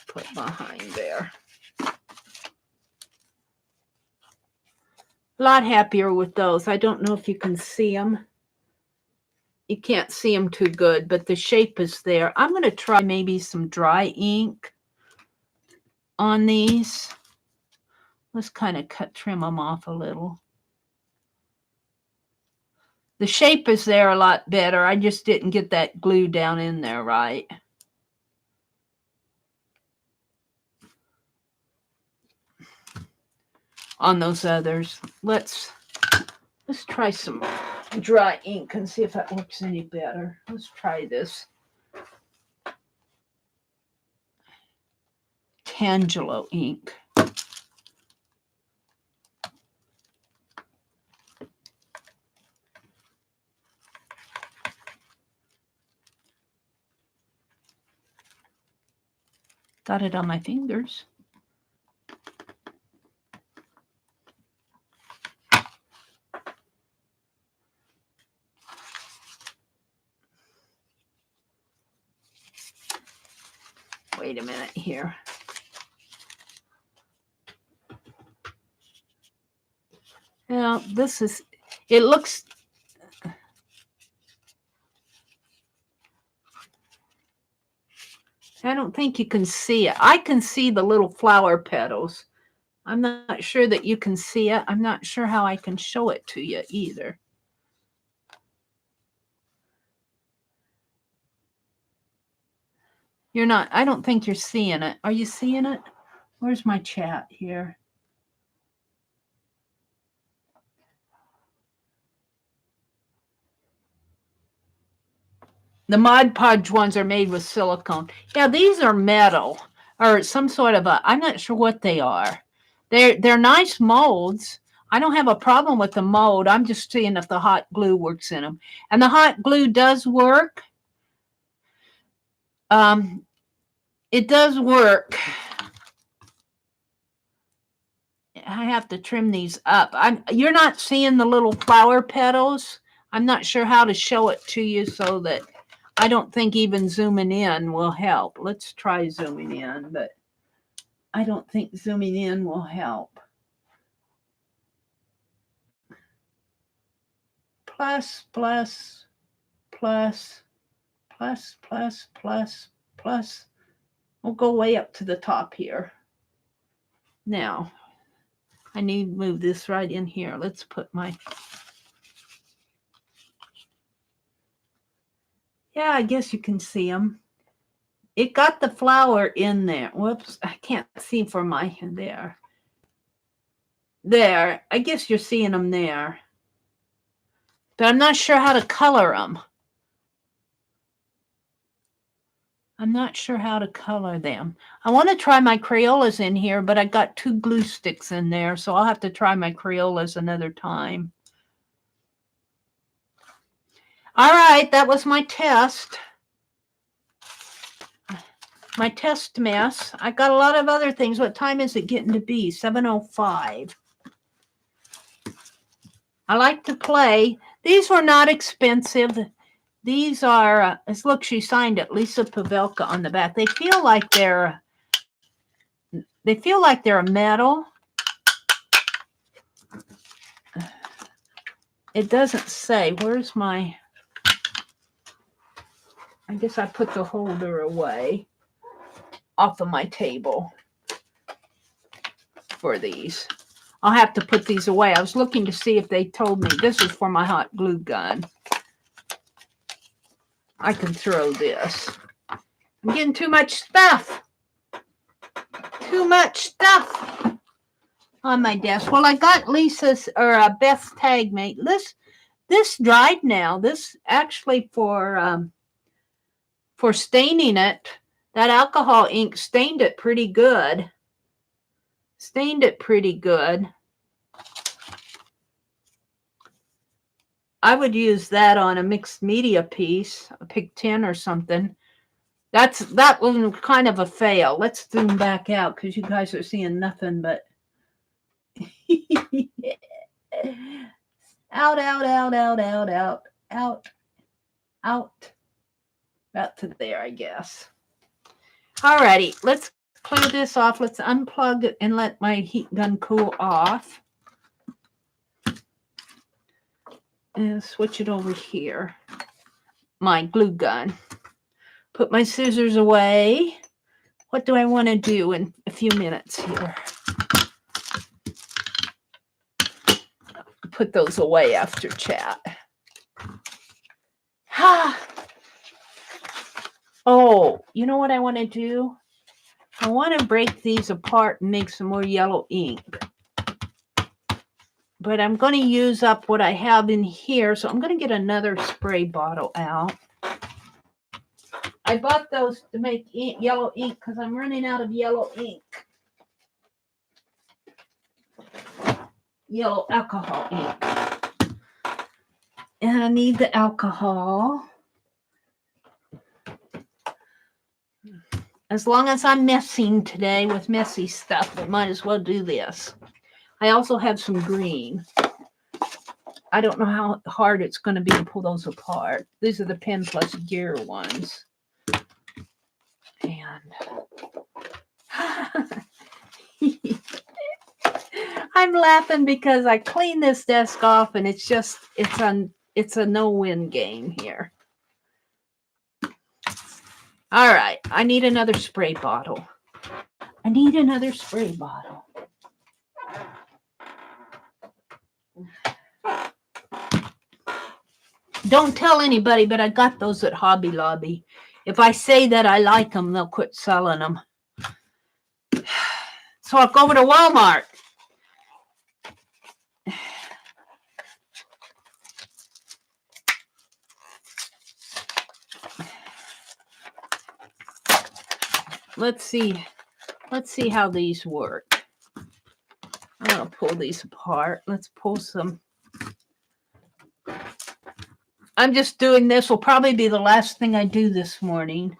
Put behind there. A lot happier with those. I don't know if you can see them. You can't see them too good, but the shape is there. I'm going to try maybe some dry ink on these. Let's kind of trim them off a little. The shape is there a lot better. I just didn't get that glue down in there right. On those others. Let's try some dry ink and see if that works any better. Let's try this Tangelo ink. Got it on my fingers. Wait a minute here. Now, this is, it looks, I don't think you can see it. I can see the little flower petals. I'm not sure that you can see it. I'm not sure how I can show it to you either. You're not, I don't think you're seeing it. Are you seeing it? Where's my chat here? The Mod Podge ones are made with silicone. Yeah, these are metal or some sort of a, I'm not sure what they are. They're nice molds. I don't have a problem with the mold. I'm just seeing if the hot glue works in them. And the hot glue does work. It does work. I have to trim these up. You're not seeing the little flower petals. I'm not sure how to show it to you so that I don't think even zooming in will help. Let's try zooming in, but I don't think zooming in will help. Plus, plus, plus, plus, plus, plus, plus. We'll go way up to the top here. Now, I need to move this right in here. Let's put my... Yeah, I guess you can see them. It got the flower in there. Whoops, I can't see for my there. There, I guess you're seeing them there. But I'm not sure how to color them. I'm not sure how to color them. I want to try my Crayolas in here, but I got 2 glue sticks in there, so I'll have to try my Crayolas another time. All right, that was my test. My test mess. I got a lot of other things. What time is it getting to be? 7:05. I like to play. These were not expensive. These are, look, she signed it, Lisa Pavelka on the back. They feel like they're a metal. It doesn't say. Where's my, I guess I put the holder away off of my table for these. I'll have to put these away. I was looking to see if they told me this is for my hot glue gun. I can throw this. I'm getting too much stuff. Too much stuff on my desk. Well, I got Lisa's or Beth's tag mate. This dried now. This actually for staining it. That alcohol ink stained it pretty good. Stained it pretty good. I would use that on a mixed media piece, a Pig 10 or something. That was kind of a fail. Let's zoom back out because you guys are seeing nothing but out, out, out, out, out, out, out, out. About to there, I guess. Alrighty, let's clear this off. Let's unplug it and let my heat gun cool off. And switch it over here. My glue gun. Put my scissors away. What do I want to do in a few minutes here? Put those away after chat. Oh, you know what I want to do? I want to break these apart and make some more yellow ink. But I'm going to use up what I have in here, so I'm going to get another spray bottle out. I bought those to make yellow ink because I'm running out of yellow ink. Yellow alcohol ink. And I need the alcohol. As long as I'm messing today with messy stuff, I might as well do this. I also have some green. I don't know how hard it's going to be to pull those apart. These are the Pen Plus Gear ones. And I'm laughing because I cleaned this desk off and it's a no-win game here. All right, I need another spray bottle. I need another spray bottle. Don't tell anybody, but I got those at Hobby Lobby. If I say that I like them, they'll quit selling them. So I'll go over to Walmart. Let's see how these work. I'm going to pull these apart. Let's pull some. I'm just doing this. Will probably be the last thing I do this morning.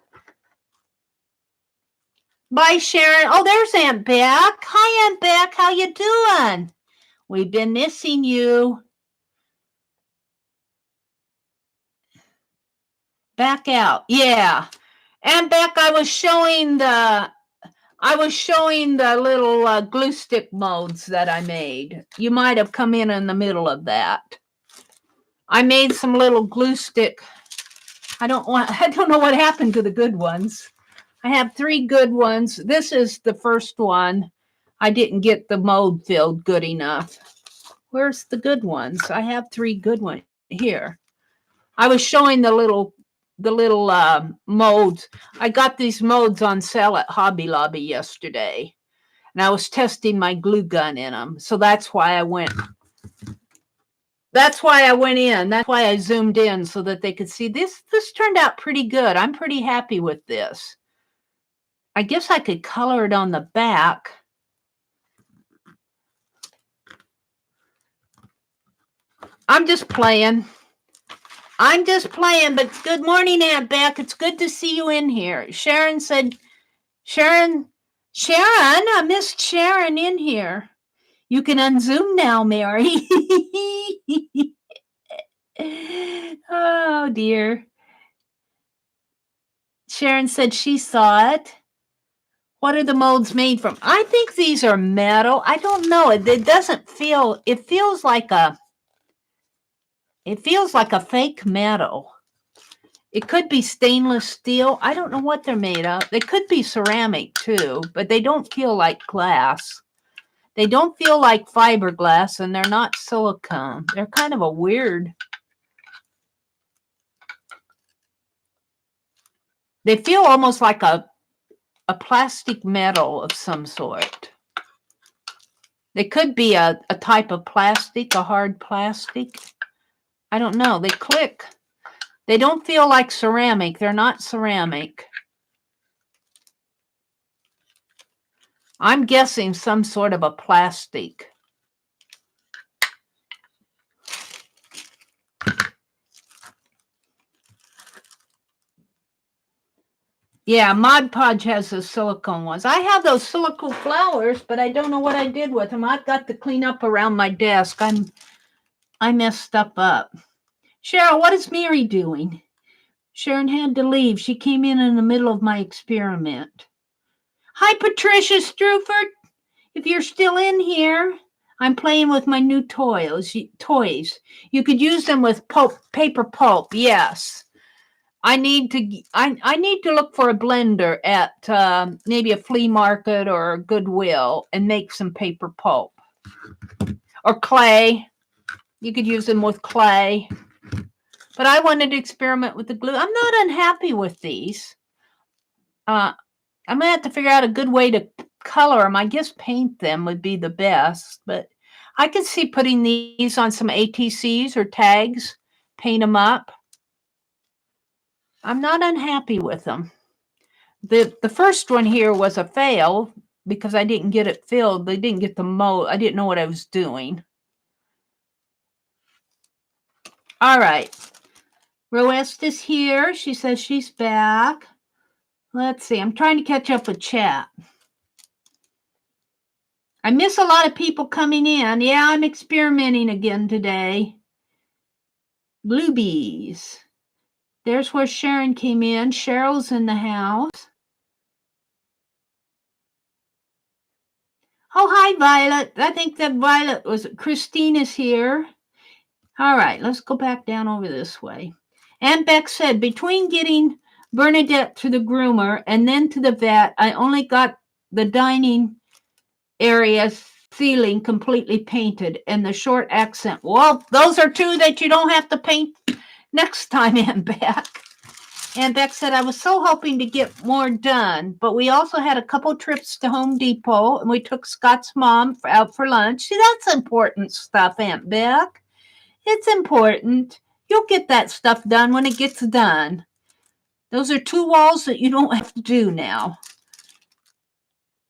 Bye, Sharon. Oh, there's Aunt Beck. Hi, Aunt Beck. How you doing? We've been missing you. Back out. Yeah. Aunt Beck, I was showing the little glue stick molds that I made. You might have come in the middle of that. I made some little glue stick. I don't know what happened to the good ones. I have 3 good ones. This is the first one. I didn't get the mold filled good enough. Where's the good ones? I have 3 good ones here. I was showing the little molds. I got these molds on sale at Hobby Lobby yesterday, and I was testing my glue gun in them. So that's why I went. That's why I went in. That's why I zoomed in so that they could see this. This turned out pretty good. I'm pretty happy with this. I guess I could color it on the back. I'm just playing. But good morning, Aunt Beck. It's good to see you in here. Sharon said, Sharon, I missed Sharon in here. You can unzoom now, Meri. Oh, dear. Sharon said she saw it. What are the molds made from? I think these are metal. I don't know. It doesn't feel, it feels like a fake metal. It could be stainless steel. I don't know what they're made of. They could be ceramic too, but they don't feel like glass. They don't feel like fiberglass, and they're not silicone. They're kind of a weird. They feel almost like a plastic metal of some sort. They could be a type of plastic, a hard plastic. I don't know. They click. They don't feel like ceramic. They're not ceramic. I'm guessing some sort of a plastic. Yeah, Mod Podge has the silicone ones. I have those silicone flowers, but I don't know what I did with them. I've got to clean up around my desk. I messed stuff up. Cheryl, what is Meri doing? Sharon had to leave. She came in the middle of my experiment. Hi, Patricia Struford. If you're still in here, I'm playing with my new toys. You could use them with paper pulp. Yes. I need to look for a blender at maybe a flea market or a Goodwill and make some paper pulp. Or clay. You could use them with clay. But I wanted to experiment with the glue. I'm not unhappy with these. I'm going to have to figure out a good way to color them. I guess paint them would be the best. But I could see putting these on some ATCs or tags, paint them up. I'm not unhappy with them. The first one here was a fail because I didn't get it filled. They didn't get the mold. I didn't know what I was doing. All right. Roest is here. She says she's back. Let's see. I'm trying to catch up with chat. I miss a lot of people coming in. Yeah, I'm experimenting again today. Bluebees. There's where Sharon came in. Cheryl's in the house. Oh, hi, Violet. I think that Violet was Christine is here. All right, let's go back down over this way. Aunt Beck said, between getting Bernadette to the groomer and then to the vet, I only got the dining area ceiling completely painted and the short accent. Well, those are two that you don't have to paint next time, Aunt Beck. Aunt Beck said, I was so hoping to get more done, but we also had a couple trips to Home Depot, and we took Scott's mom out for lunch. See, that's important stuff, Aunt Beck. It's important. You'll get that stuff done when it gets done. Those are two walls that you don't have to do now.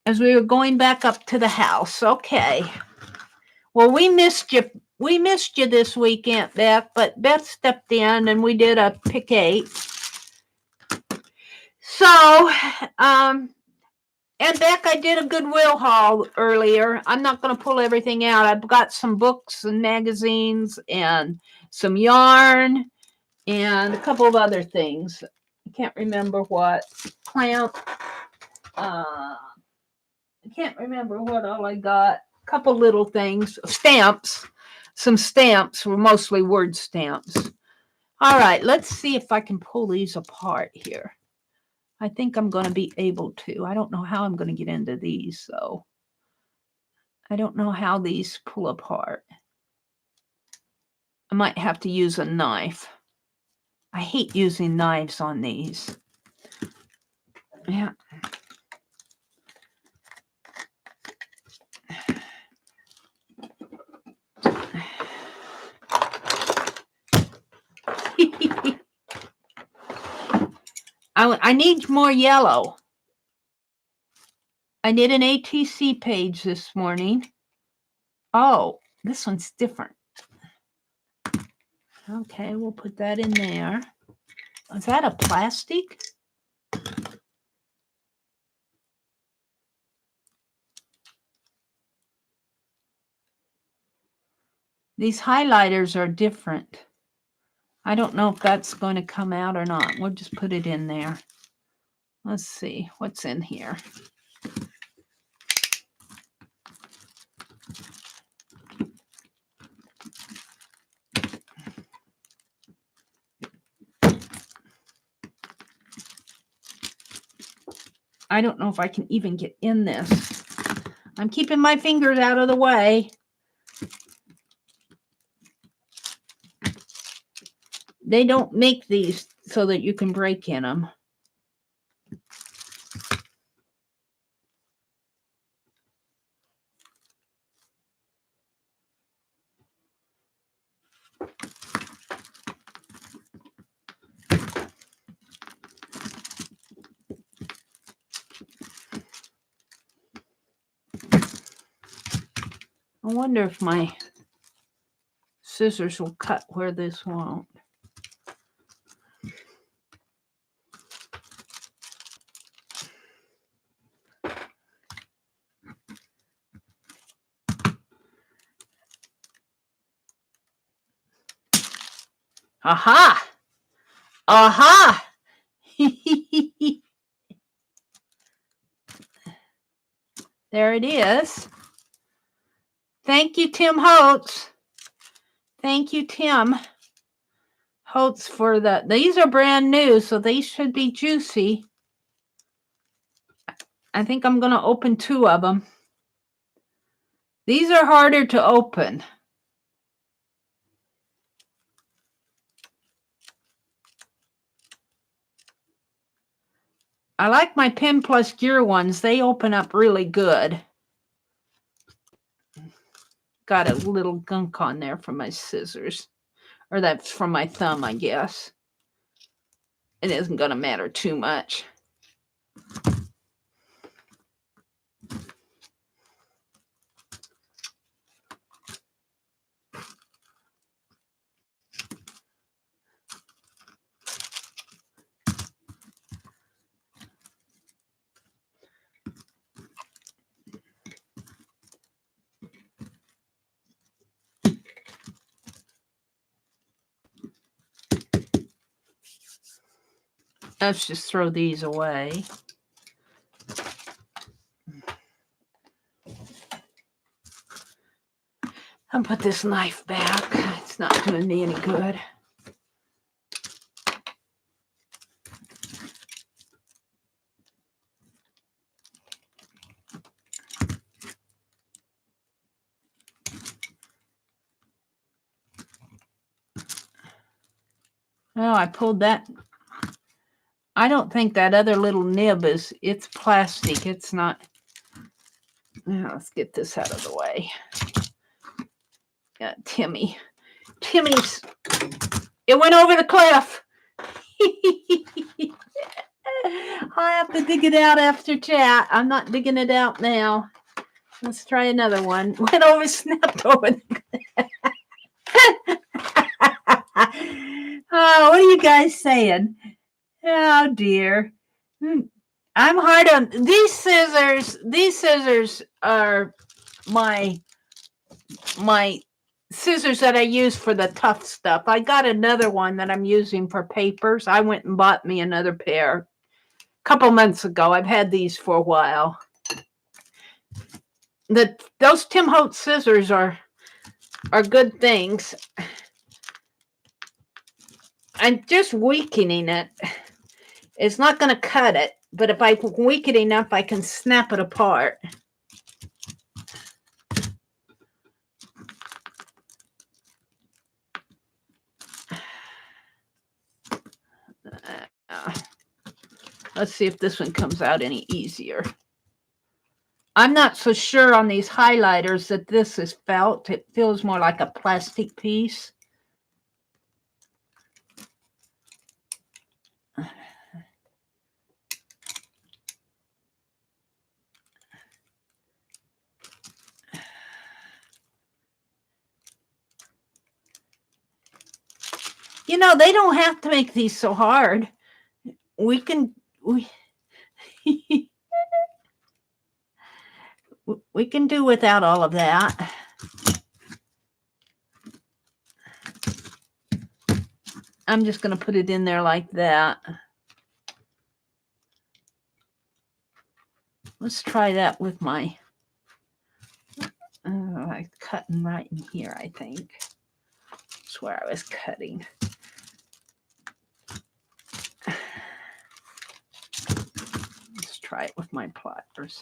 As we were going back up to the house. Okay. Well, we missed you. We missed you this week, Aunt Beck, but Beth stepped in and we did a pick 8. So, Aunt Beck, I did a Goodwill haul earlier. I'm not going to pull everything out. I've got some books and magazines and some yarn and a couple of other things. I can't remember what. I can't remember what all I got. A couple little things. Stamps. Some stamps were mostly word stamps. All right, let's see if I can pull these apart here. I think I'm going to be able to. I don't know how I'm going to get into these, though. I don't know how these pull apart. I might have to use a knife. I hate using knives on these. Yeah. I need more yellow. I did an ATC page this morning. Oh, this one's different. Okay, we'll put that in there. Is that a plastic? These highlighters are different. I don't know if that's going to come out or not. We'll just put it in there. Let's see what's in here. I don't know if I can even get in this. I'm keeping my fingers out of the way. They don't make these so that you can break in them. I wonder if my scissors will cut where this won't. Aha! Aha! There it is. Thank you, Tim Holtz. Thank you, Tim Holtz, for the. These are brand new, so they should be juicy. I think I'm going to open 2 of them. These are harder to open. I like my Pen Plus Gear ones. They open up really good. Got a little gunk on there from my scissors. Or that's from my thumb, I guess. It isn't going to matter too much. Let's just throw these away. I'll put this knife back. It's not doing me any good. Oh, I pulled that. I don't think that other little nib is, it's plastic. It's not. Now, let's get this out of the way. Timmy's, it went over the cliff. I have to dig it out after chat. I'm not digging it out now. Let's try another one. Went over, snapped over the cliff. Oh, what are you guys saying? Oh dear. I'm hard on these scissors. These scissors are my scissors that I use for the tough stuff. I got another one that I'm using for papers. I went and bought me another pair a couple months ago. I've had these for a while. Those Tim Holtz scissors are good things. I'm just weakening it. It's not going to cut it, but if I weaken it enough, I can snap it apart. Let's see if this one comes out any easier. I'm not so sure on these highlighters that this is felt. It feels more like a plastic piece. You know, they don't have to make these so hard. We can we can do without all of that. I'm just going to put it in there like that. Let's try that with my I'm cutting right in here, I think. That's where I was cutting. Let's try it with my pliers.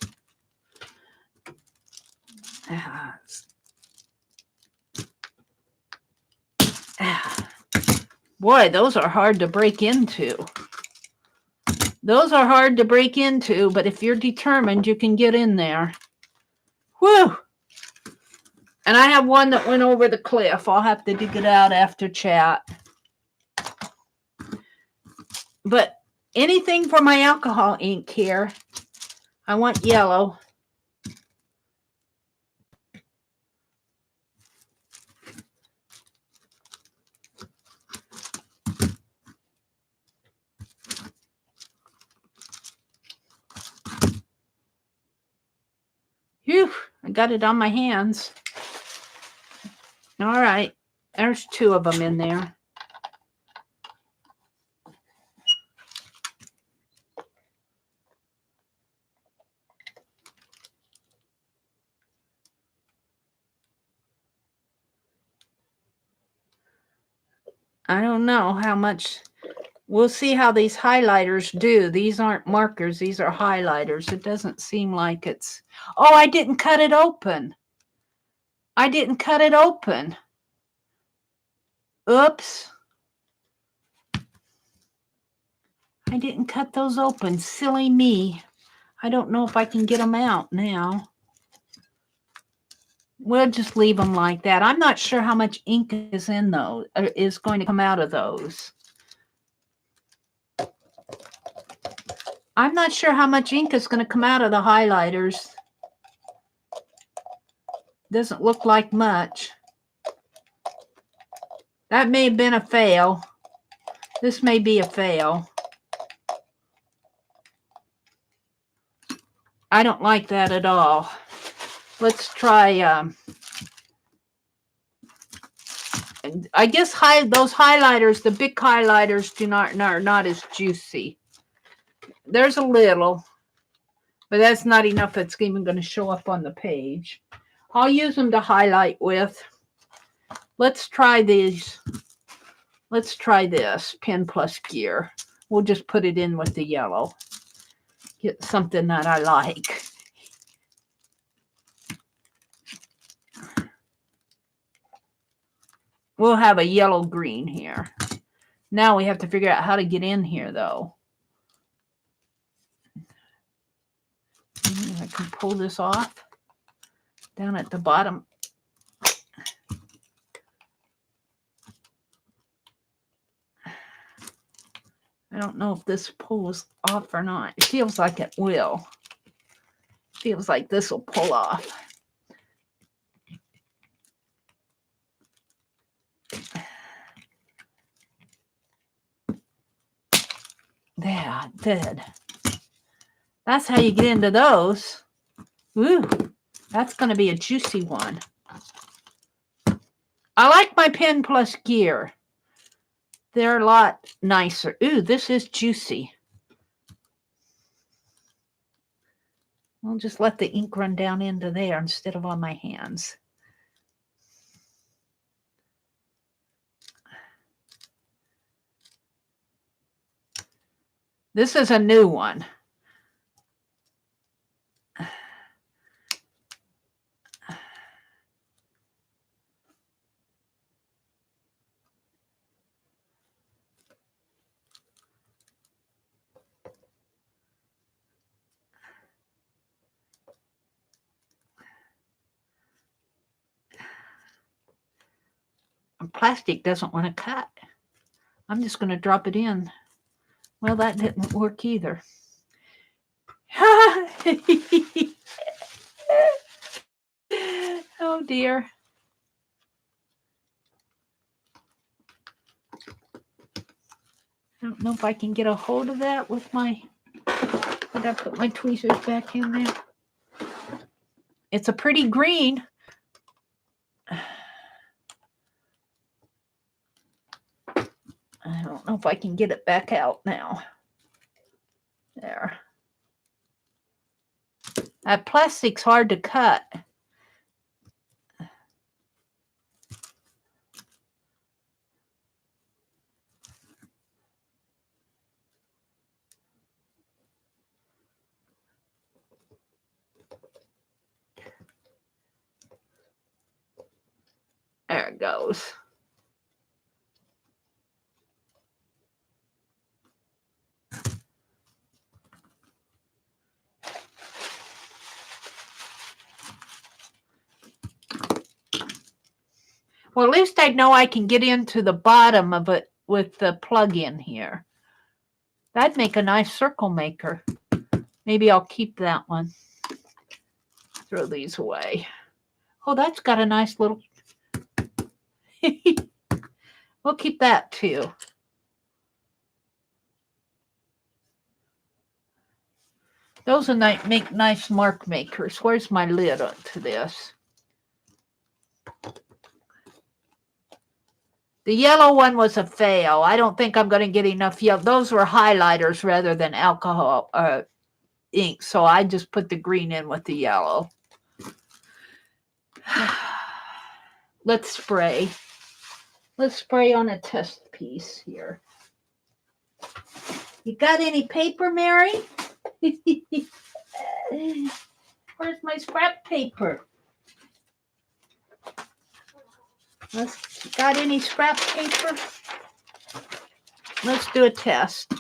Boy, those are hard to break into. Those are hard to break into, but if you're determined, you can get in there. Whew! And I have one that went over the cliff. I'll have to dig it out after chat. But anything for my alcohol ink here, I want yellow. Phew, I got it on my hands. All right, there's two of them in there. I don't know how much. We'll see how these highlighters do. These aren't markers. These are highlighters. It doesn't seem like it's... Oh, I didn't cut it open. I didn't cut it open. Oops. I didn't cut those open. Silly me. I don't know if I can get them out now. We'll just leave them like that. I'm not sure how much ink is in those, is going to come out of those. I'm not sure how much ink is going to come out of the highlighters. Doesn't look like much. That may have been a fail. This may be a fail. I don't like that at all. Let's try, I guess those highlighters, the big highlighters are not as juicy. there's a little, but that's not enough that's even going to show up on the page. I'll use them to highlight with. Let's try these. Let's try this pen plus gear. We'll just put it in with the yellow. Get something that I like. We'll have a yellow green here. Now we have to figure out how to get in here, though. I can pull this off down at the bottom. I don't know if this pulls off or not. It feels like it will. Feels like this will pull off. Yeah, it did. That's how you get into those. Ooh, that's going to be a juicy one. I like my pen plus gear. They're a lot nicer. Ooh, this is juicy. I'll just let the ink run down into there instead of on my hands. This is a new one. Plastic doesn't want to cut. I'm just going to drop it in. Well, that didn't work either. Oh dear. I don't know if I can get a hold of that with my... Did I put my tweezers back in there? It's a pretty green. I don't know if I can get it back out now. There. That plastic's hard to cut. There it goes. Well, at least I know I can get into the bottom of it with the plug-in here. That'd make a nice circle maker. Maybe I'll keep that one. Throw these away. Oh, that's got a nice little... We'll keep that too. Those are make nice mark makers. Where's my lid to this? The yellow one was a fail. I don't think I'm going to get enough yellow. Those were highlighters rather than alcohol ink, so I just put the green in with the yellow. Let's spray. Let's spray on a test piece here. You got any paper, Meri? Where's my scrap paper? Got any scrap paper? Let's do a test.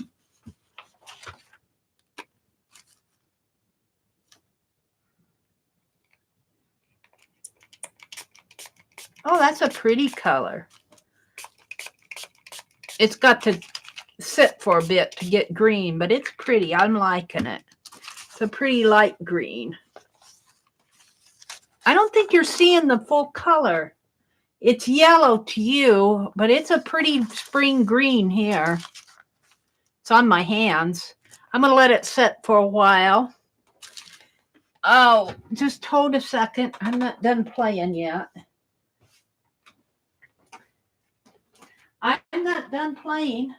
Oh, that's a pretty color. It's got to sit for a bit to get green, but it's pretty. I'm liking it. It's a pretty light green. I don't think you're seeing the full color. It's yellow to you, but it's a pretty spring green here. It's on my hands. I'm going to let it set for a while. Oh, just hold a second. I'm not done playing yet. I'm not done playing.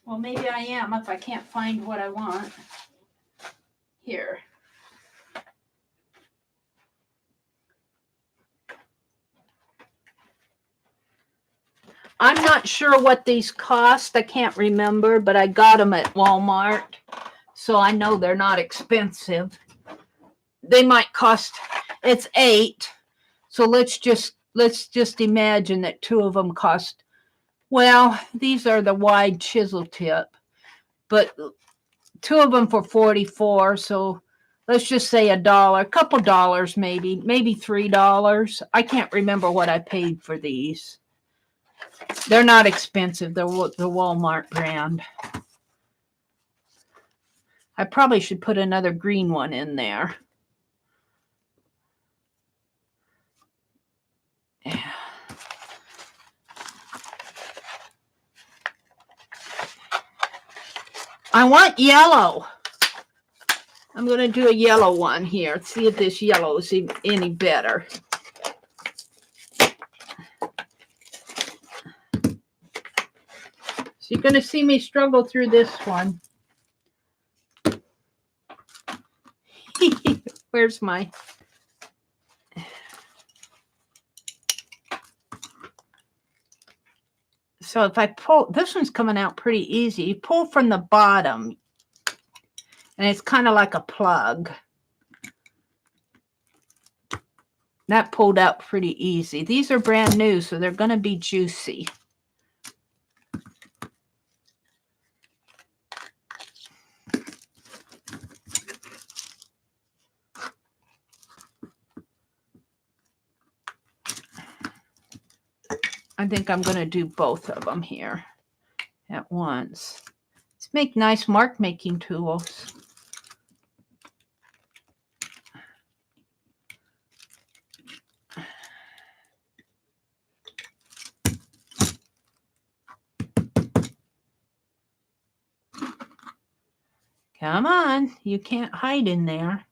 Well, maybe I am if I can't find what I want. Here. I'm not sure what these cost. I can't remember, but I got them at Walmart. So I know they're not expensive. They might cost, it's $8. So let's just imagine that 2 of them cost, well, these are the wide chisel tip, but 2 of them for $44. So let's just say $1, a couple dollars, maybe $3. I can't remember what I paid for these. They're not expensive. They're the Walmart brand. I probably should put another green one in there. Yeah. I want yellow. I'm going to do a yellow one here. Let's see if this yellow is any better. So you're going to see me struggle through this one. Where's my... So if I pull, this one's coming out pretty easy. You pull from the bottom, and it's kind of like a plug. That pulled out pretty easy. These are brand new, so they're going to be juicy. I think I'm going to do both of them here at once. Let's make nice mark making tools. Come on, you can't hide in there.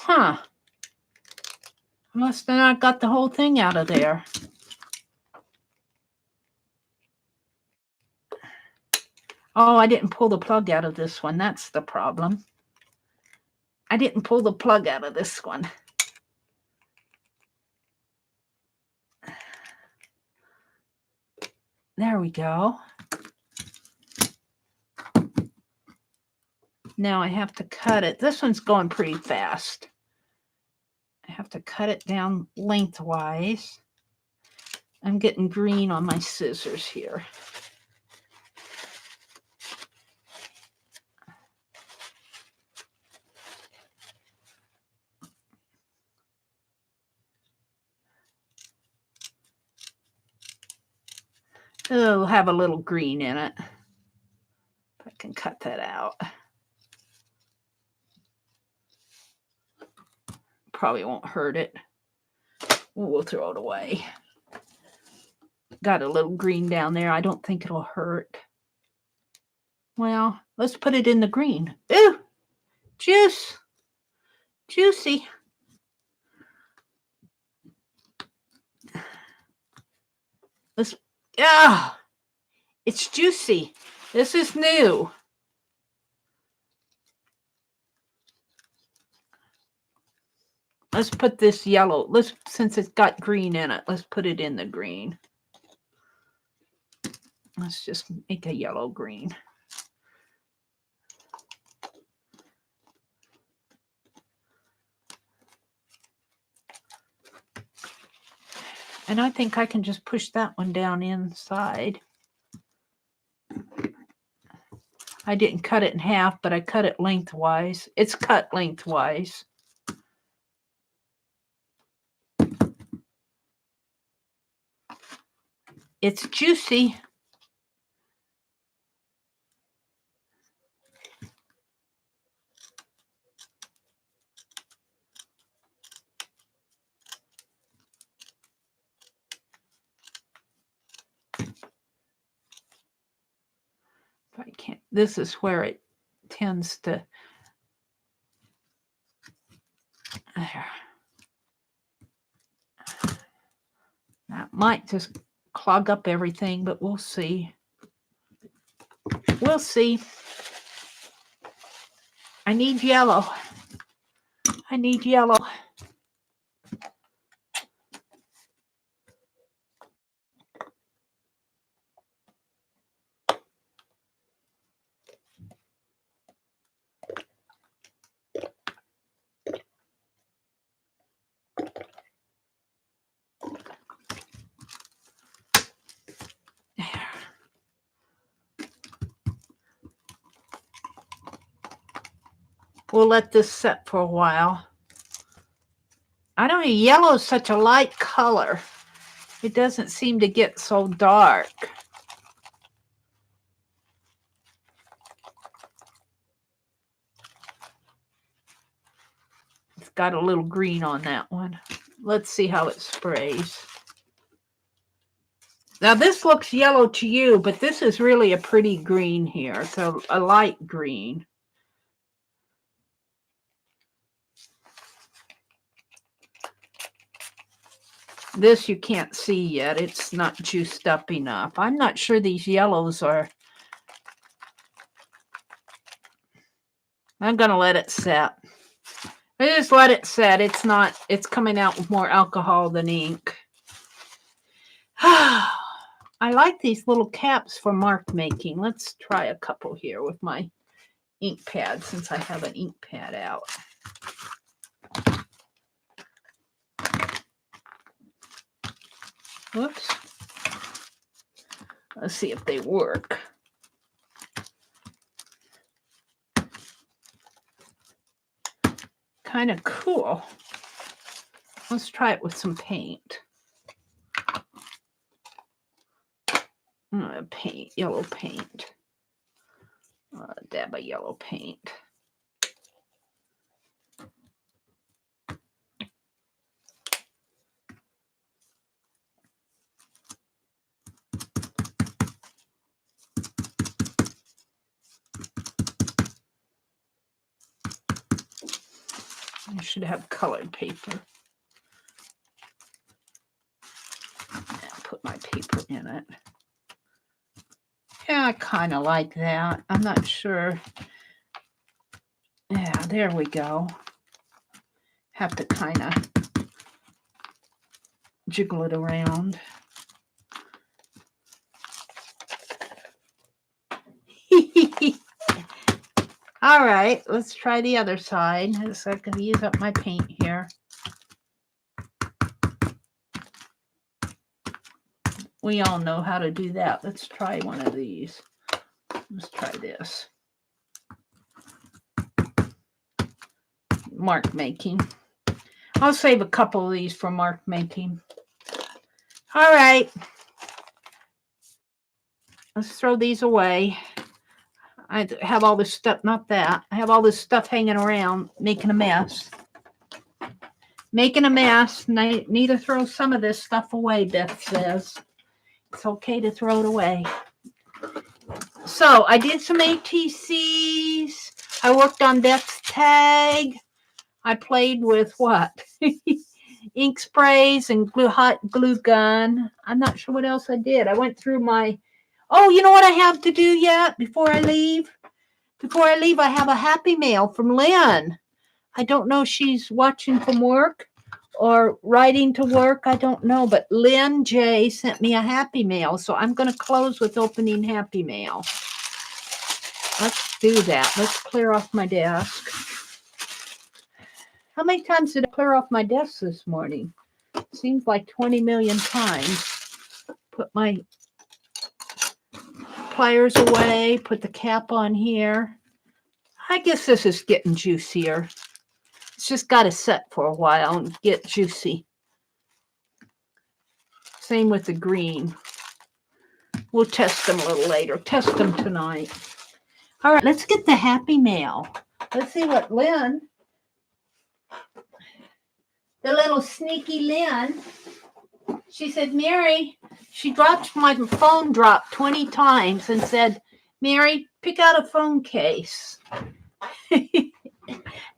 Huh. I must have not got the whole thing out of there. Oh, I didn't pull the plug out of this one. That's the problem. I didn't pull the plug out of this one. There we go. Now I have to cut it. This one's going pretty fast. I have to cut it down lengthwise. I'm getting green on my scissors here. It'll have a little green in it. I can cut that out. Probably won't hurt it. We'll throw it away. Got a little green down there. I don't think it'll hurt. Well, let's put it in the green. Ooh, juice. Juicy. Let's, it's juicy. This is new. Let's put this yellow. Since it's got green in it, let's put it in the green. Let's just make a yellow green. And I think I can just push that one down inside. I didn't cut it in half, but I cut it lengthwise. It's cut lengthwise. It's juicy. this is where it tends to. There. That might just clog up everything, but we'll see. We'll see. I need yellow. I need yellow. We'll let this set for a while. I don't know, yellow is such a light color. It doesn't seem to get so dark. It's got a little green on that one. Let's see how it sprays. Now this looks yellow to you, but this is really a pretty green here. It's a light green. This you can't see yet. It's not juiced up enough. I'm not sure these yellows are. I'm going to let it set. I just let it set. It's not, it's coming out with more alcohol than ink. I like these little caps for mark making. Let's try a couple here with my ink pad since I have an ink pad out. Whoops. Let's see if they work. Kind of cool. Let's try it with some paint. Paint, yellow paint. Dab of yellow paint. I should have colored paper. I'll put my paper in it. Yeah, I kind of like that. I'm not sure. Yeah, there we go. Have to kind of jiggle it around. All right, let's try the other side. So I can use up my paint here. We all know how to do that. Let's try one of these. Let's try this. Mark making. I'll save a couple of these for mark making. All right. Let's throw these away. I have all this stuff, not that. I have all this stuff hanging around, making a mess. Making a mess. And I need to throw some of this stuff away, Beth says. It's okay to throw it away. So I did some ATCs. I worked on Beth's tag. I played with what? Ink sprays and hot glue gun. I'm not sure what else I did. I went through my... Oh, you know what I have to do yet before I leave? Before I leave, I have a happy mail from Lynn. I don't know if she's watching from work or riding to work. I don't know. But Lynn J sent me a happy mail. So I'm going to close with opening happy mail. Let's do that. Let's clear off my desk. How many times did I clear off my desk this morning? Seems like 20 million times. Put my pliers away, put the cap on here. I guess this is getting juicier. It's just got to set for a while and get juicy. Same with the green. We'll test them a little later. Test them tonight. All right, let's get the happy mail. Let's see what Lynn, the little sneaky Lynn, she said, Meri, she dropped my phone dropped 20 times and said, Meri, pick out a phone case.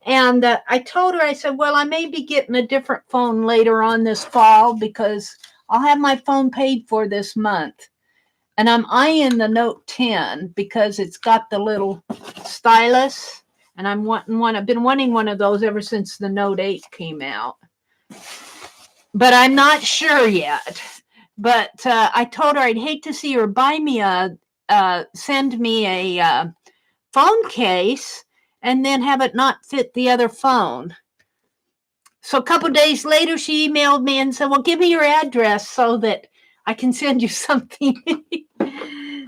And I told her, I said, well, I may be getting a different phone later on this fall because I'll have my phone paid for this month. And I'm eyeing the Note 10 because it's got the little stylus. And I'm wanting one. I've been wanting one of those ever since the Note 8 came out. But I'm not sure yet. But I told her I'd hate to see her buy me send me a phone case and then have it not fit the other phone. So a couple days later, she emailed me and said, well, give me your address so that I can send you something.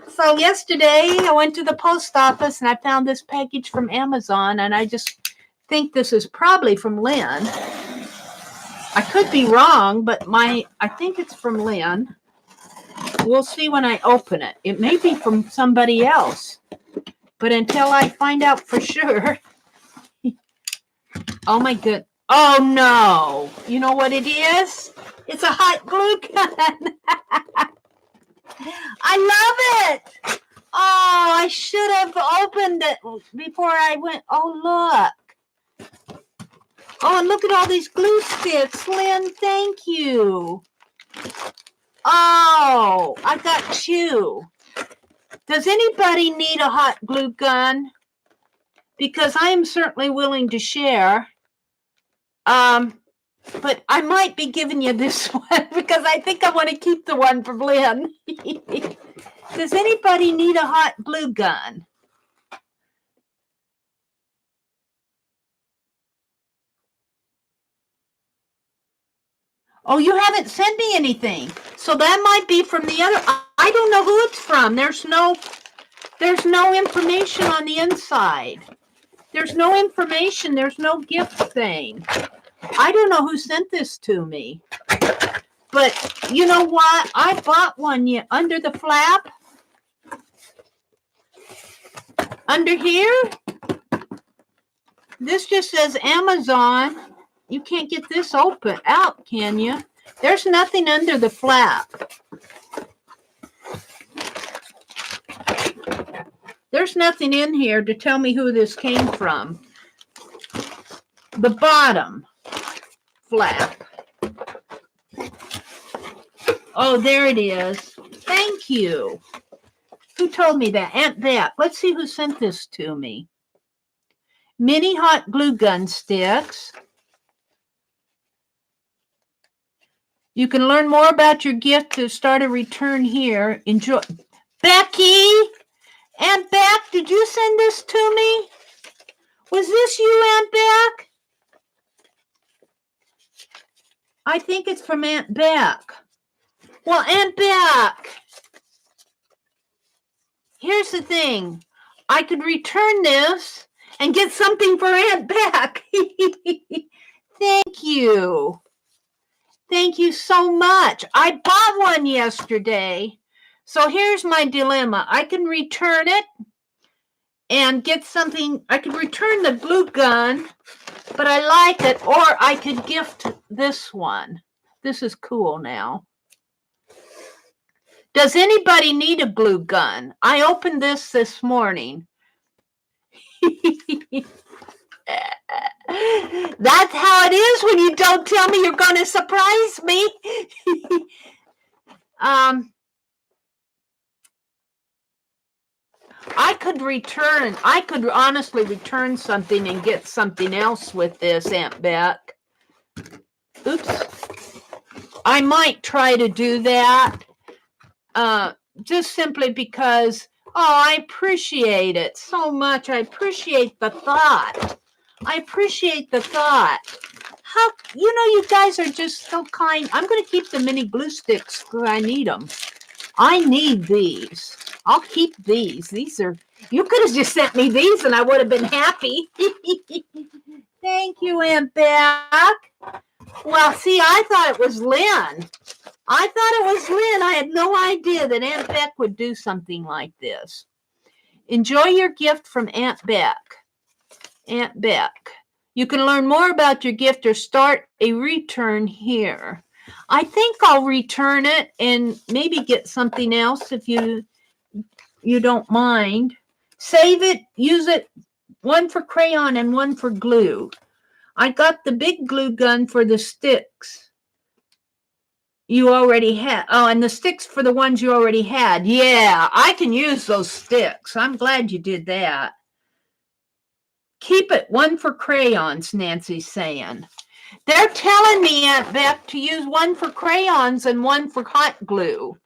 So yesterday, I went to the post office and I found this package from Amazon, and I just think this is probably from Lynn. I could be wrong, but I think it's from Lynn. We'll see when I open it. It may be from somebody else, but until I find out for sure. Oh my goodness. Oh no. You know what it is? It's a hot glue gun. I love it. Oh, I should have opened it before I went. Oh, look. Oh, and look at all these glue sticks. Lynn, thank you. Oh, I got two. Does anybody need a hot glue gun? Because I am certainly willing to share. But I might be giving you this one because I think I want to keep the one from Lynn. Does anybody need a hot glue gun? Oh, you haven't sent me anything. So that might be from the other. I don't know who it's from. There's no information on the inside. There's no information. There's no gift thing. I don't know who sent this to me. But you know what? I bought one under the flap. Under here. This just says Amazon. You can't get this open out, can you? There's nothing under the flap. There's nothing in here to tell me who this came from. The bottom flap. Oh, there it is. Thank you. Who told me that? AuntBec. Let's see who sent this to me. Mini hot glue gun sticks. You can learn more about your gift to start a return here. Enjoy. Becky! AuntBec, did you send this to me? Was this you, AuntBec? I think it's from AuntBec. Well, AuntBec, here's the thing. I could return this and get something for AuntBec. Thank you. Thank you so much. I bought one yesterday. So here's my dilemma. I can return it and get something. I could return the glue gun, but I like it. Or I could gift this one. This is cool now. Does anybody need a glue gun? I opened this morning. That's how it is when you don't tell me you're going to surprise me. I could honestly return something and get something else with this, AuntBec. Oops. I might try to do that. Just simply because, I appreciate it so much. I appreciate the thought. How, you guys are just so kind. I'm going to keep the mini glue sticks because I need them. I need these. I'll keep these. You could have just sent me these and I would have been happy. Thank you, AuntBec. Well, see, I thought it was Lynn. I had no idea that AuntBec would do something like this. Enjoy your gift from AuntBec. AuntBec. You can learn more about your gift or start a return here. I think I'll return it and maybe get something else if you you don't mind. Save it, use it, one for crayon and one for glue. I got the big glue gun for the sticks you already had. Oh, and the sticks for the ones you already had. Yeah, I can use those sticks. I'm glad you did that. Keep it, one for crayons, Nancy's saying. They're telling me, Aunt Beck, to use one for crayons and one for hot glue.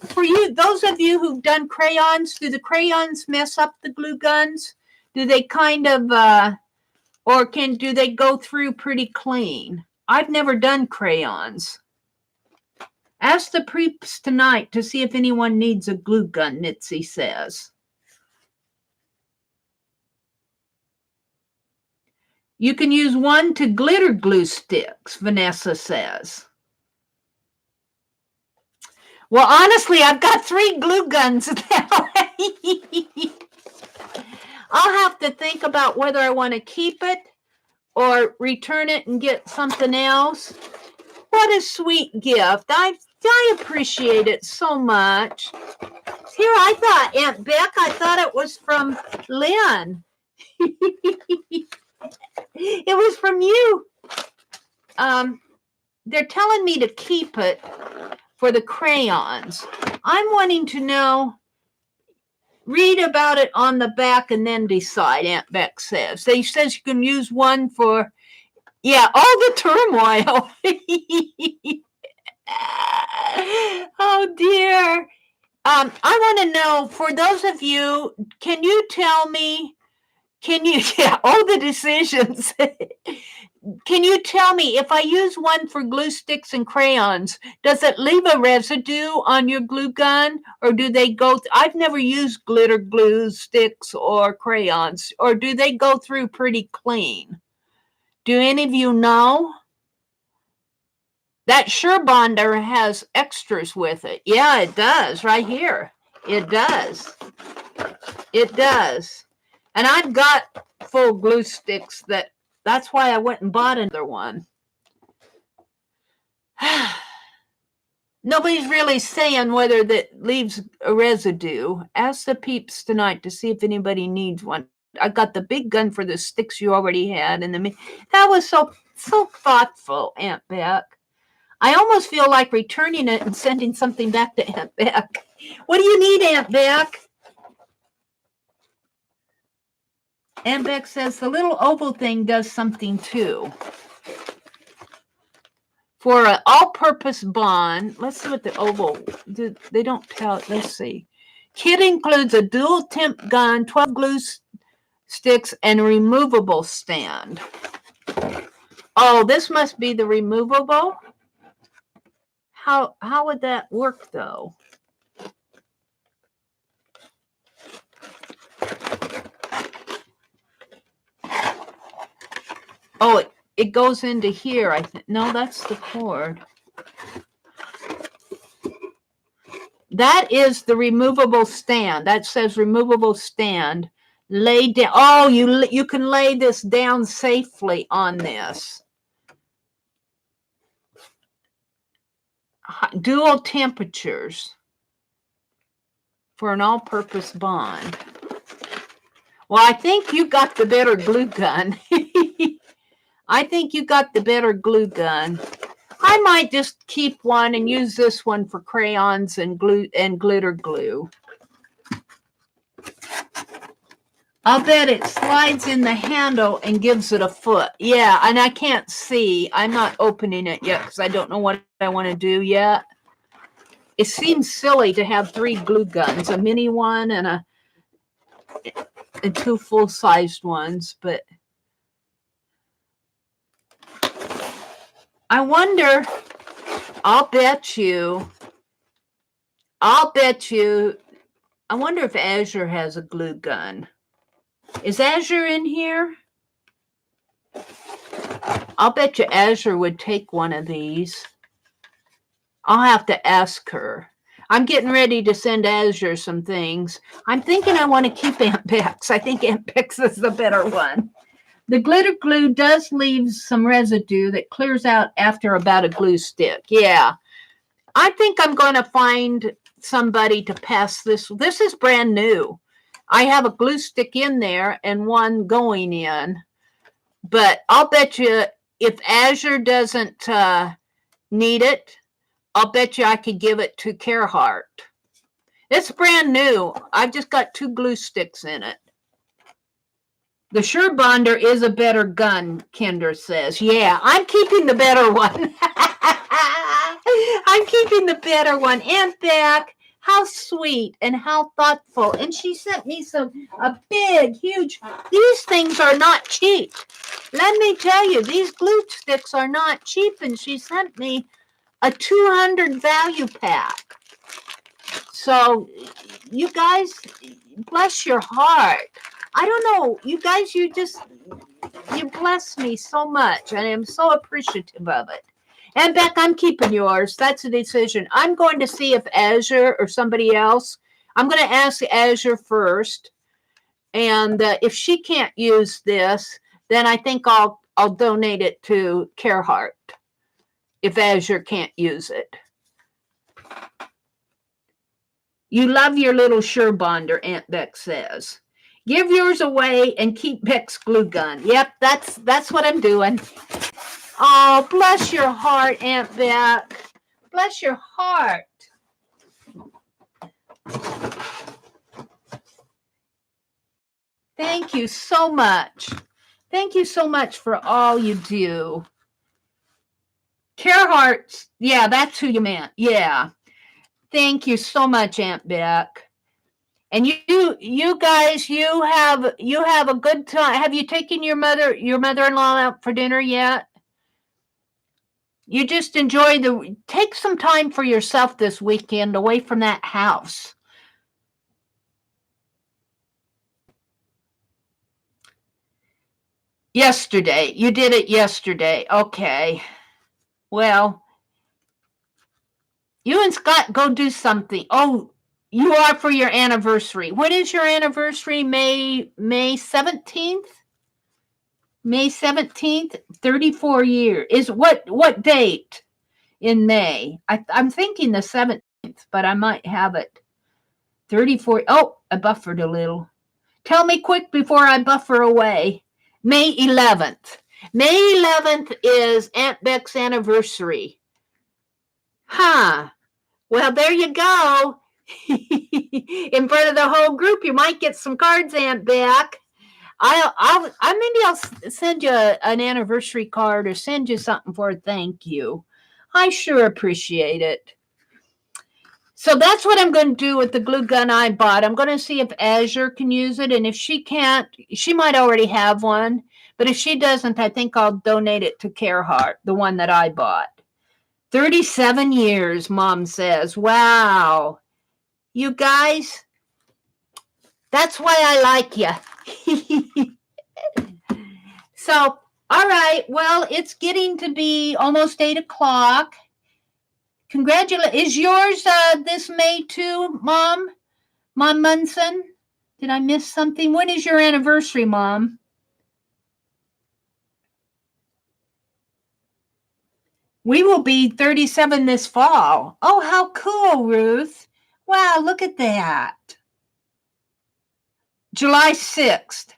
For you, those of you who've done crayons, do the crayons mess up the glue guns? Do they kind of, do they go through pretty clean? I've never done crayons. Ask the peeps tonight to see if anyone needs a glue gun, Mitzi says. You can use one to glitter glue sticks, Vanessa says. Well, honestly, I've got 3 glue guns now. I'll have to think about whether I want to keep it or return it and get something else. What a sweet gift. I appreciate it so much. Here, I thought, Aunt Beck, I thought it was from Lynn. It was from you. They're telling me to keep it for the crayons. I'm wanting to know, read about it on the back and then decide, Aunt Beck says. They says you can use one for, yeah, all the turmoil. Oh, dear. I want to know, for those of you, can you tell me, all the decisions. Can you tell me, if I use one for glue sticks and crayons, does it leave a residue on your glue gun? Or do they go, I've never used glitter glue sticks or crayons, or do they go through pretty clean? Do any of you know? That Surebonder has extras with it. Yeah, it does, right here. It does. It does. And I've got full glue sticks that's why I went and bought another one. Nobody's really saying whether that leaves a residue. Ask the peeps tonight to see if anybody needs one. I got the big gun for the sticks you already had. That was so thoughtful, Aunt Beck. I almost feel like returning it and sending something back to Aunt Beck. What do you need, Aunt Beck? Aunt Beck says the little oval thing does something too. For an all-purpose bond, let's see what the oval, they don't tell it. Let's see. Kit includes a dual temp gun, 12 glue sticks, and a removable stand. Oh, this must be the removable? How would that work, though? Oh, it goes into here, I think. No, that's the cord. That is the removable stand. That says removable stand. Lay down. Oh, you can lay this down safely on this. Dual temperatures for an all-purpose bond. Well, I think you got the better glue gun. I think you got the better glue gun. I might just keep one and use this one for crayons and glue and glitter glue. I'll bet it slides in the handle and gives it a foot. Yeah, and I can't see. I'm not opening it yet because I don't know what I want to do yet. It seems silly to have 3 glue guns, a mini one and 2 full-sized ones, but I wonder, I'll bet you, I wonder if Azure has a glue gun. Is Azure in here? I'll bet you Azure would take one of these. I'll have to ask her. I'm getting ready to send Azure some things. I'm thinking I want to keep Aunt Beck's. I think Aunt Beck's is the better one. The glitter glue does leave some residue that clears out after about a glue stick. Yeah. I think I'm going to find somebody to pass this. This is brand new. I have a glue stick in there and one going in. But I'll bet you if Azure doesn't need it, I'll bet you I could give it to Carhartt. It's brand new. I've just got 2 glue sticks in it. The Surebonder is a better gun, Kendra says. Yeah, I'm keeping the better one. I'm keeping the better one. Aunt Beck, how sweet and how thoughtful. And she sent me a big, huge, these things are not cheap. Let me tell you, these glue sticks are not cheap. And she sent me a 200 value pack. So, you guys, bless your heart. I don't know, you guys, you bless me so much, and I'm so appreciative of it. And Beck, I'm keeping yours. That's a decision. I'm going to see if Azure or somebody else, I'm going to ask Azure first, and if she can't use this, then I think I'll donate it to Carhartt if Azure can't use it. You love your little Surebonder, Aunt Beck says. Give yours away and keep Beck's glue gun. Yep, that's what I'm doing. Oh, bless your heart, Aunt Beck. Bless your heart. Thank you so much. Thank you so much for all you do. Carhartt, yeah, that's who you meant. Yeah. Thank you so much, Aunt Beck. And you guys, you have a good time. Have you taken your mother-in-law out for dinner yet? You just take some time for yourself this weekend away from that house. Yesterday. You did it yesterday. Okay. Well, you and Scott go do something. Oh, you are for your anniversary. When is your anniversary? May 17th? May 17th? 34 years. Is what date in May? I'm thinking the 17th, but I might have it. 34. Oh, I buffered a little. Tell me quick before I buffer away. May 11th. May 11th is Aunt Beck's anniversary. Huh. Well, there you go. In front of the whole group, you might get some cards, Aunt Beck. Maybe I'll send you an anniversary card or send you something for a thank you. I sure appreciate it. So that's what I'm going to do with the glue gun I bought. I'm going to see if Azure can use it, and if she can't, she might already have one. But if she doesn't, I think I'll donate it to Carhartt, the one that I bought. 37 years, Mom says. Wow. You guys, that's why I like you. So, all right. Well, it's getting to be almost 8 o'clock. Congratulations. Is yours this May too, Mom? Mom Munson? Did I miss something? When is your anniversary, Mom? We will be 37 this fall. Oh, how cool, Ruth. Wow, look at that. July 6th.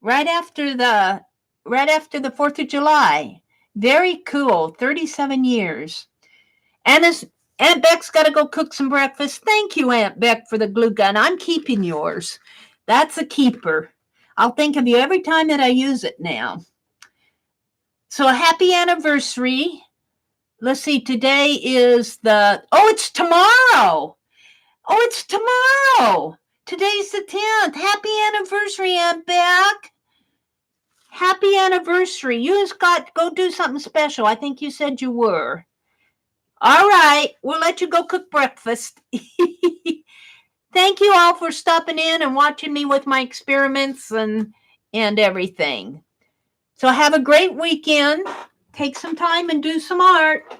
Right after the 4th of July. Very cool. 37 years. And Aunt Beck's got to go cook some breakfast. Thank you, Aunt Beck, for the glue gun. I'm keeping yours. That's a keeper. I'll think of you every time that I use it now. So a happy anniversary. Let's see, today is it's tomorrow. Oh, it's tomorrow. Today's the 10th. Happy anniversary, Aunt Beck. Happy anniversary. You and Scott go do something special. I think you said you were. All right. We'll let you go cook breakfast. Thank you all for stopping in and watching me with my experiments and everything. So have a great weekend. Take some time and do some art.